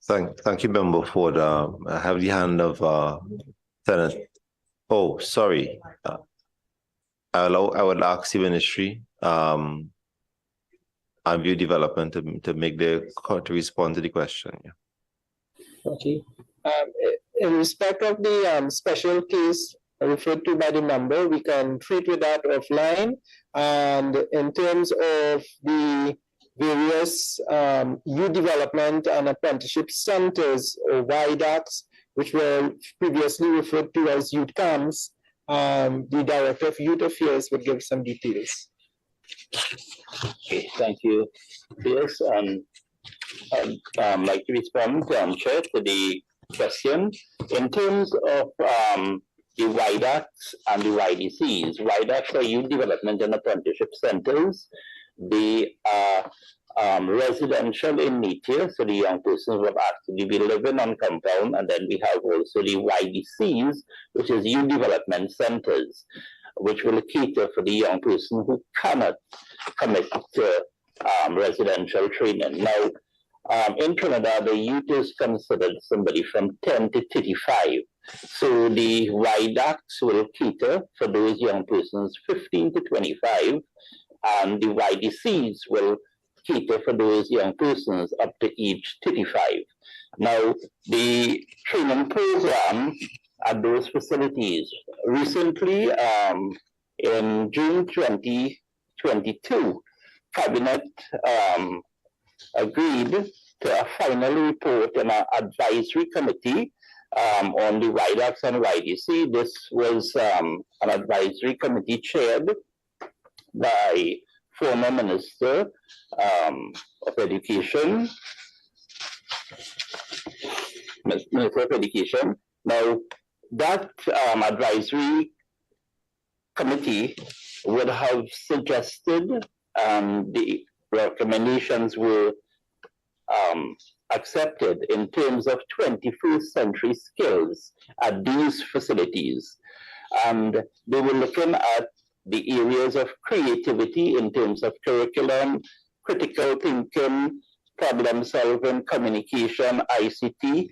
Thank you, Member Ford. I have the hand of Senator. Oh, sorry. I would ask the Ministry and Youth Development to respond to the question. Yeah. Okay. In respect of the special case referred to by the member, we can treat with that offline. And in terms of the various youth development and apprenticeship centers or YDACs, which were previously referred to as youth camps, the Director of Youth Affairs would give some details. Okay, thank you. Yes, I'd like to respond, Chair, to the question. In terms of the YDACs and the YDCs, YDACs are Youth Development and Apprenticeship Centers. They are residential in nature, so the young persons will actually be living on compound, and then we have also the YDCs, which is Youth Development Centers, which will cater for the young person who cannot commit to residential training. Now, in Trinidad, the youth is considered somebody from 10 to 35. So the YDACs will cater for those young persons 15 to 25, and the YDCs will cater for those young persons up to age 35. Now, the training program at those facilities recently, in June 2022, Cabinet agreed to a final report in an advisory committee on the YDACs and YDC. This was an advisory committee chaired by former Minister of Education, Minister of Education. Now, that advisory committee would have suggested, the recommendations were accepted in terms of 21st century skills at these facilities. And they were looking at the areas of creativity in terms of curriculum, critical thinking, problem solving, communication, ICT,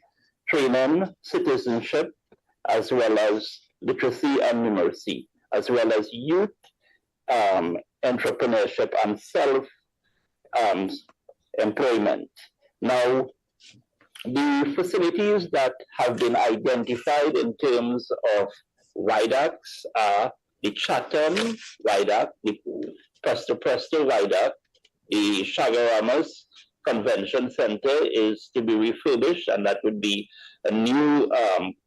training, citizenship, as well as literacy and numeracy, as well as youth entrepreneurship and self-employment. Now, the facilities that have been identified in terms of viaducts are the Chatham Viaduct, the Presto Viaduct, the Shagaramas Convention Center is to be refurbished, and that would be a new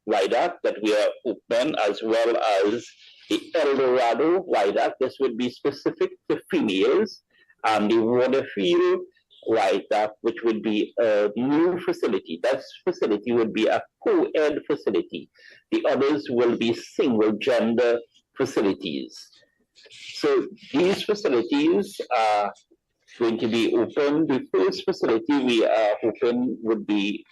viaduct that we are opening, as well as the El Dorado Viaduct. This would be specific to females, and the Waterfield Viaduct, which would be a new facility. That facility would be a co-ed facility. The others will be single-gender facilities. So these facilities are going to be open. The first facility we are hoping would be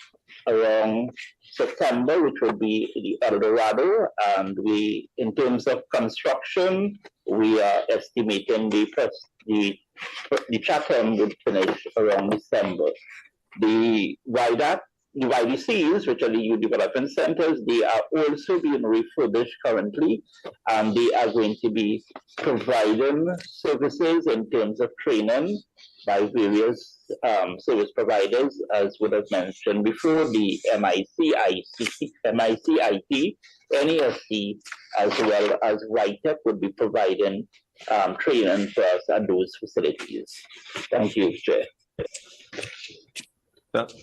around September, which would be the El Dorado. And we, in terms of construction, we are estimating the Chatham would finish around December. The viaduct, the YDCs, which are the youth development centers, they are also being refurbished currently, and they are going to be providing services in terms of training by various service providers, as would have mentioned before, the MICIT, NASC, as well as WRITEC would be providing training for us at those facilities. Thank you, Chair.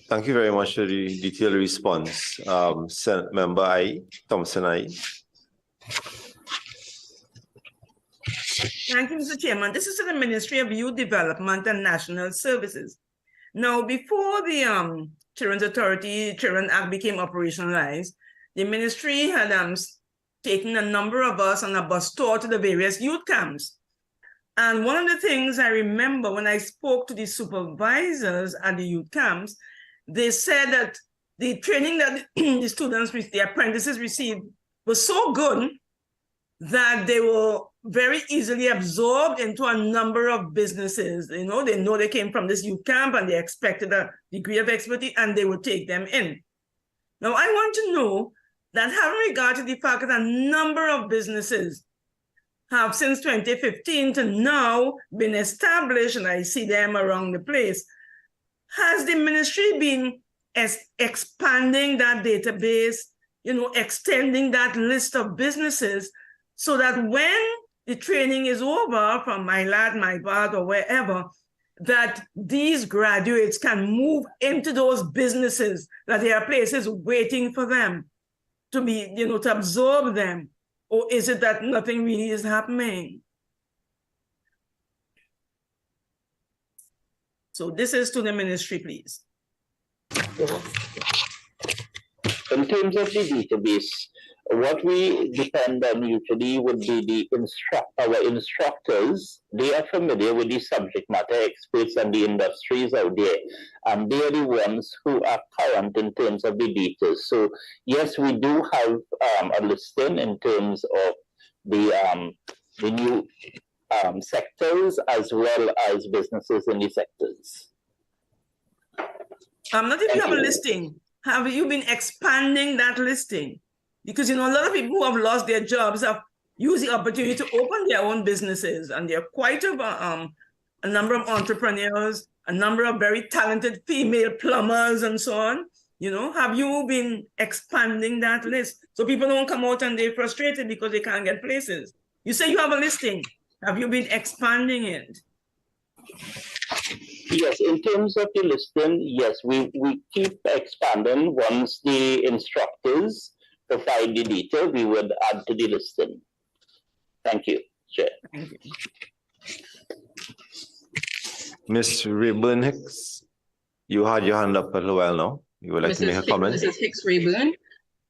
Thank you very much for the detailed response. Senate Member I, Thompson I. Thank you, Mr. Chairman. This is to the Ministry of Youth Development and National Services. Now, before the Children's Authority, Children Act became operationalized, the ministry had taken a number of us on a bus tour to the various youth camps. And one of the things I remember when I spoke to the supervisors at the youth camps, they said that the training that the students, the apprentices received was so good that they were very easily absorbed into a number of businesses. You know they came from this youth camp and they expected a degree of expertise and they would take them in. Now, I want to know that having regard to the fact that a number of businesses have since 2015 to now been established, and I see them around the place, has the ministry been expanding that database, extending that list of businesses so that when the training is over from MyLad, MyBath, or wherever, that these graduates can move into those businesses, that there are places waiting for them to be, to absorb them? Or is it that nothing really is happening? So this is to the ministry, please. In terms of the database, what we depend on usually would be our instructors. They are familiar with the subject matter experts and the industries out there, and they are the ones who are current in terms of the data. So yes, we do have a listing in terms of the new sectors as well as businesses in the sectors. Not if you have a listing. Have you been expanding that listing? Because, a lot of people who have lost their jobs have used the opportunity to open their own businesses. And there are quite a number of entrepreneurs, a number of very talented female plumbers and so on. Have you been expanding that list? So people don't come out and they're frustrated because they can't get places. You say you have a listing. Have you been expanding it? Yes, in terms of the listing, yes, we keep expanding. Once the instructors provide the data, we would add to the listing. Thank you, Chair. Thank you. Ms. Rayburn Hicks, you had your hand up a little while now. You would like to make a comment? Mrs. Hicks-Raeburn.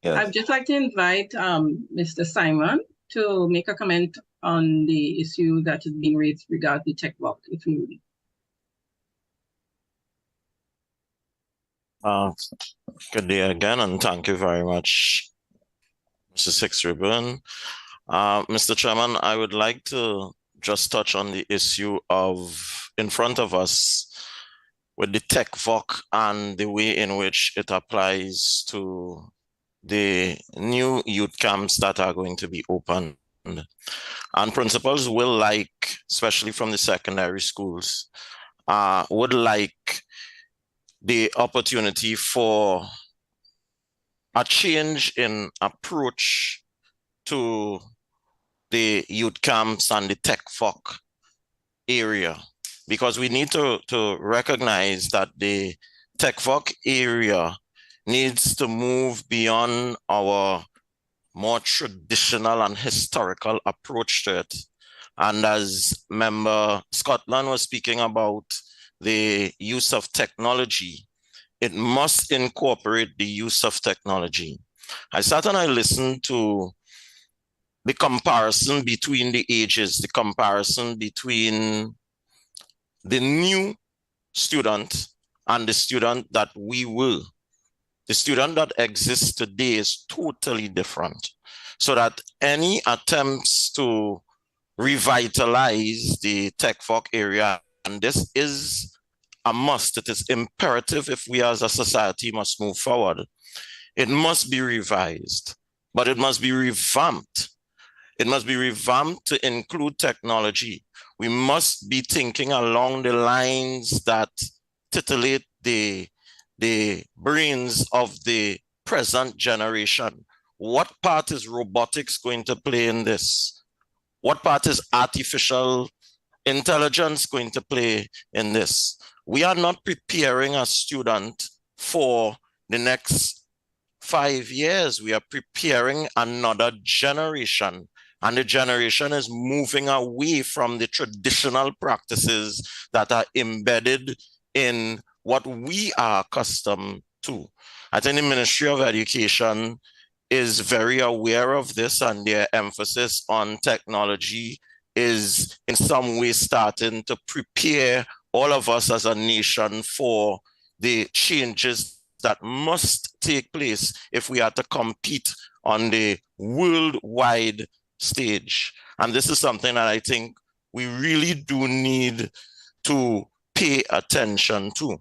Yes. I'd just like to invite Mr. Simon to make a comment on the issue that is being raised regarding the tech work, if you will. Good day again, and thank you very much, Mrs. Hicks-Raeburn. Mr. Chairman, I would like to just touch on the issue of in front of us with the tech VOC and the way in which it applies to the new youth camps that are going to be opened. And principals will like, especially from the secondary schools, would like the opportunity for a change in approach to the youth camps and the tech VOC area, because we need to recognize that the tech VOC area needs to move beyond our more traditional and historical approach to it. And as Member Scotland was speaking about the use of technology, it must incorporate the use of technology. I sat and I listened to the comparison between the ages, the comparison between the new student and the student that we were. The student that exists today is totally different. So that any attempts to revitalize the tech VOC area, and this is a must, it is imperative if we as a society must move forward. It must be revised, but it must be revamped. It must be revamped to include technology. We must be thinking along the lines that titillate the brains of the present generation. What part is robotics going to play in this? What part is artificial intelligence going to play in this? We are not preparing a student for the next 5 years. We are preparing another generation. And the generation is moving away from the traditional practices that are embedded in what we are accustomed to. I think the Ministry of Education is very aware of this, and their emphasis on technology is in some way starting to prepare all of us as a nation for the changes that must take place if we are to compete on the worldwide stage. And this is something that I think we really do need to pay attention to.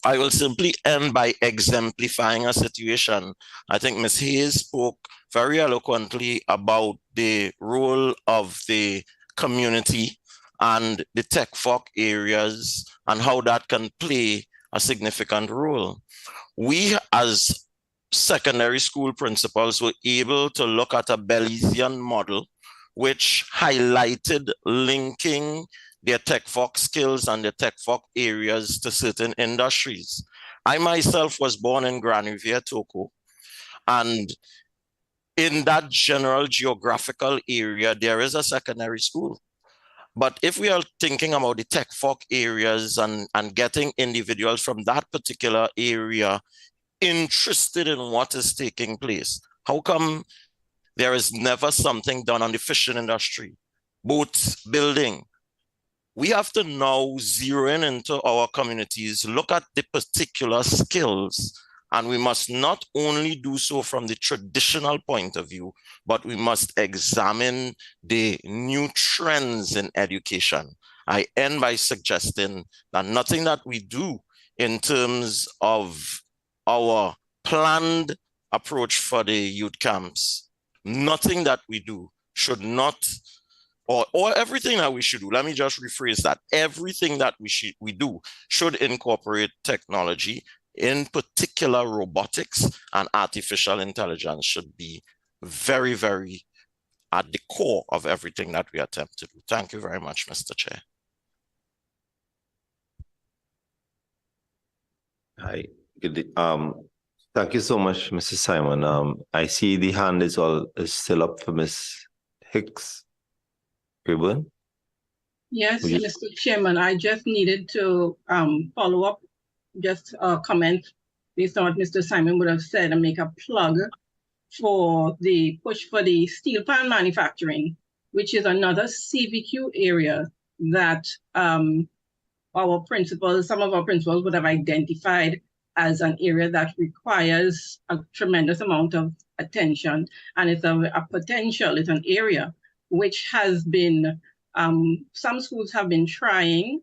I will simply end by exemplifying a situation. I think Ms. Hayes spoke very eloquently about the role of the community and the tech VOC areas and how that can play a significant role. We as secondary school principals were able to look at a Belizean model which highlighted linking their tech VOC skills and their tech VOC areas to certain industries. I myself was born in Grand Riviere, Tobago, and in that general geographical area, there is a secondary school. But if we are thinking about the tech VOC areas and getting individuals from that particular area interested in what is taking place, how come there is never something done on the fishing industry, boat building? We have to now zero in into our communities, look at the particular skills, and we must not only do so from the traditional point of view, but we must examine the new trends in education. I end by suggesting that nothing that we do in terms of our planned approach for the youth camps, nothing that we do should not, or everything that we should do, let me just rephrase that, everything that we do should incorporate technology, in particular robotics and artificial intelligence should be very, very at the core of everything that we attempt to do. Thank you very much, Mr. Chair. Hi, good day. Thank you so much, Mrs. Simon. I see the hand is still up for Ms. Hicks-Raeburn. Yes, Mr. Chairman, I just needed to follow up, just comment based on what Mr. Simon would have said and make a plug for the push for the steel pan manufacturing, which is another CVQ area that our principals, some of our principals would have identified as an area that requires a tremendous amount of attention. And it's a potential, it's an area which has been, some schools have been trying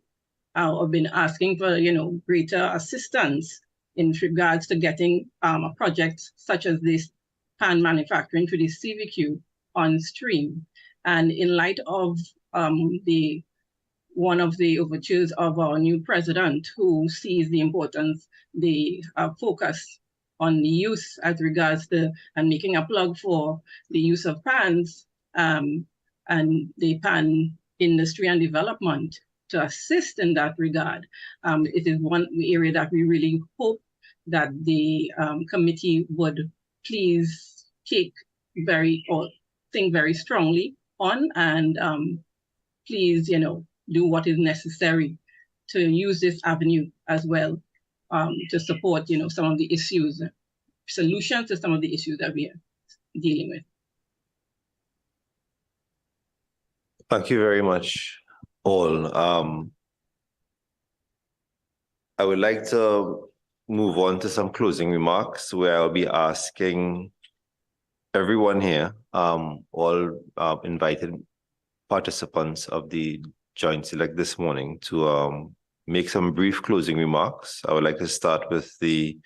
or been asking for, greater assistance in regards to getting a project such as this pan manufacturing to the CVQ on stream. And in light of one of the overtures of our new president, who sees the importance, the focus on the use as regards to, and making a plug for the use of pans and the pan industry and development to assist in that regard. It is one area that we really hope that the committee would please think very strongly on, and please, do what is necessary to use this avenue as well to support, some of the issues, solutions to some of the issues that we are dealing with. Thank you very much, all. I would like to move on to some closing remarks where I'll be asking everyone here, all invited participants of the Joint Select this morning, to make some brief closing remarks. I would like to start with the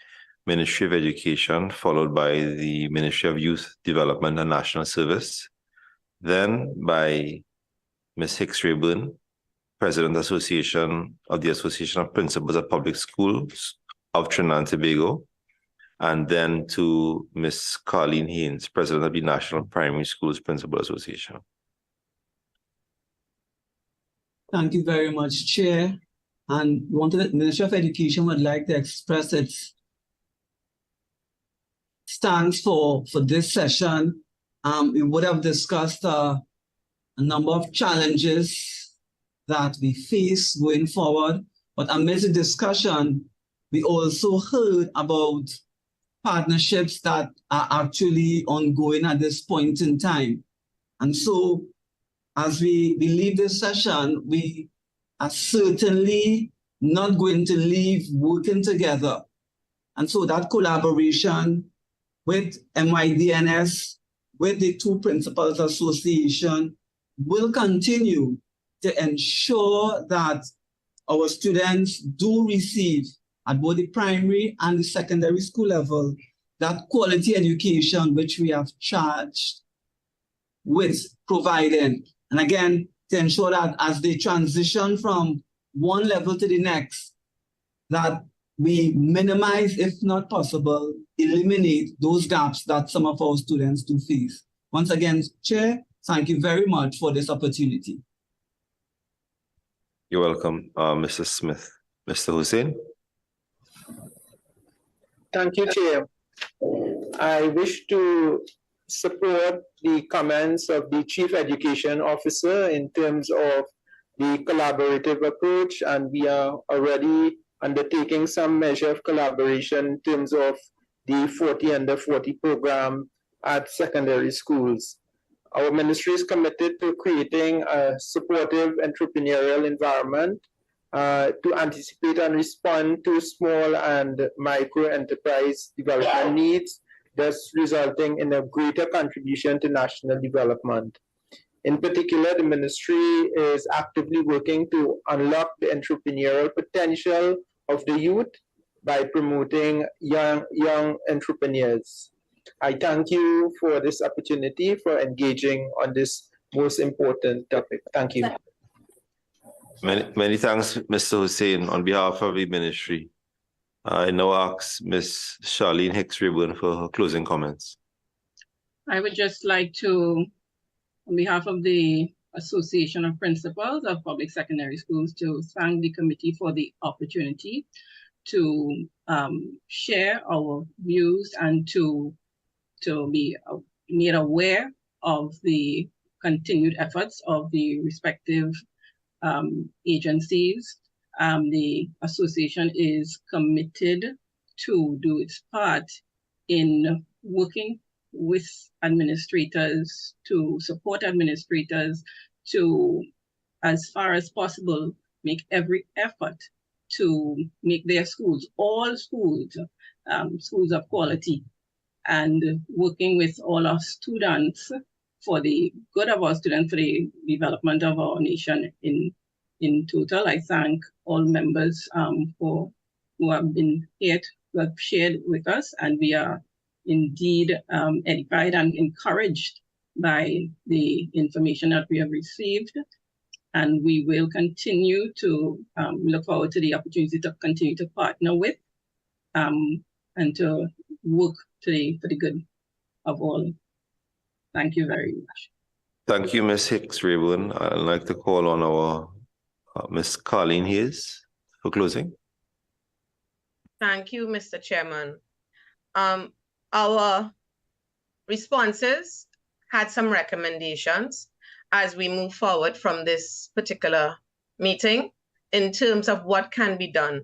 Ministry of Education, followed by the Ministry of Youth Development and National Service, then by Ms. Hicks-Raeburn, President Association of the Association of Principals of Public Schools of Trinidad and Tobago, and then to Ms. Carleen Haynes, President of the National Primary Schools Principal Association. Thank you very much, Chair. And the Ministry of Education would like to express its stance for this session. We would have discussed a number of challenges that we face going forward, but amidst the discussion, we also heard about partnerships that are actually ongoing at this point in time. And so, as we leave this session, we are certainly not going to leave working together. And so that collaboration with MYDNS, with the two Principals Association, will continue to ensure that our students do receive at both the primary and the secondary school level that quality education which we have charged with providing. And again, to ensure that as they transition from one level to the next, that we minimize, if not possible, eliminate those gaps that some of our students do face. Once again, Chair, thank you very much for this opportunity. You're welcome, Mr. Smith. Mr. Hussein? Thank you, Chair. I wish to support the comments of the Chief Education Officer in terms of the collaborative approach, and we are already undertaking some measure of collaboration in terms of the 40 under 40 program at secondary schools. Our ministry is committed to creating a supportive entrepreneurial environment to anticipate and respond to small and micro enterprise development needs, thus resulting in a greater contribution to national development. In particular, the ministry is actively working to unlock the entrepreneurial potential of the youth by promoting young entrepreneurs. I thank you for this opportunity for engaging on this most important topic. Thank you. Many thanks, Mr. Hussein, on behalf of the ministry. I now ask Ms. Charlene Hicks-Raeburn for her closing comments. I would just like to, on behalf of the Association of Principals of Public Secondary Schools, to thank the committee for the opportunity to share our views and to be made aware of the continued efforts of the respective agencies. The association is committed to do its part in working with administrators, to support administrators, to, as far as possible, make every effort to make their schools, all schools, schools of quality, and working with all our students for the good of our students, for the development of our nation in total. I thank all members who have been here, who have shared with us, and we are indeed edified and encouraged by the information that we have received. And we will continue to look forward to the opportunity to continue to partner with and to work for the good of all. Thank you very much. Thank you, Ms. Hicks-Raeburn. I'd like to call on our Ms. Colleen Hayes for closing. Thank you, Mr. Chairman. Our responses had some recommendations as we move forward from this particular meeting in terms of what can be done.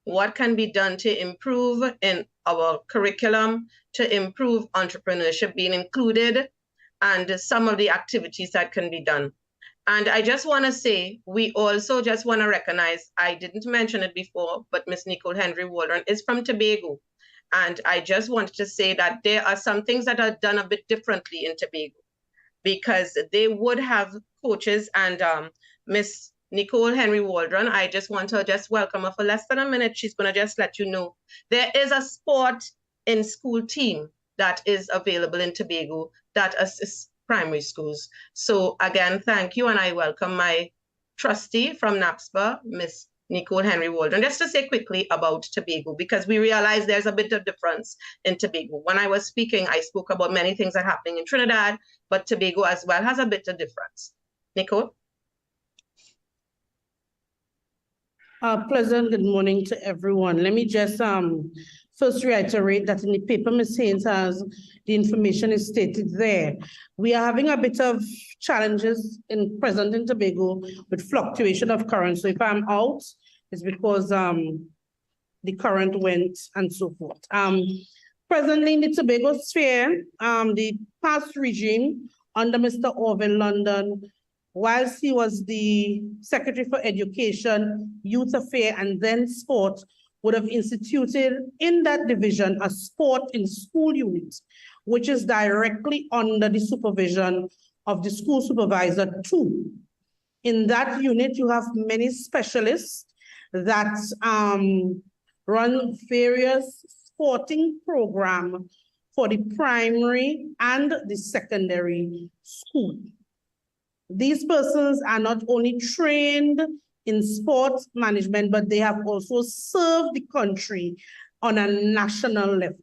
What can be done to improve in our curriculum, to improve entrepreneurship being included, and some of the activities that can be done. And I just want to say, we also just want to recognize, I didn't mention it before, but Ms. Nicole Henry-Waldron is from Tobago. And I just wanted to say that there are some things that are done a bit differently in Tobago, because they would have coaches, and Ms. Nicole Henry-Waldron, I just want to just welcome her for less than a minute. She's going to just let you know there is a sport in school team that is available in Tobago that assists primary schools. So again, thank you, and I welcome my trustee from NAPSPA, Ms. Nicole Henry-Waldron. Just to say quickly about Tobago, because we realize there's a bit of difference in Tobago. When I was speaking, I spoke about many things that are happening in Trinidad, but Tobago as well has a bit of difference. Nicole? Pleasant good morning to everyone. Let me just first reiterate that in the paper Ms. Haynes has, the information is stated there. We are having a bit of challenges present in Tobago with fluctuation of current. So if I'm out, it's because the current went and so forth. Presently in the Tobago sphere, the past regime under Mr. Orville London, whilst he was the Secretary for Education, Youth Affairs, and then Sport, would have instituted in that division a sport in school unit, which is directly under the supervision of the school supervisor too. In that unit, you have many specialists that run various sporting programs for the primary and the secondary school. These persons are not only trained in sports management, but they have also served the country on a national level.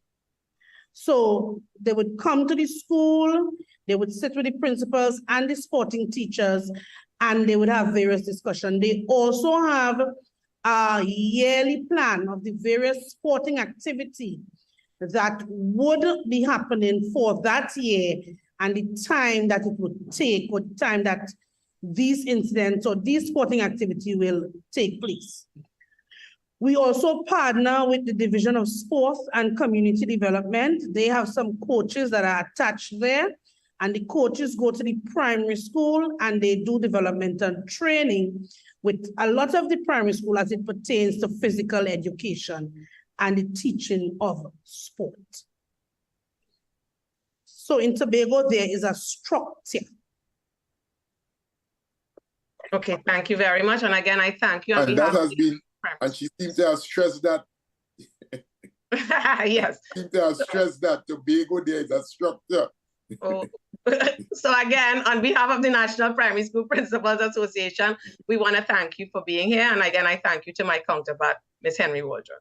So they would come to the school, they would sit with the principals and the sporting teachers, and they would have various discussions. They also have a yearly plan of the various sporting activity that would be happening for that year, and the time that it would take, or the time that these incidents or these sporting activity will take place. We also partner with the Division of Sports and Community Development. They have some coaches that are attached there, and the coaches go to the primary school and they do developmental training with a lot of the primary school as it pertains to physical education and the teaching of sport. So in Tobago, there is a structure. Okay, thank you very much. And again, I thank you. And that has been, and she seems to have stressed that. Yes. She seems to have stressed that Tobago, there is a structure. Oh. So again, on behalf of the National Primary School Principals Association, we want to thank you for being here. And again, I thank you to my counterpart, Ms. Henry-Waldron.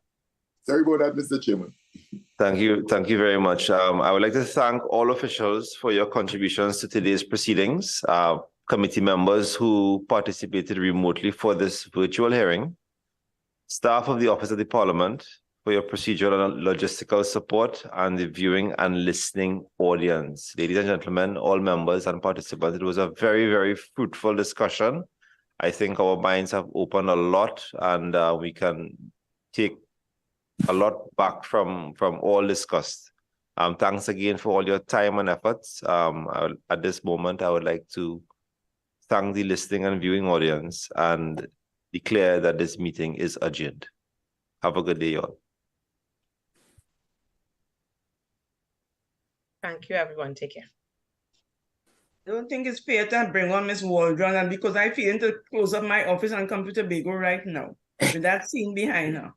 Sorry about that, Mr. Chairman. Thank you very much. I would like to thank all officials for your contributions to today's proceedings, committee members who participated remotely for this virtual hearing, staff of the Office of the Parliament for your procedural and logistical support, and the viewing and listening audience. Ladies and gentlemen, all members and participants, it was a very, very fruitful discussion. I think our minds have opened a lot, and we can take a lot back from all discussed. Thanks again for all your time and efforts. At this moment, I would like to thank the listening and viewing audience and declare that this meeting is adjourned. Have a good day, all. Thank you, everyone. Take care. I don't think it's fair to bring on Ms. Waldron, and because I feel to close up my office and come to Tobago right now with that scene behind her.